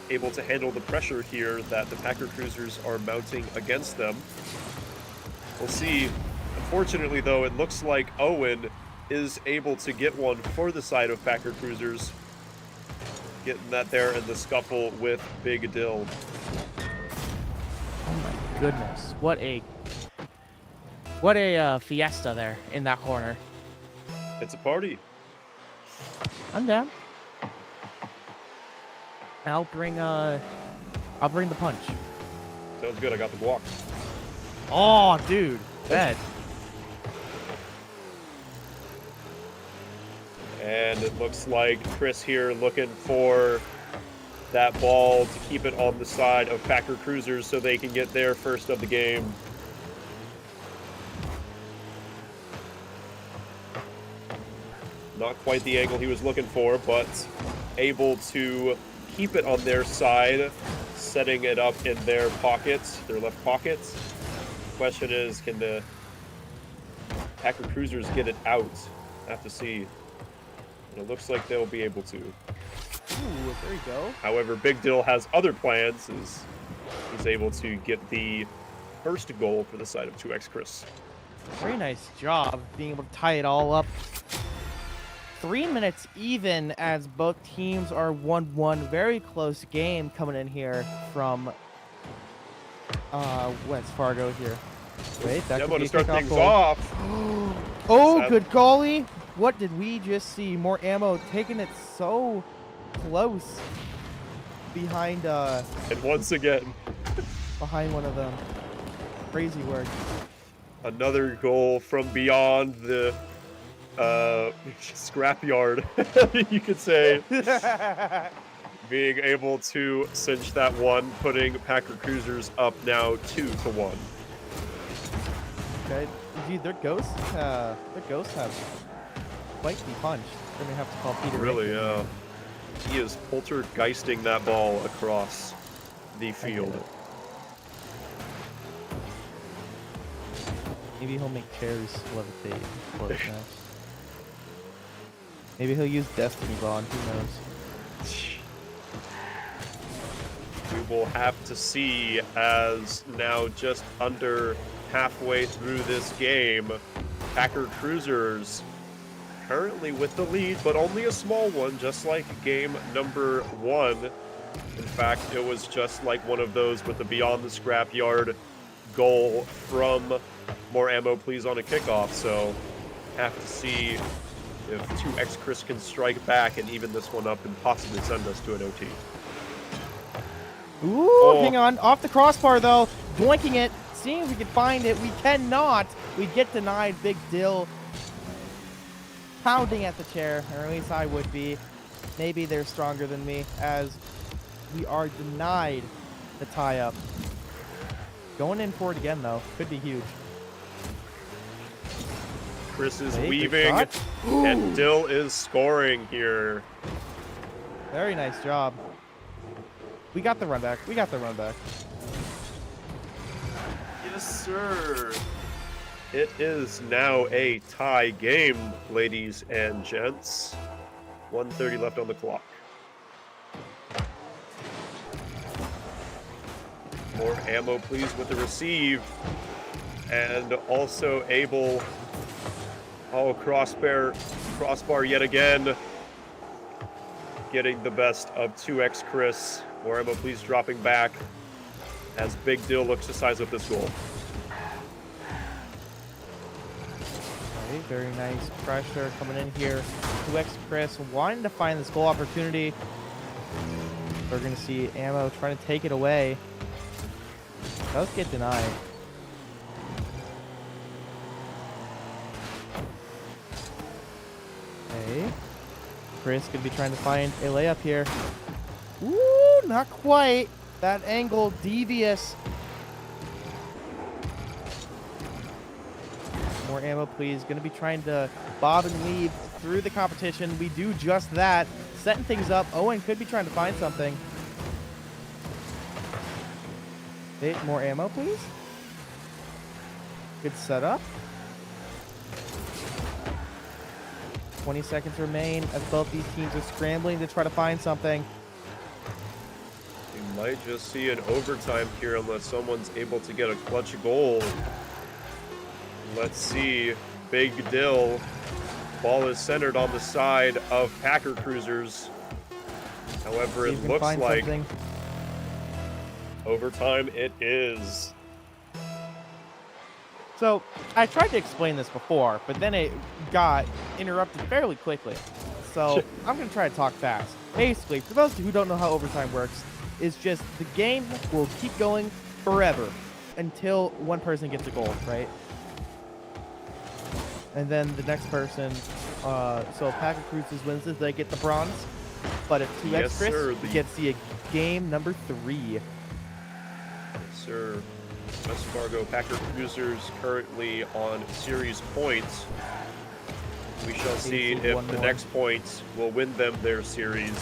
able to handle the pressure here that the Packer Cruisers are mounting against them. We'll see. Unfortunately, though, it looks like Owen is able to get one for the side of Packer Cruisers. Getting that there in the scuffle with Big Dill. Oh my goodness. What a fiesta there in that corner. It's a party. I'm down. I'll bring the punch. Sounds good. I got the guac. Oh, dude. Bad. And it looks like Chris here looking for that ball to keep it on the side of Packer Cruisers so they can get their first of the game. Not quite the angle he was looking for, but able to keep it on their side, setting it up in their pockets, their left pockets. Question is, can the Packer Cruisers get it out? Have to see. And it looks like they'll be able to. Ooh, there you go. However, Big Dill has other plans as he's able to get the first goal for the side of 2x Chris. Very nice job being able to tie it all up. 3 minutes even as both teams are 1-1. Very close game coming in here from West Fargo here. Wait, that Demo could be to a start kickoff things goal. off. Oh, Sad. good golly. What did we just see? More ammo, taking it so close behind And once again, behind one of them. Crazy work. another goal from beyond the scrapyard, you could say. Being able to cinch that one, putting Packer Cruisers up now 2-1. Okay, dude, their ghosts have quite the punch. We're gonna have to call Peter. Really, Rick. he is poltergeisting that ball across the field. Maybe he'll make chairs levitate close next. Maybe he'll use Destiny Bond. Who knows? We will have to see, as now just under halfway through this game, Packer Cruisers currently with the lead, but only a small one, just like game number 1. In fact, it was just like one of those with the beyond the scrapyard goal from More Ammo Please on a kickoff, so have to see if 2X Chris can strike back and even this one up and possibly send us to an OT. Ooh, hang on. Off the crossbar, though. Boinking it. Seeing if we can find it. We cannot. We get denied. Big Dill pounding at the chair, or at least I would be. Maybe they're stronger than me, as we are denied the tie-up. Going in for it again, though. Could be huge. Chris is Hey, good weaving, shot. and Dill is scoring here. Very nice job. We got the run back. We got the run back. Yes, sir. It is now a tie game, ladies and gents. 1:30 left on the clock. More ammo, please, with the receive. And also able... Oh, crossbar yet again. Getting the best of 2X Chris. More ammo, please, dropping back as Big Dill looks to size up this goal. Okay, very nice pressure coming in here. 2X Chris wanting to find this goal opportunity. We're going to see Ammo trying to take it away. Does get denied. Okay. Chris could be trying to find a layup here. Ooh, not quite. That angle devious. More ammo, please. Gonna be trying to bob and weave through the competition. We do just that. Setting things up. Owen could be trying to find something. Okay, more ammo, please. Good setup. 20 seconds remain as both these teams are scrambling to try to find something. We might just see an overtime here unless someone's able to get a clutch goal. Let's see. Big Dill. Ball is centered on the side of Packer Cruisers. However, See it if we can looks find like something. overtime it is. So, I tried to explain this before, but then it got interrupted fairly quickly. So, I'm going to try to talk fast. Basically, for those who don't know how overtime works, it's just the game will keep going forever until one person gets a goal, right? And then the next person, so Packer Cruisers wins this, they get the bronze. But if 2X Yes, Chris sir, gets the game number 3. Yes, sir. West Fargo Packer Cruisers currently on series points. We shall see if the next points will win them their series.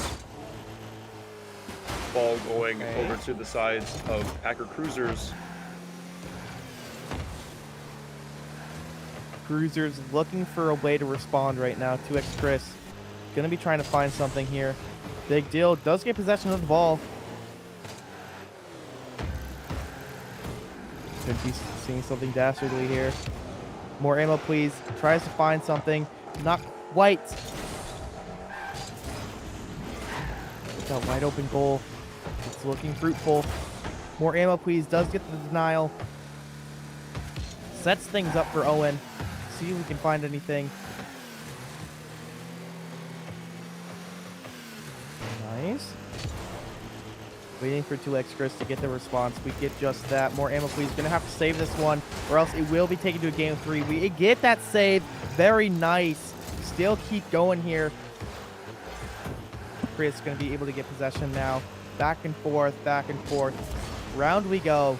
Ball going over to the sides of Packer Cruisers. Cruisers looking for a way to respond right now. 2X Chris gonna be trying to find something here. Big Deal does get possession of the ball. Could be seeing something dastardly here. More ammo, please. Tries to find something. Not quite. That wide open goal. It's looking fruitful. More ammo, please. Does get the denial. Sets things up for Owen. See if we can find anything. Nice. Waiting for 2x Chris to get the response. We get just that. More ammo, please. Gonna have to save this one, or else it will be taken to a game of 3. We get that save. Very nice. Still keep going here. Chris gonna be able to get possession now. Back and forth, back and forth. Round we go.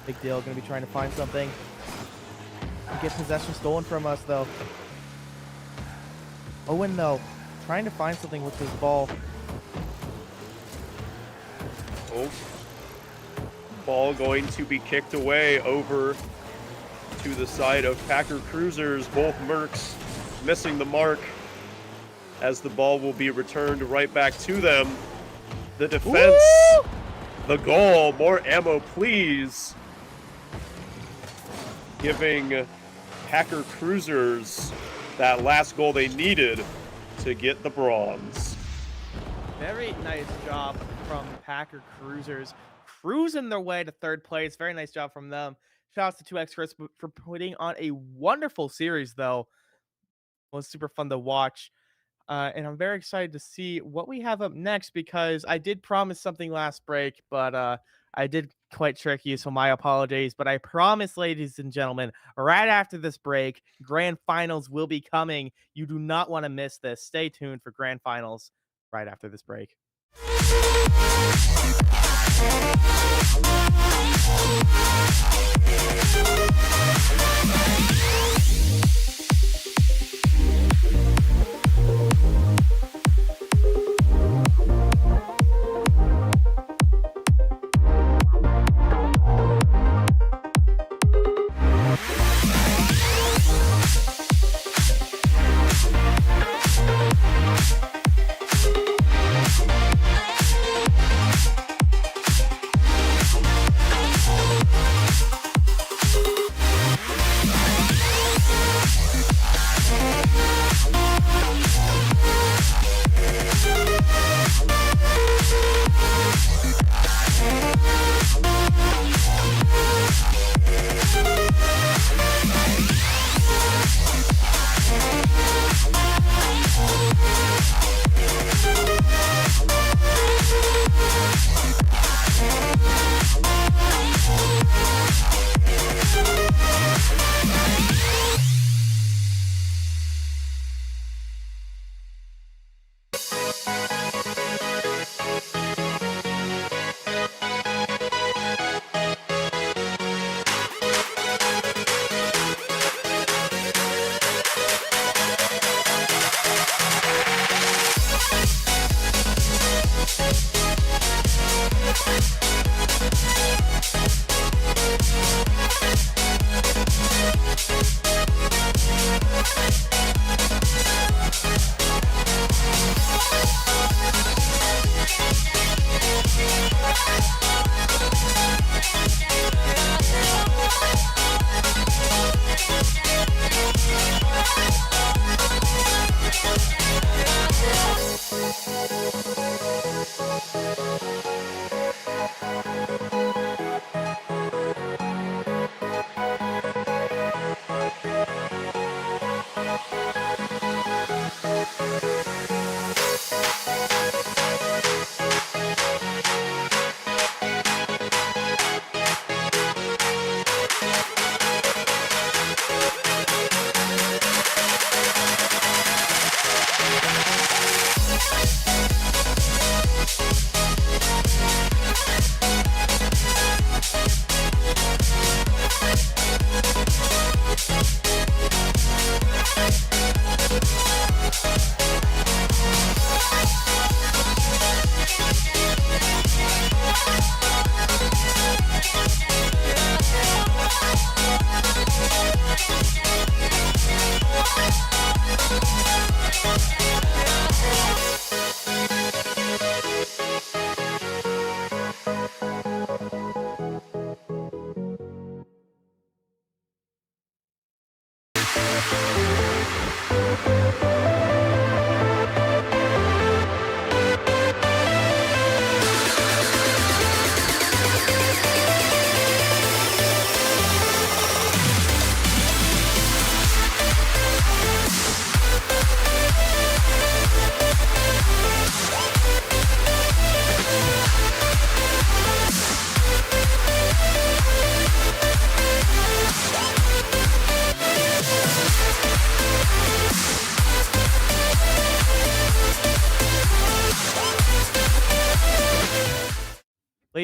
Big deal. Gonna be trying to find something. Get possession stolen from us, though. Owen, though, trying to find something with his ball. Oh. Ball going to be kicked away over to the side of Packer Cruisers. Both Mercs missing the mark as the ball will be returned right back to them. The defense, Woo! the goal, more ammo, please. Giving Packer Cruisers that last goal they needed to get the bronze. Very nice job from Packer Cruisers. Cruising their way to 3rd place. Very nice job from them. Shout out to 2x Chris for putting on a wonderful series, though. It was super fun to watch. And I'm very excited to see what we have up next, because I did promise something last break, but I did quite trick you, so my apologies. But I promise, ladies and gentlemen, right after this break, grand finals will be coming. You do not want to miss this. Stay tuned for grand finals right after this break.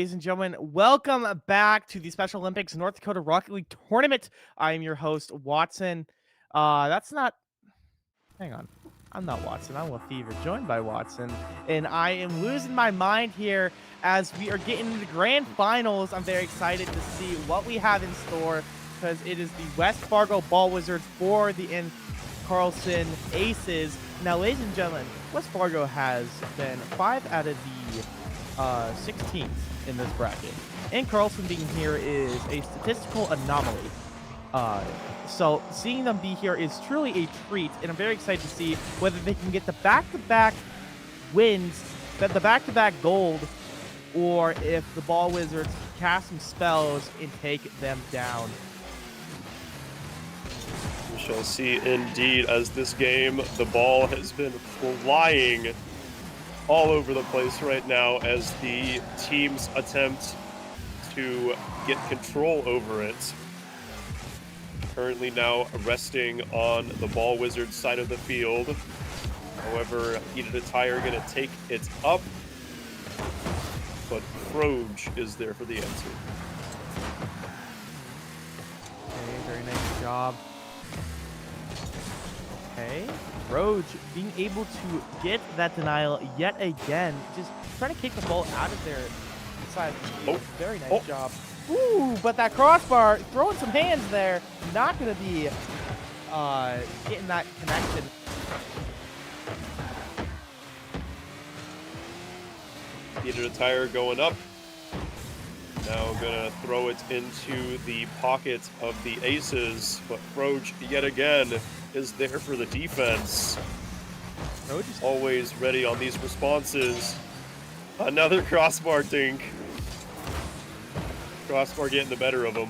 ladies and gentlemen, welcome back to the Special Olympics North Dakota Rocket League Tournament. I am your host, Watson. That's not... Hang on. I'm not Watson. I'm Lefevre, joined by Watson. And I am losing my mind here as we are getting into the grand finals. I'm very excited to see what we have in store because it is the West Fargo Ball Wizards for the N. Carlson Aces. Now, ladies and gentlemen, West Fargo has been 5 out of the 16th in this bracket. And Carlson being here is a statistical anomaly. So seeing them be here is truly a treat, and I'm very excited to see whether they can get the back-to-back wins, the back-to-back gold, or if the Ball Wizards cast some spells and take them down. We shall see indeed, as this game, the ball has been flying all over the place right now as the teams attempt to get control over it. Currently now resting on the Ball Wizards side of the field. However, Heated Attire going to take it up, but Froge is there for the answer. Okay, very nice job. Okay, Froge being able to get that denial yet again, just trying to kick the ball out of their side of the field. Very nice job. Ooh, but that crossbar, throwing some hands there, not going to be getting that connection. Heated Attire going up. Now going to throw it into the pocket of the Aces, but Froge yet again is there for the defense. Froge is always ready on these responses. Another crossbar dink. Crossbar getting the better of him.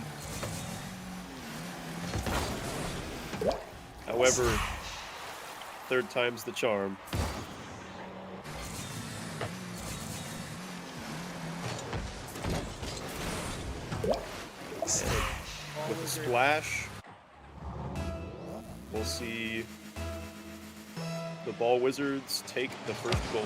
However, third time's the charm. With a splash, we'll see the Ball Wizards take the first goal.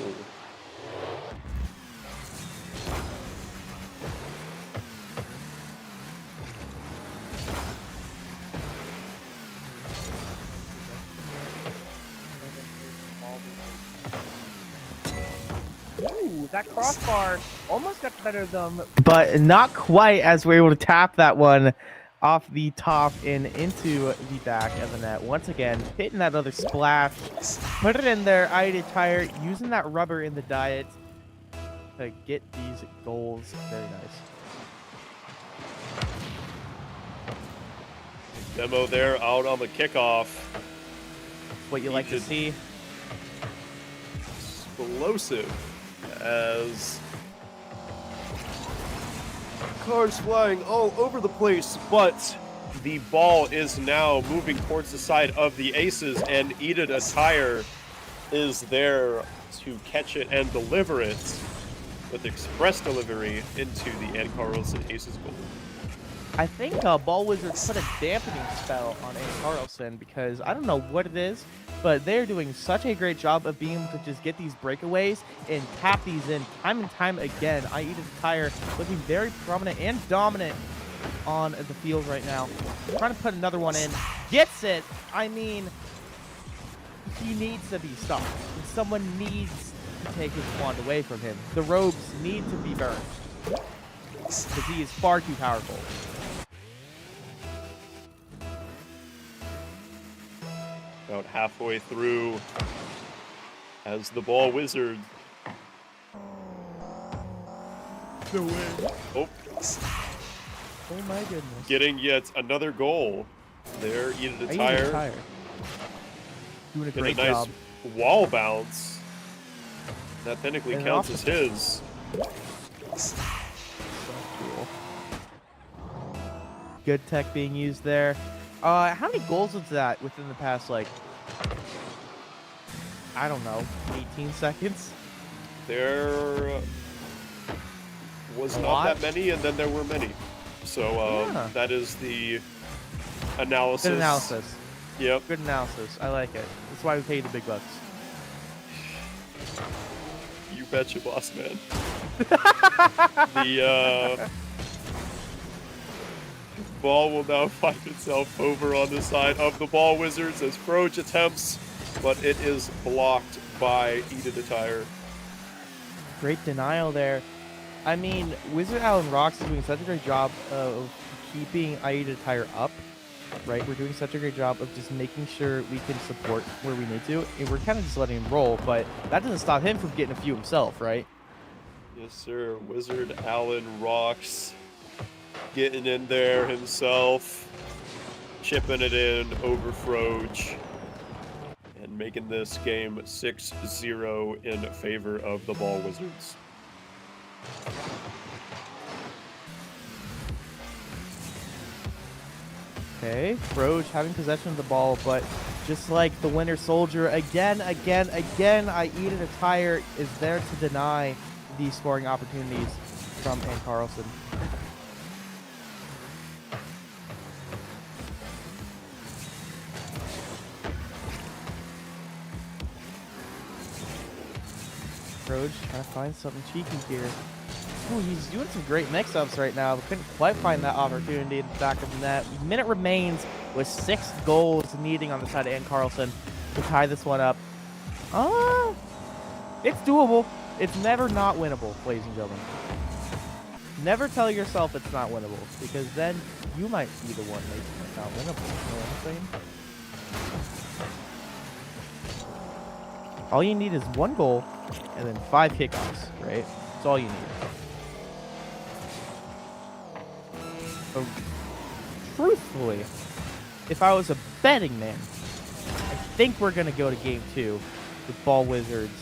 Ooh, that crossbar almost got better of them, but not quite, as we were able to tap that one off the top and into the back of the net. Once again, hitting that other splash, put it in there, Heated Attire, using that rubber in the diet to get these goals. Very nice. Demo there out on the kickoff. What you like to see. Explosive as cars flying all over the place, but the ball is now moving towards the side of the Aces, and Heated Attire is there to catch it and deliver it with express delivery into the Ann Carlson Aces goal. I think Ball Wizards put a dampening spell on Ann Carlson because I don't know what it is, but they're doing such a great job of being able to just get these breakaways and tap these in time and time again. Heated Attire looking very prominent and dominant on the field right now. Trying to put another one in. Gets it! I mean, he needs to be stopped. Someone needs to take his wand away from him. The robes need to be burned because he is far too powerful. About halfway through as the Ball Wizard. No way. Oh, Oh my goodness. getting yet another goal. There, Heated Attire. Doing a Get a great nice job. wall bounce. That technically And counts off as his. So cool. Good tech being used there. How many goals was that within the past, like, I don't know, 18 seconds? There was A not lot? that many, and then there were many. So Yeah. that is the analysis. Good analysis. Yep. Good analysis. I like it. That's why we pay the big bucks. You betcha, boss man. The ball will now find itself over on the side of the Ball Wizards as Froge attempts, but it is blocked by Eden Attire. Great denial there. I mean, Wizard Allen Rocks is doing such a great job of keeping Aida Tire up, right? We're doing such a great job of just making sure we can support where we need to, and we're kind of just letting him roll, but that doesn't stop him from getting a few himself, right? Yes, sir. Wizard Allen Rocks getting in there himself, chipping it in over Froge, and making this game 6-0 in favor of the Ball Wizards. Okay, Froge having possession of the ball, but just like the Winter Soldier, again, Aida Attire is there to deny the scoring opportunities from Ann Carlson. Froge trying to find something cheeky here. Oh, he's doing some great mix-ups right now, but couldn't quite find that opportunity in the back of the net. Minute remains with 6 goals needing on the side of Ann Carlson to tie this one up. It's doable. It's never not winnable, ladies and gentlemen. Never tell yourself it's not winnable, because then you might be the one making it not winnable. You know what I'm saying? All you need is 1 goal and then 5 kickoffs, right? That's all you need. So, truthfully, if I was a betting man, I think we're going to go to game 2 with Ball Wizards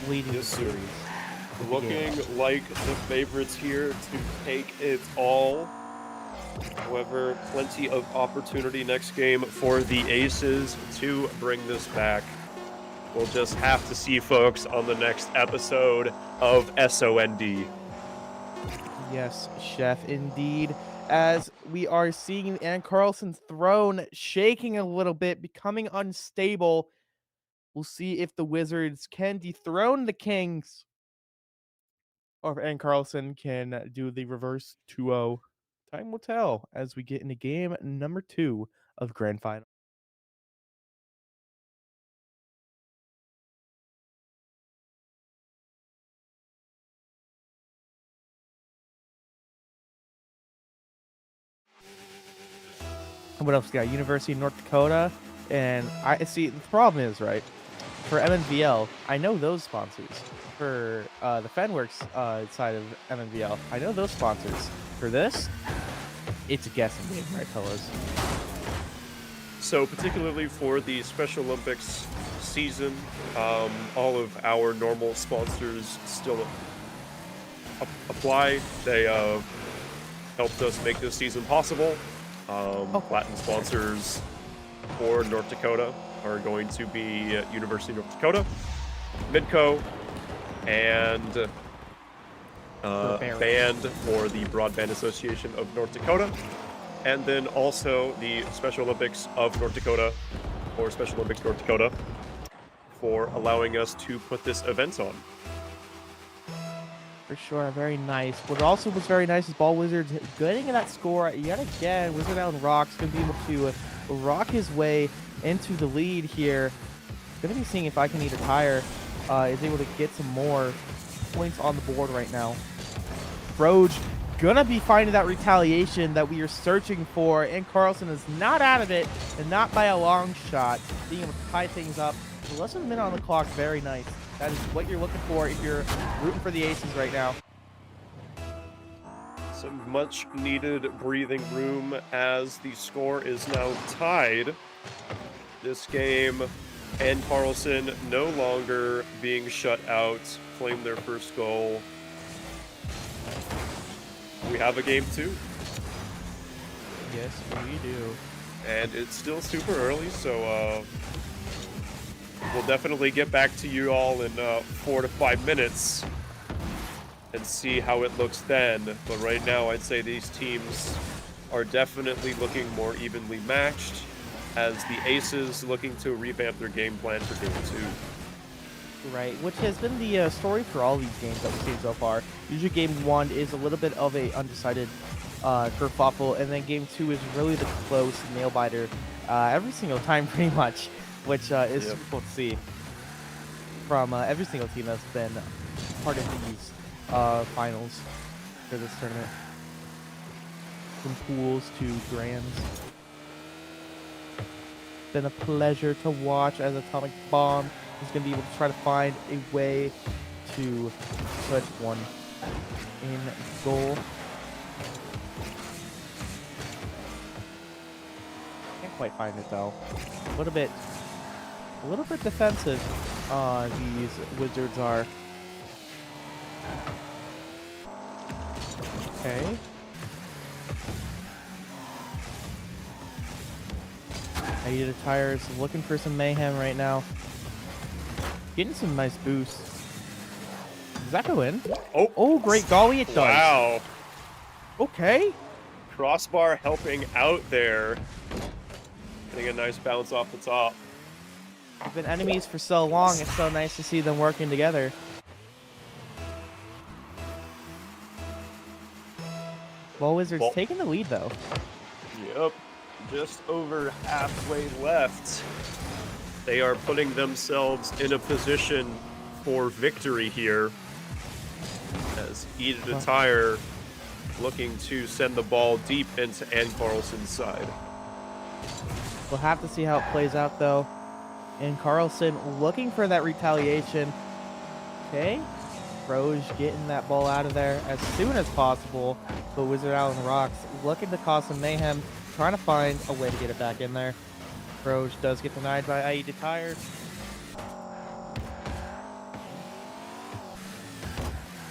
leading the series. Looking like the favorites here to take it all. However, plenty of opportunity next game for the Aces to bring this back. We'll just have to see, folks, on the next episode of SOND. Yes, Chef, indeed. As we are seeing Ann Carlson's throne shaking a little bit, becoming unstable. We'll see if the Wizards can dethrone the Kings, or if Ann Carlson can do the reverse 2-0. Time will tell as we get into game number 2 of Grand Final. And what else we got? University of North Dakota. And I see the problem is, right, for MNVL, I know those sponsors. For the Fenworks side of MNVL, I know those sponsors. For this, it's a guessing game, right, fellas? So particularly for the Special Olympics season, all of our normal sponsors still apply. They helped us make this season possible. Platinum sponsors for North Dakota are going to be University of North Dakota, Midco, and Band for the Broadband Association of North Dakota, and then also the Special Olympics of North Dakota, or Special Olympics North Dakota, for allowing us to put this event on. For sure, very nice. What also was very nice is Ball Wizards getting that score yet again. Wizard Allen Rocks going to be able to rock his way into the lead here. Going to be seeing if I Can Eat a Tire is able to get some more points on the board right now. Froge gonna be finding that retaliation that we are searching for, and Carlson is not out of it, and not by a long shot, being able to tie things up. Less than a minute on the clock, very nice. That is what you're looking for if you're rooting for the Aces right now. Some much needed breathing room as the score is now tied. This game, and Carlson no longer being shut out, claimed their first goal. We have a game 2. Yes, we do. And it's still super early, so we'll definitely get back to you all in 4 to 5 minutes and see how it looks then. But right now, I'd say these teams are definitely looking more evenly matched, as the Aces looking to revamp their game plan for game 2. Right, which has been the story for all these games that we've seen so far. Usually game 1 is a little bit of a undecided kerfuffle, and then game 2 is really the close nail biter every single time pretty much, which is Yep. super cool to see from every single team that's been part of these finals for this tournament. From pools to grands. Been a pleasure to watch as Atomic Bomb is going to be able to try to find a way to put one in goal. Can't quite find it though. A little bit defensive. These Wizards are. Okay. Aida Tires looking for some mayhem right now. Getting some nice boosts. Does that go in? Oh, great golly, it does. Wow. Okay. Crossbar helping out there. Getting a nice bounce off the top. We've been enemies for so long, it's so nice to see them working together. Ball Wizards taking the lead though. Yep. Just over halfway left. They are putting themselves in a position for victory here. As Ida the Tire looking to send the ball deep into Ann Carlson's side. We'll have to see how it plays out though. And Carlson looking for that retaliation. Okay. Rose getting that ball out of there as soon as possible. But Wizard out on the rocks looking to cause some mayhem. Trying to find a way to get it back in there. Rose does get denied by Aida Tire.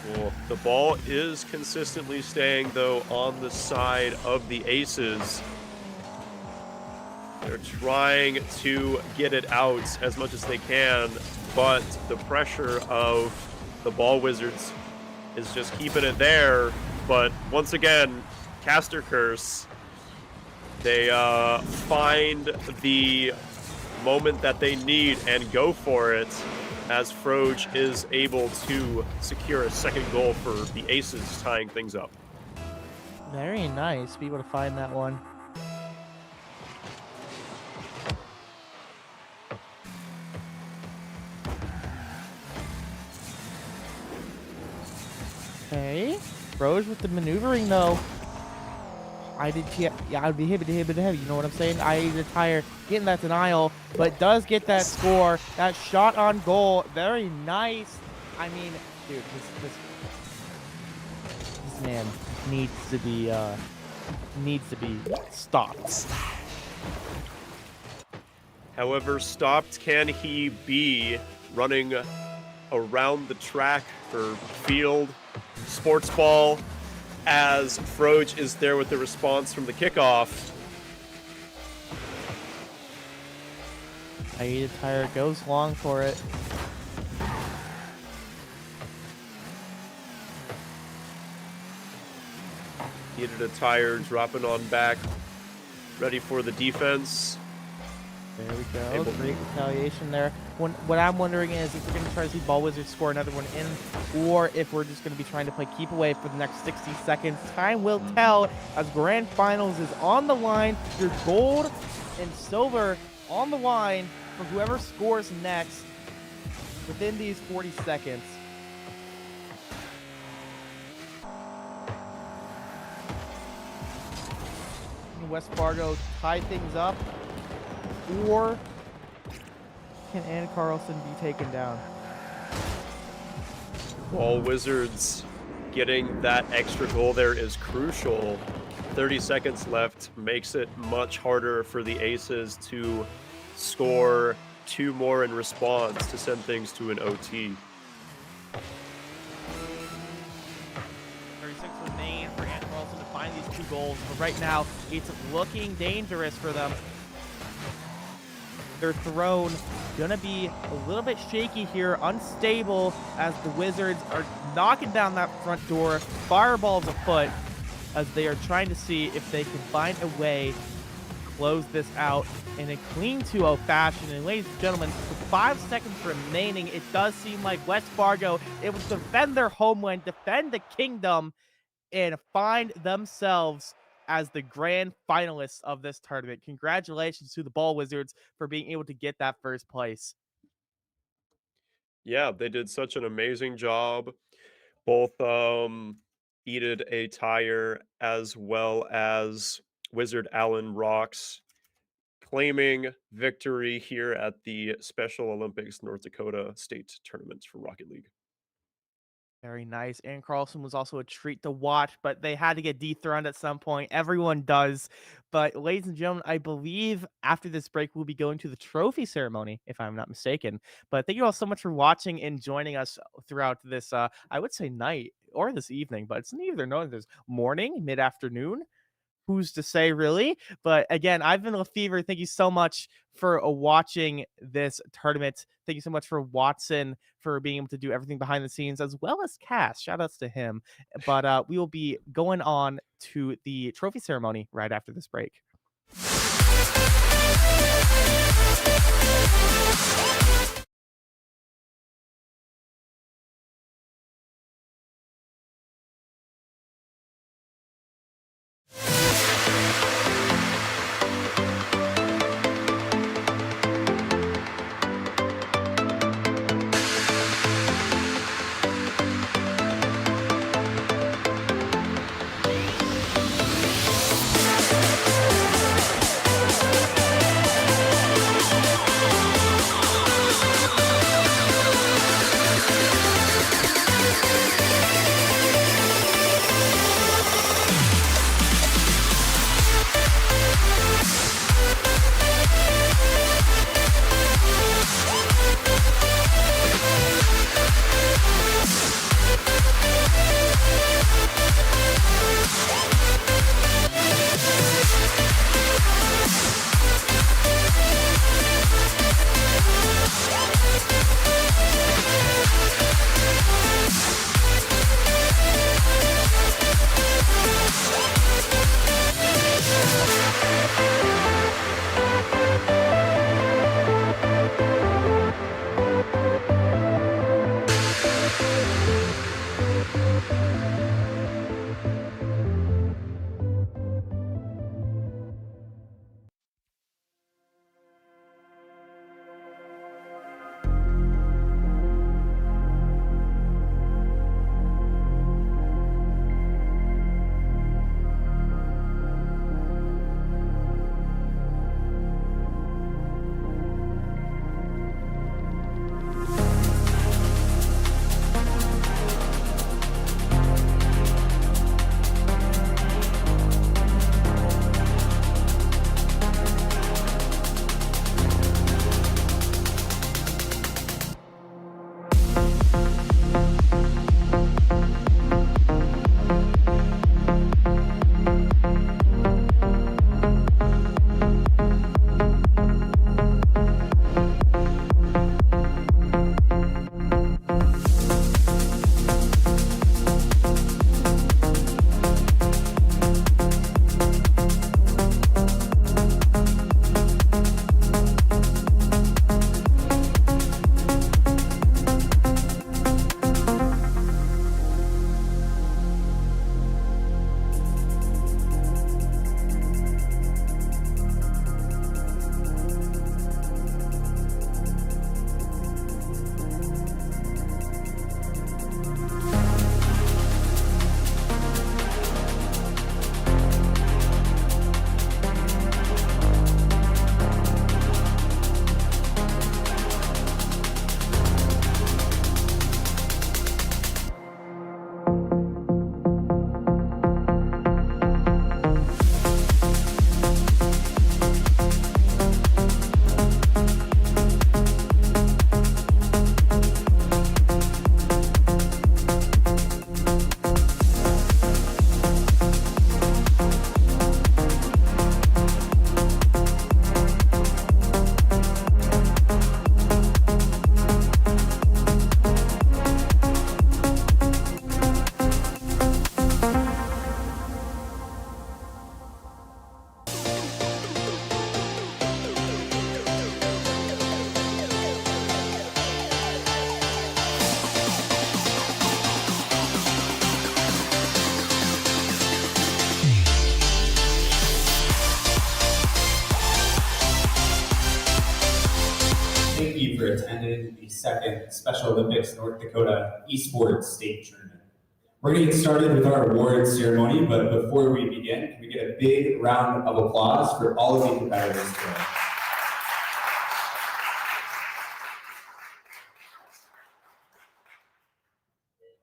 Cool. The ball is consistently staying, though, on the side of the Aces. They're trying to get it out as much as they can, but the pressure of the Ball Wizards is just keeping it there. But once again, Caster Curse. They find the moment that they need and go for it, as Froge is able to secure a second goal for the Aces, tying things up. Very nice. Be able to find that one. Okay. Rose with the maneuvering though. I'd be hibbity. You know what I'm saying? I retire, getting that denial, but does get that score. That shot on goal, very nice. I mean, dude, this man needs to be stopped. However, stopped can he be running around the track for field, sports ball, as Froge is there with the response from the kickoff. Aida Tire goes long for it. Ida Tire dropping on back, ready for the defense. There we go. Great retaliation there. What I'm wondering is if we're going to try to see Ball Wizards score another one in, or if we're just going to be trying to play keep away for the next 60 seconds. Time will tell, as Grand Finals is on the line. Your gold and silver on the line for whoever scores next within these 40 seconds. Can West Fargo tie things up? Or can Ann Carlson be taken down? Ball Wizards getting that extra goal there is crucial. 30 seconds left makes it much harder for the Aces to score two more in response to send things to an OT. 36 remain for Ann Carlson to find these two goals, but right now it's looking dangerous for them. Their throne gonna be a little bit shaky here, unstable, as the Wizards are knocking down that front door. Fireballs afoot as they are trying to see if they can find a way to close this out in a clean 2-0 fashion. And ladies and gentlemen, 5 seconds remaining. It does seem like West Fargo able to defend their homeland, defend the kingdom, and find themselves as the grand finalists of this tournament. Congratulations to the Ball Wizards for being able to get that first place. Yeah, they did such an amazing job. Both Edith A. Tire as well as Wizard Allen Rocks claiming victory here at the Special Olympics North Dakota State Tournaments for Rocket League. Very nice. Aaron Carlson was also a treat to watch, but they had to get dethroned at some point. Everyone does. But ladies and gentlemen, I believe after this break, we'll be going to the trophy ceremony, if I'm not mistaken. But thank you all so much for watching and joining us throughout this, I would say night or this evening, but it's neither. No, there's morning, mid-afternoon. Who's to say, really? But again, I've been Lefevre. Thank you so much for watching this tournament. Thank you so much for Watson for being able to do everything behind the scenes, as well as Cass. Shout outs to him. But we will be going on to the trophy ceremony right after this break. for attending the second Special Olympics North Dakota esports state tournament. We're going to get started with our awards ceremony, but before we begin, can we get a big round of applause for all of the competitors today?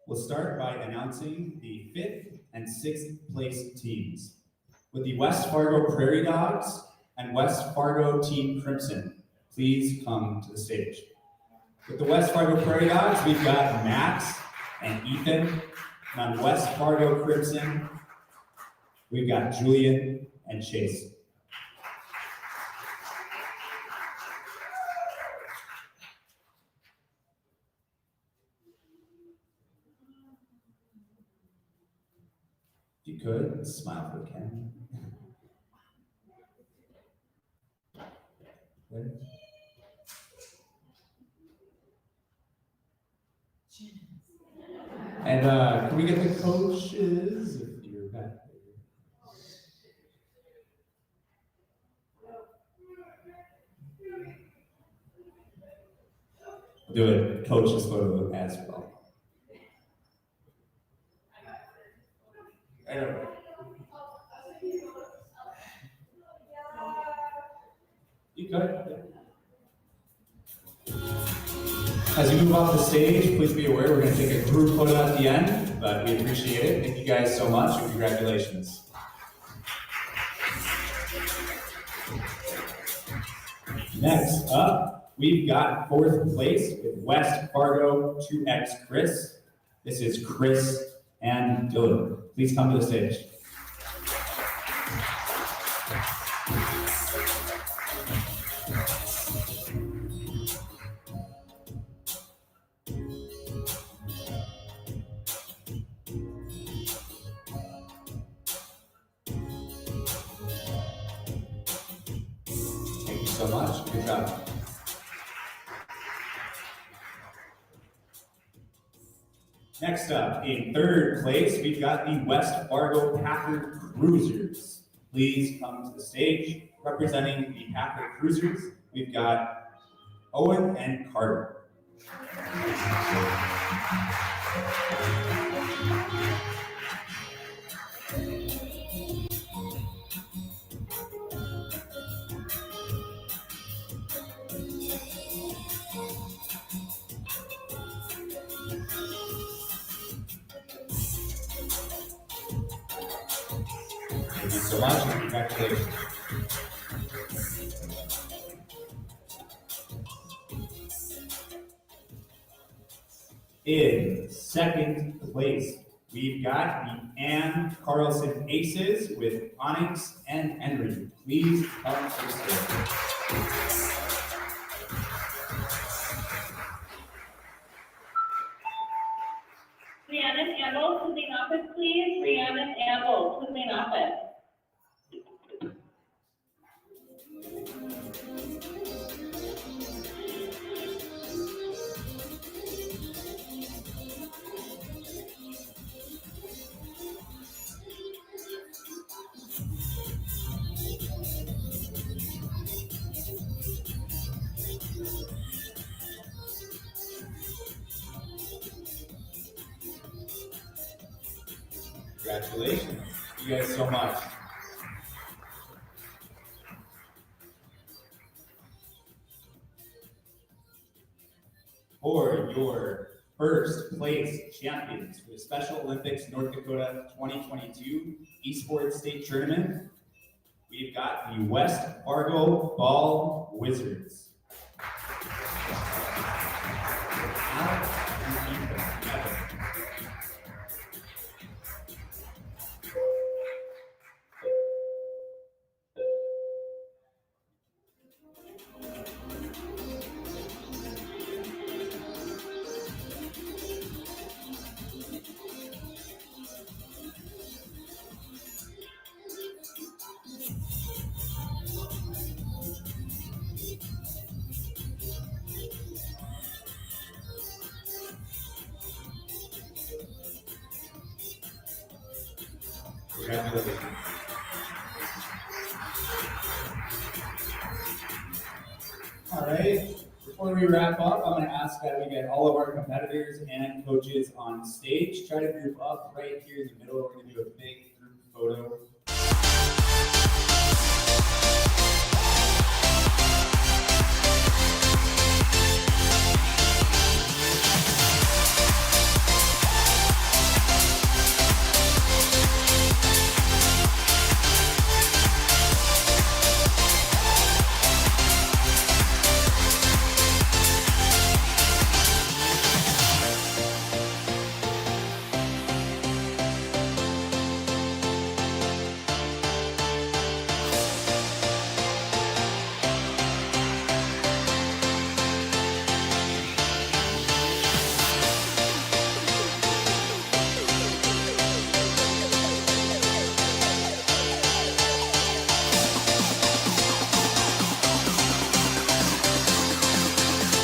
We'll start by announcing the 5th and 6th place teams. With the West Fargo Prairie Dogs and West Fargo Team Crimson, please come to the stage. With the West Fargo Prairie Dogs, we've got Max and Ethan. And on West Fargo Crimson, we've got Julian and Chase. If you could, smile for the camera. There. And can we get the coaches if you're back there? We'll do a coach's photo as well. I don't know. You could. As we move off the stage, please be aware we're going to take a group photo at the end, but we appreciate it. Thank you guys so much, and congratulations. Next up, we've got 4th place with West Fargo 2X Chris. This is Chris and Dylan. Please come to the stage. So much. Good job. Next up, in 3rd place, we've got the West Fargo Packer Cruisers. Please come to the stage. Representing the Packer Cruisers, we've got Owen and Carter. Thank you so much, and congratulations. In 2nd place, we've got the Ann Carlson Aces with Onyx and Henry. Please come to the stage. Rhiannon Amble to the main office, please. Rhiannon Amble to the main office. Congratulations. Thank you guys so much. For your 1st place champions for the Special Olympics North Dakota 2022 Esports State Tournament, we've got the West Fargo Ball Wizards. Congratulations. All right, we're before we wrap up, I'm going to ask that we get all of our competitors and coaches on stage. Try to group up right here in the middle. We're going to do a big group photo